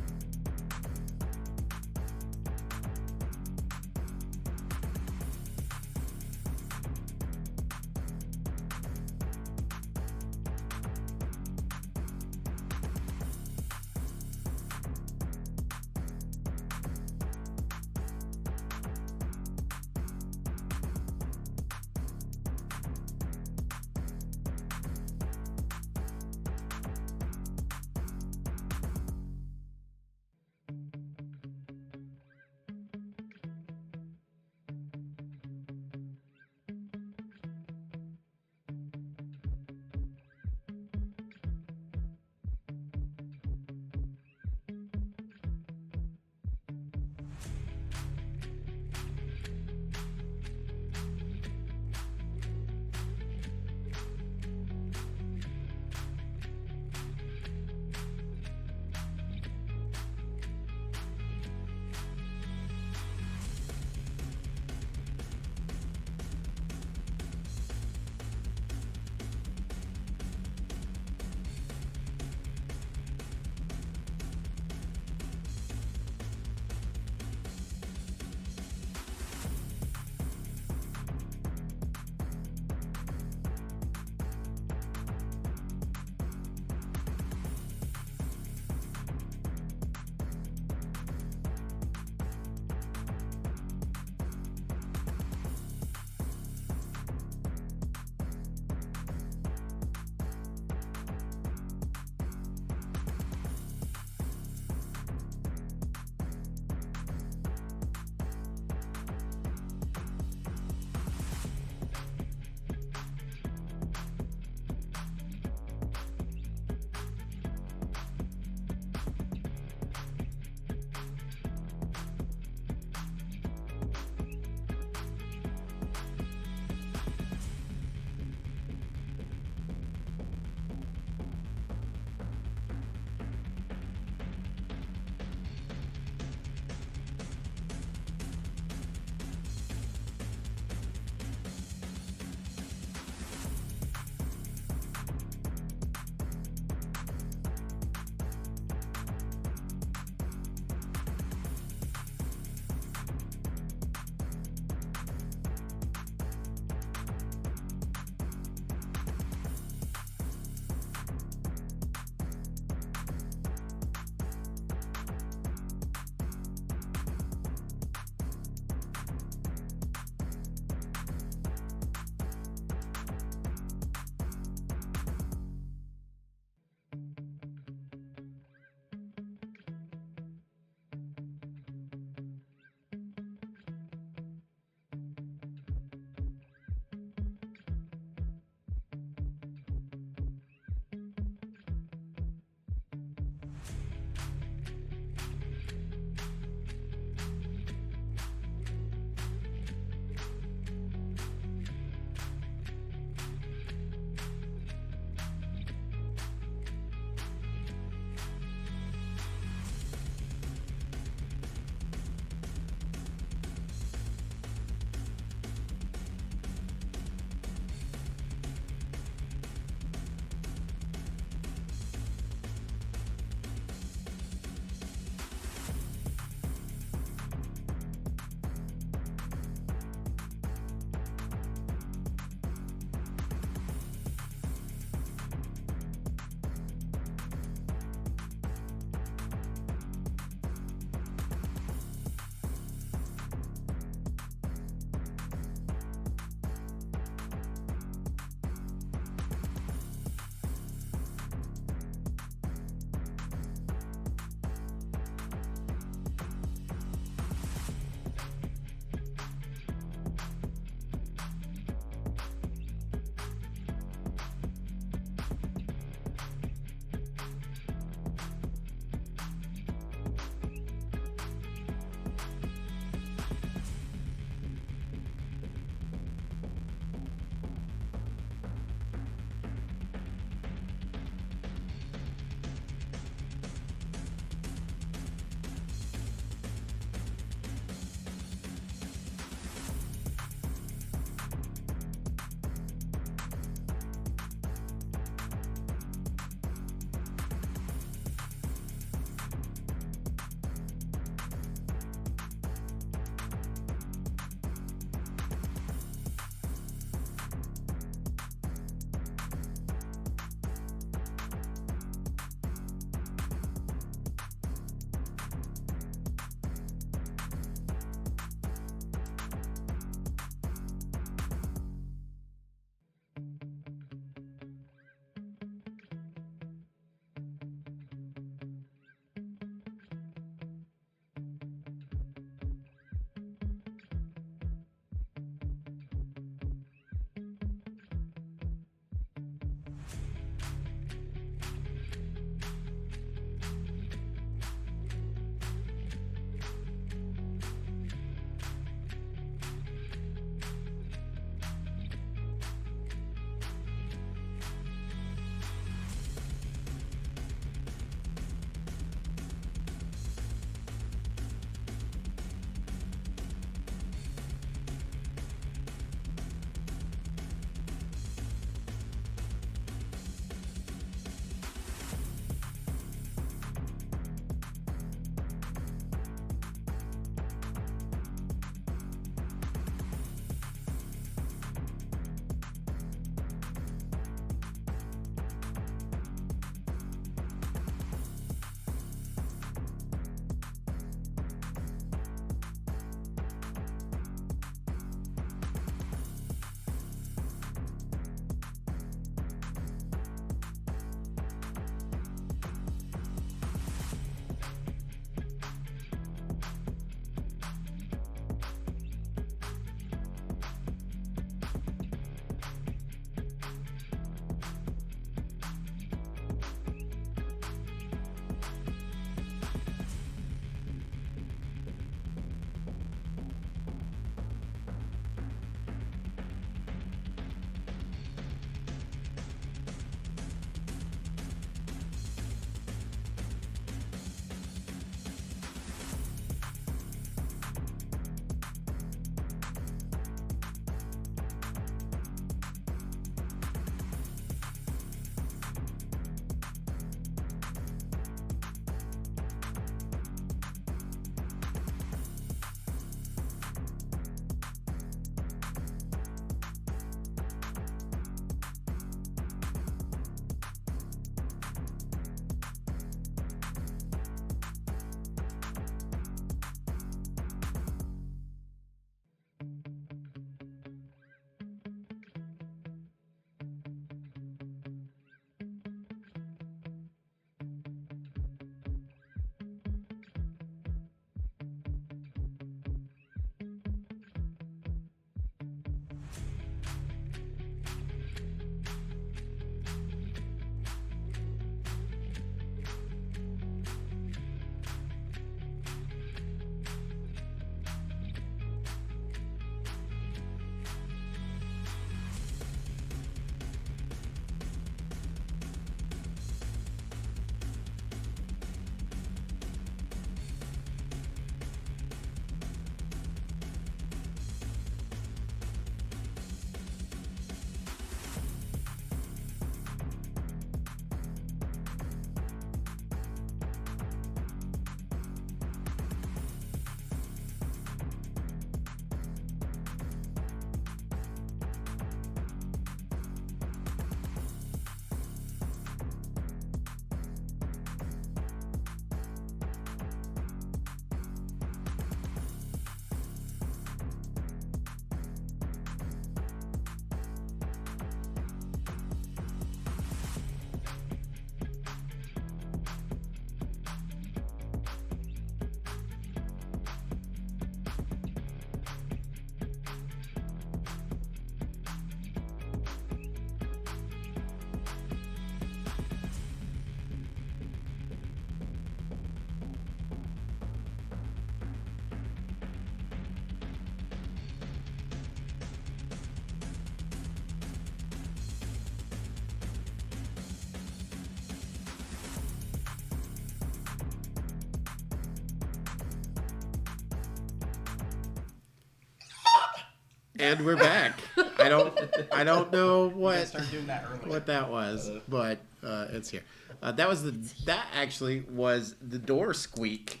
And we're back. I don't know what Start doing that early. what that was, but it's here. That actually was the door squeak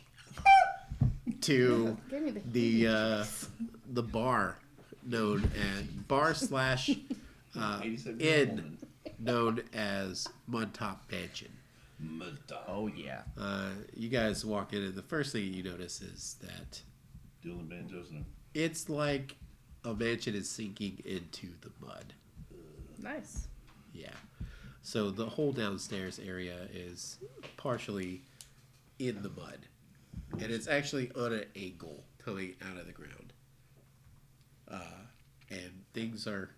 to Give me the the bar known as bar slash 87 inn known as Mudtop Mansion. Oh yeah. You guys walk in, and the first thing you notice is that Dylan Banjos and it's like a mansion is sinking into the mud. Nice. Yeah. So the whole downstairs area is partially in the mud. And it's actually on an angle coming out of the ground. And things are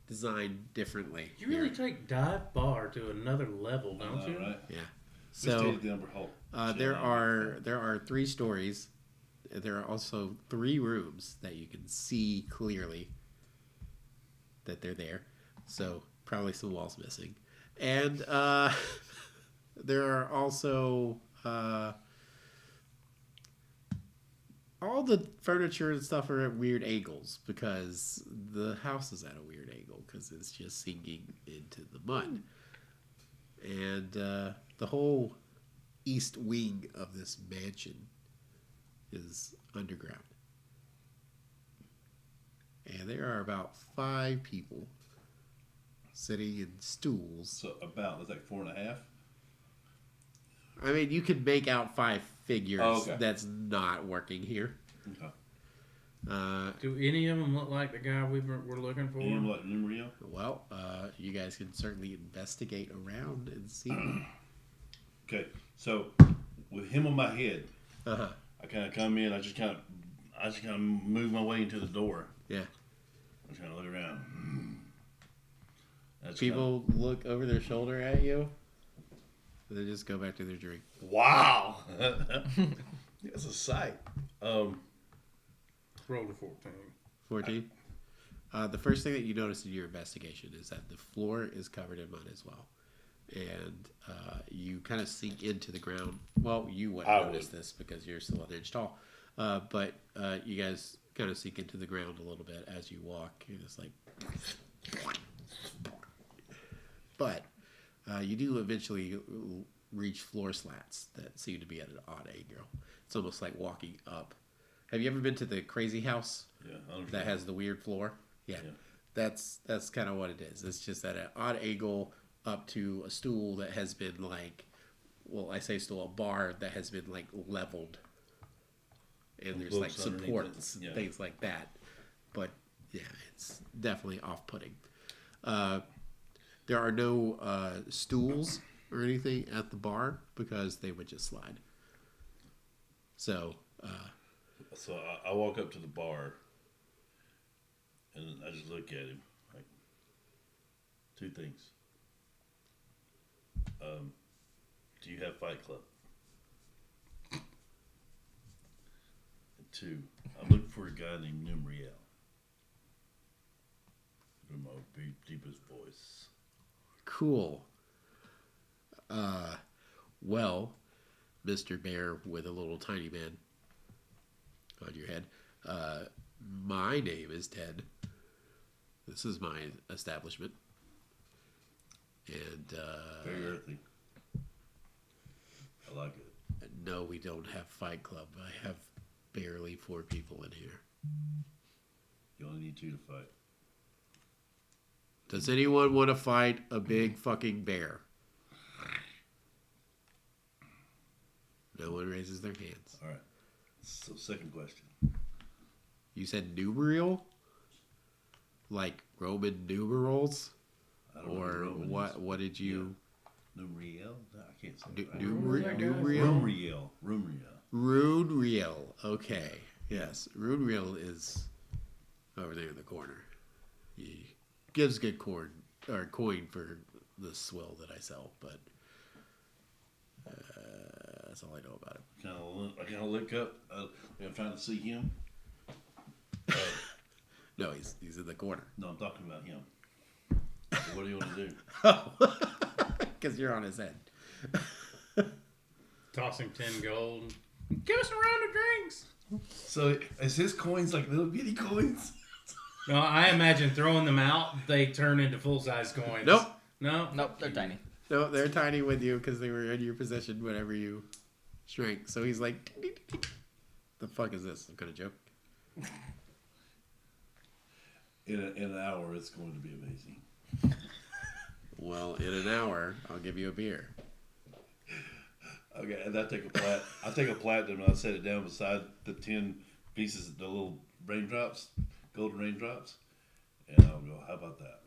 designed differently. You really here. take dive bar to another level, don't you? right? Yeah. We So stayed at the Umber Hall. there are 3 stories. There are also 3 rooms that you can see clearly that they're there. So probably some walls missing. And there are also all the furniture and stuff are at weird angles because the house is at a weird angle because it's just sinking into the mud. And the whole east wing of this mansion is underground. And there are about 5 people sitting in stools. So that's like 4.5. I mean, you can make out 5 figures. Oh, okay. That's not working here. Okay. Do any of them look like the guy we're looking for? And what, Numerio? Well, you guys can certainly investigate around and see. Okay, so with him on my head, Uh-huh. I kind of come in. I just kind of move my way into the door. Yeah. I just kind of look around. That's People look over their shoulder at you. And they just go back to their drink. wow, that's a sight. Roll to 14. 14. The first thing that you notice in your investigation is that the floor is covered in mud as well. And you kind of sink into the ground. Well, you wouldn't I notice would. this because you're still an inch tall. But you guys kind of sink into the ground a little bit as you walk. You're just like... But you do eventually reach floor slats that seem to be at an odd angle. It's almost like walking up. Have you ever been to the crazy house Yeah, I understand. that has the weird floor? Yeah. That's kind of what it is. It's just at an odd angle up to a stool that has been like, well, I say stool, a bar that has been like leveled. And there's like Books underneath supports it. and Yeah. things like that. But yeah, it's definitely off-putting. There are no stools or anything at the bar because they would just slide. So, So I walk up to the bar, and I just look at him. Like, 2 things. Do you have Fight Club? And 2, I'm looking for a guy named Numriel. In my deepest voice. cool. Well, Mr. Bear with a little tiny man on your head. My name is Ted. This is my establishment. And Very earthy. I like it. no, we don't have Fight Club. I have barely 4 people in here. You only need 2 to fight. Does anyone want to fight a big fucking bear? No one raises their hands. All right. So, second question. You said numeral? Like Roman numerals? I don't know Or Roman what? is. What did you? Numriel? No, I can't say Nu- that. Numerial? Rumriel. Rune reel. Okay. Yes. Rune reel is over there in the corner. He gives good coin for the swill that I sell, but that's all I know about it. I kind of look up. I'm trying to see him. No, he's in the corner. No, I'm talking about him. So what do you want to do? Oh, because you're on his head. Toss him 10 gold. Give us a round of drinks. So is his coins like little bitty coins? No, I imagine throwing them out, they turn into full-size coins. Nope. No? Nope, they're tiny. No, they're tiny with you because they were in your possession whenever you shrank. So he's like, the fuck is this? I'm gonna joke. In an hour, it's going to be amazing. Well, in an hour, I'll give you a beer. Okay, and I take a platinum and I set it down beside the 10 pieces, the little raindrops, golden raindrops, and I'll go, how about that?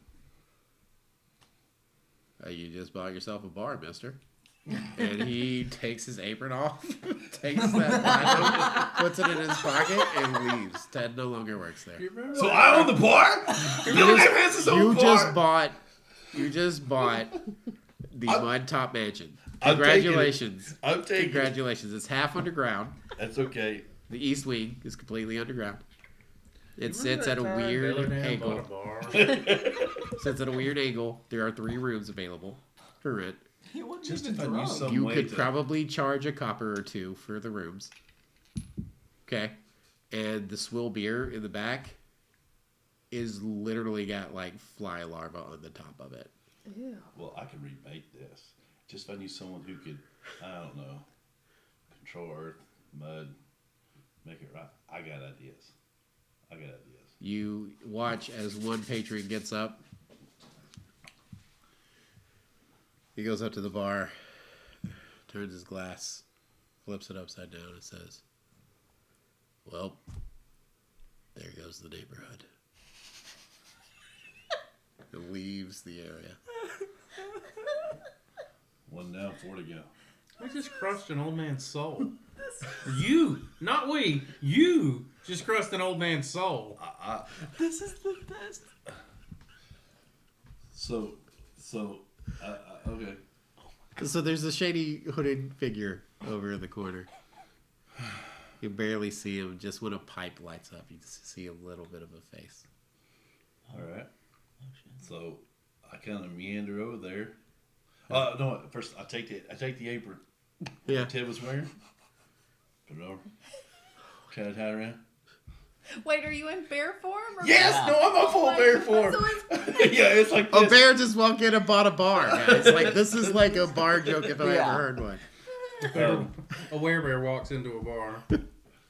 You just bought yourself a bar, mister. And he takes his apron off, takes that platinum, puts it in his pocket, and leaves. Ted no longer works there. So I own the bar? You just bought the Mud Top Mansion. I'm taking it. Congratulations. I'm taking it. Congratulations. It's half underground. That's okay. The East Wing is completely underground. It sits at a Taylor weird Dan angle. bought a bar. Sits at a weird angle. There are 3 rooms available for rent. Just if I knew some You way could to... probably charge a copper or 2 for the rooms. Okay. And the swill beer in the back is literally got like fly larvae on the top of it. Ew. Well, I can remake this. Just if I knew someone who could, I don't know, control earth, mud, make it right. I got ideas. You watch as one patron gets up. He goes up to the bar, turns his glass, flips it upside down, and says, "Well, there goes the neighborhood." And leaves the area. 1 down, 4 to go. I just crushed an old man's soul. You, not we. You just crushed an old man's soul. This is the best. So, okay. So there's a shady hooded figure over in the corner. You barely see him. Just when a pipe lights up, you see a little bit of a face. All right. So I kind of meander over there. No, first I take the apron Yeah. Ted was wearing. Put it over. Try to tie it around. Wait, are you in bear form? Or Yes, no, I'm a full bear form. So Yeah, it's like A this. bear just walked in and bought a bar, guys. Like, this is like a bar joke if I ever heard one. A werebear walks into a bar.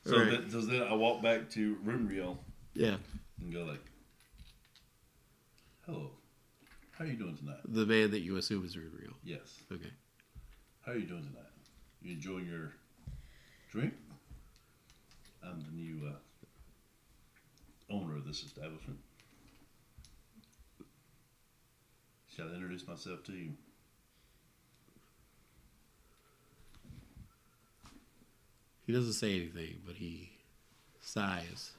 So, Right. then I walk back to room reel Yeah. and go like, "Hello, how are you doing tonight?" The man that you assume is real. Yes. Okay. How are you doing tonight? You enjoying your drink? I'm the new owner of this establishment. Shall I introduce myself to you? He doesn't say anything, but he sighs.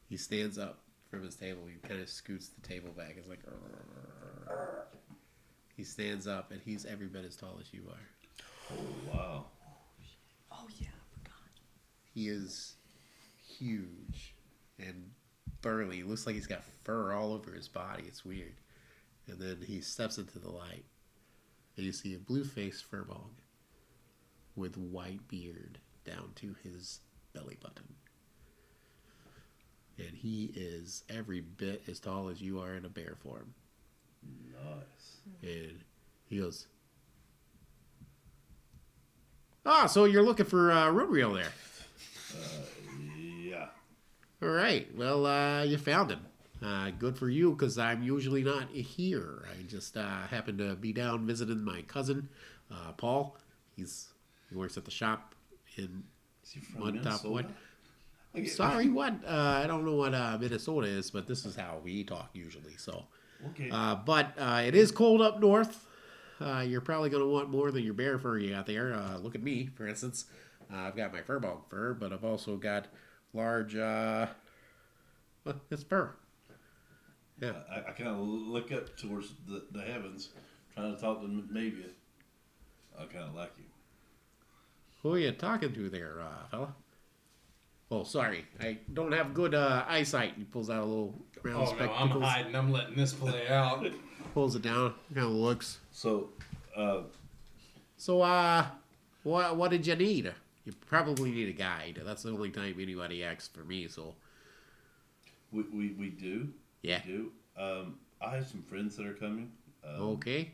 He stands up from his table. He kind of scoots the table back. It's like, "Arr." He stands up, and he's every bit as tall as you are. Oh wow! Oh yeah, I forgot. He is huge and burly. Looks like he's got fur all over his body. It's weird. And then he steps into the light, and you see a blue-faced furball with white beard down to his belly button. And he is every bit as tall as you are in a bear form. Nice. And he goes, "Ah, so you're looking for road reel there. Yeah. All right. Well, you found him. Good for you, because I'm usually not here. I just happened to be down visiting my cousin, Paul. He works at the shop in Is he from Mud Top Minnesota? Wood. Okay. Sorry, what? I don't know what Minnesota is, but this is how we talk usually. So, Okay. but it is cold up north. You're probably going to want more than your bear fur you got there. Look at me, for instance. I've got my furball fur, but I've also got large. Well, it's fur. Yeah. I kind of look up towards the heavens, trying to talk to maybe. I kind of like you. Who are you talking to there, fella? Oh, sorry. I don't have good eyesight. He pulls out a little round Oh no, spectacles. I'm hiding. I'm letting this play out. Pulls it down. Kind of looks. So, So, what did you need? You probably need a guide. That's the only time anybody asks for me. So, we do. yeah. We do. I have some friends that are coming. Okay.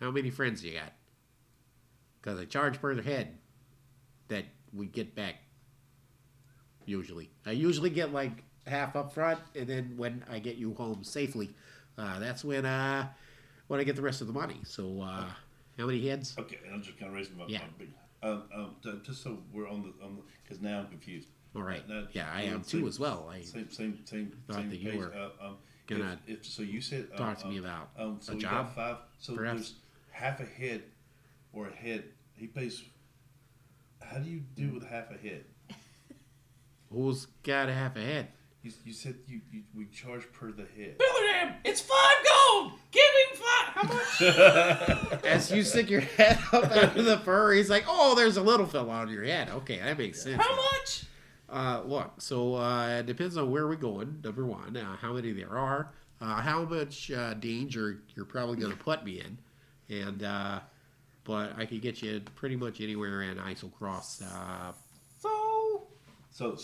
How many friends you got? Because I charge per head that we get back. Usually. I usually get like half up front, and then when I get you home safely, that's when I get the rest of the money. So, how many heads? Okay, and I'm just kind of raising my Yeah. big. Just so we're on the because now I'm confused. All right. Now, Yeah, I am same- too as well. I Same thought that you page. were gonna if so, you said talk to me about so a we job, got 5. So perhaps? there's half a head or a head. He pays. How do you do with half a head? Who's got a half a head? You said we charge per the head. Billingham, it's 5 gold. Give him 5. How much? As you stick your head up out of the fur, he's like, "Oh, there's a little fella on your head." Okay, that makes sense. How much? Look, so it depends on where we're going. Number one, how many there are, how much danger you're probably going to put me in, and but I could get you pretty much anywhere in Isocross, So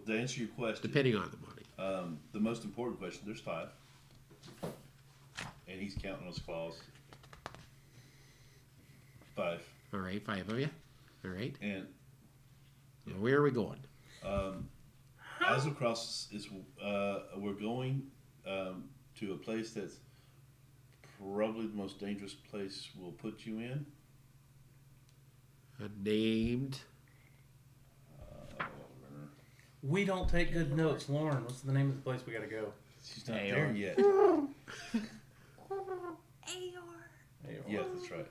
to answer your question, depending on the money. the most important question. There's 5, and he's counting those claws. 5, All right, 5 of you. All right, and where are we going? Isocross is we're going to a place that's probably the most dangerous place we'll put you in. Named. We don't take good notes, Lauren. What's the name of the place we gotta go? She's not AR. there yet. Yeah, that's right.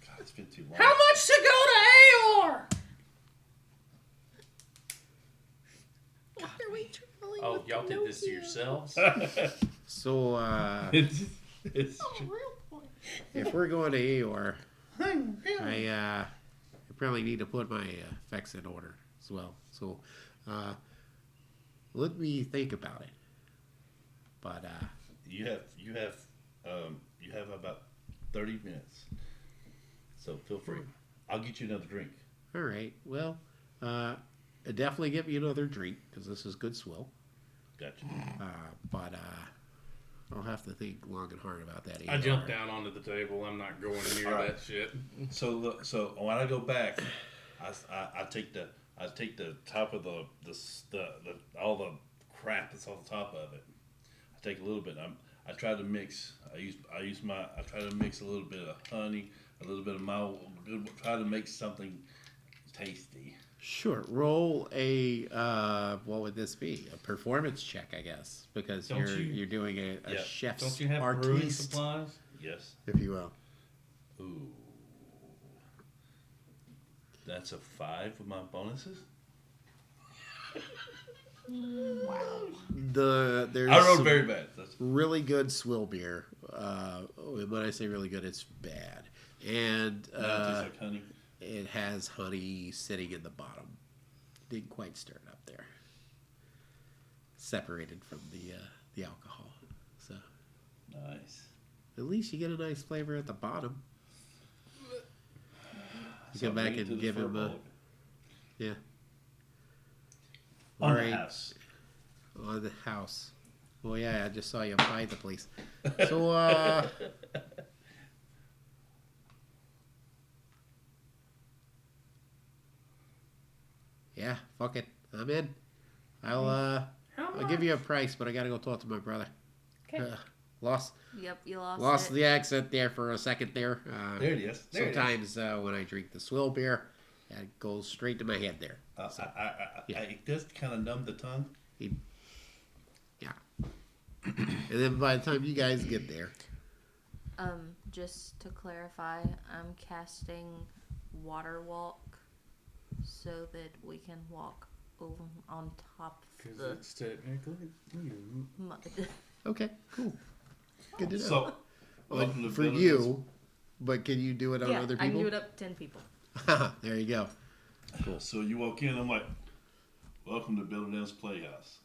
God, it's been too long. How much to go to AR? Oh, y'all did this to yourselves? So It's if we're going to Eeyore, I probably need to put my effects in order as well. So let me think about it. But you have about 30 minutes. So feel free. I'll get you another drink. all right, well, definitely get me another drink because this is good swill. Gotcha. But I'll have to think long and hard about that. I jumped down onto the table. I'm not going near All right. that shit. So look, so when I go back, I take the top of the all the crap that's on the top of it. I take a little bit. I try to mix. I try to mix a little bit of honey, a little bit of my. Try to make something tasty. Sure. Roll a what would this be? A performance check, I guess, because Don't you're doing a Yeah. chef's Don't you have brewing artiste, supplies? Yes. if you will. Ooh. That's a 5 with my bonuses. There's I rolled some very bad. That's, really good swill beer. When I say really good, it's bad, and it tastes like honey. it has honey sitting in the bottom. Didn't quite stir it up there. Separated from the alcohol, so Nice. at least you get a nice flavor at the bottom. You So come back bring it to and the give him a furball. yeah. On All the right. house. On the house. Well, yeah, I just saw you buy the place. So, yeah, fuck it. I'm in. I'll give you a price, but I gotta go talk to my brother. Okay. Lost Yep, you lost, lost it. the accent there for a second there. There it is. There it is. Sometimes when I drink the swill beer, it goes straight to my head there. Yeah. It does kind of numb the tongue. Yeah. And then by the time you guys get there, Just to clarify, I'm casting Water Walk so that we can walk over on top of Because the it's technically you. mud. okay, cool. Good to know. So, Well, welcome to for Villainous. you, but can you do it on Yeah, other I can people? do it up to 10 people. There you go. So you walk in, I'm like, Welcome to Bill and Dale's Playhouse.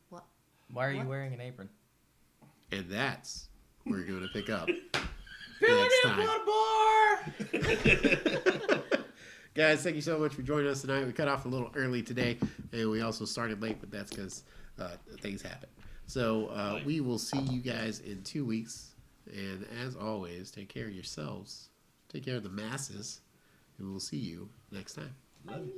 Why are you What? wearing an apron? And that's where we're going to pick up Billy next Dale time. Blood Bar! Guys, thank you so much for joining us tonight. We cut off a little early today, and we also started late, but that's because things happen. So we will see you guys in 2 weeks. And as always, take care of yourselves, take care of the masses, and we'll see you next time. Love you.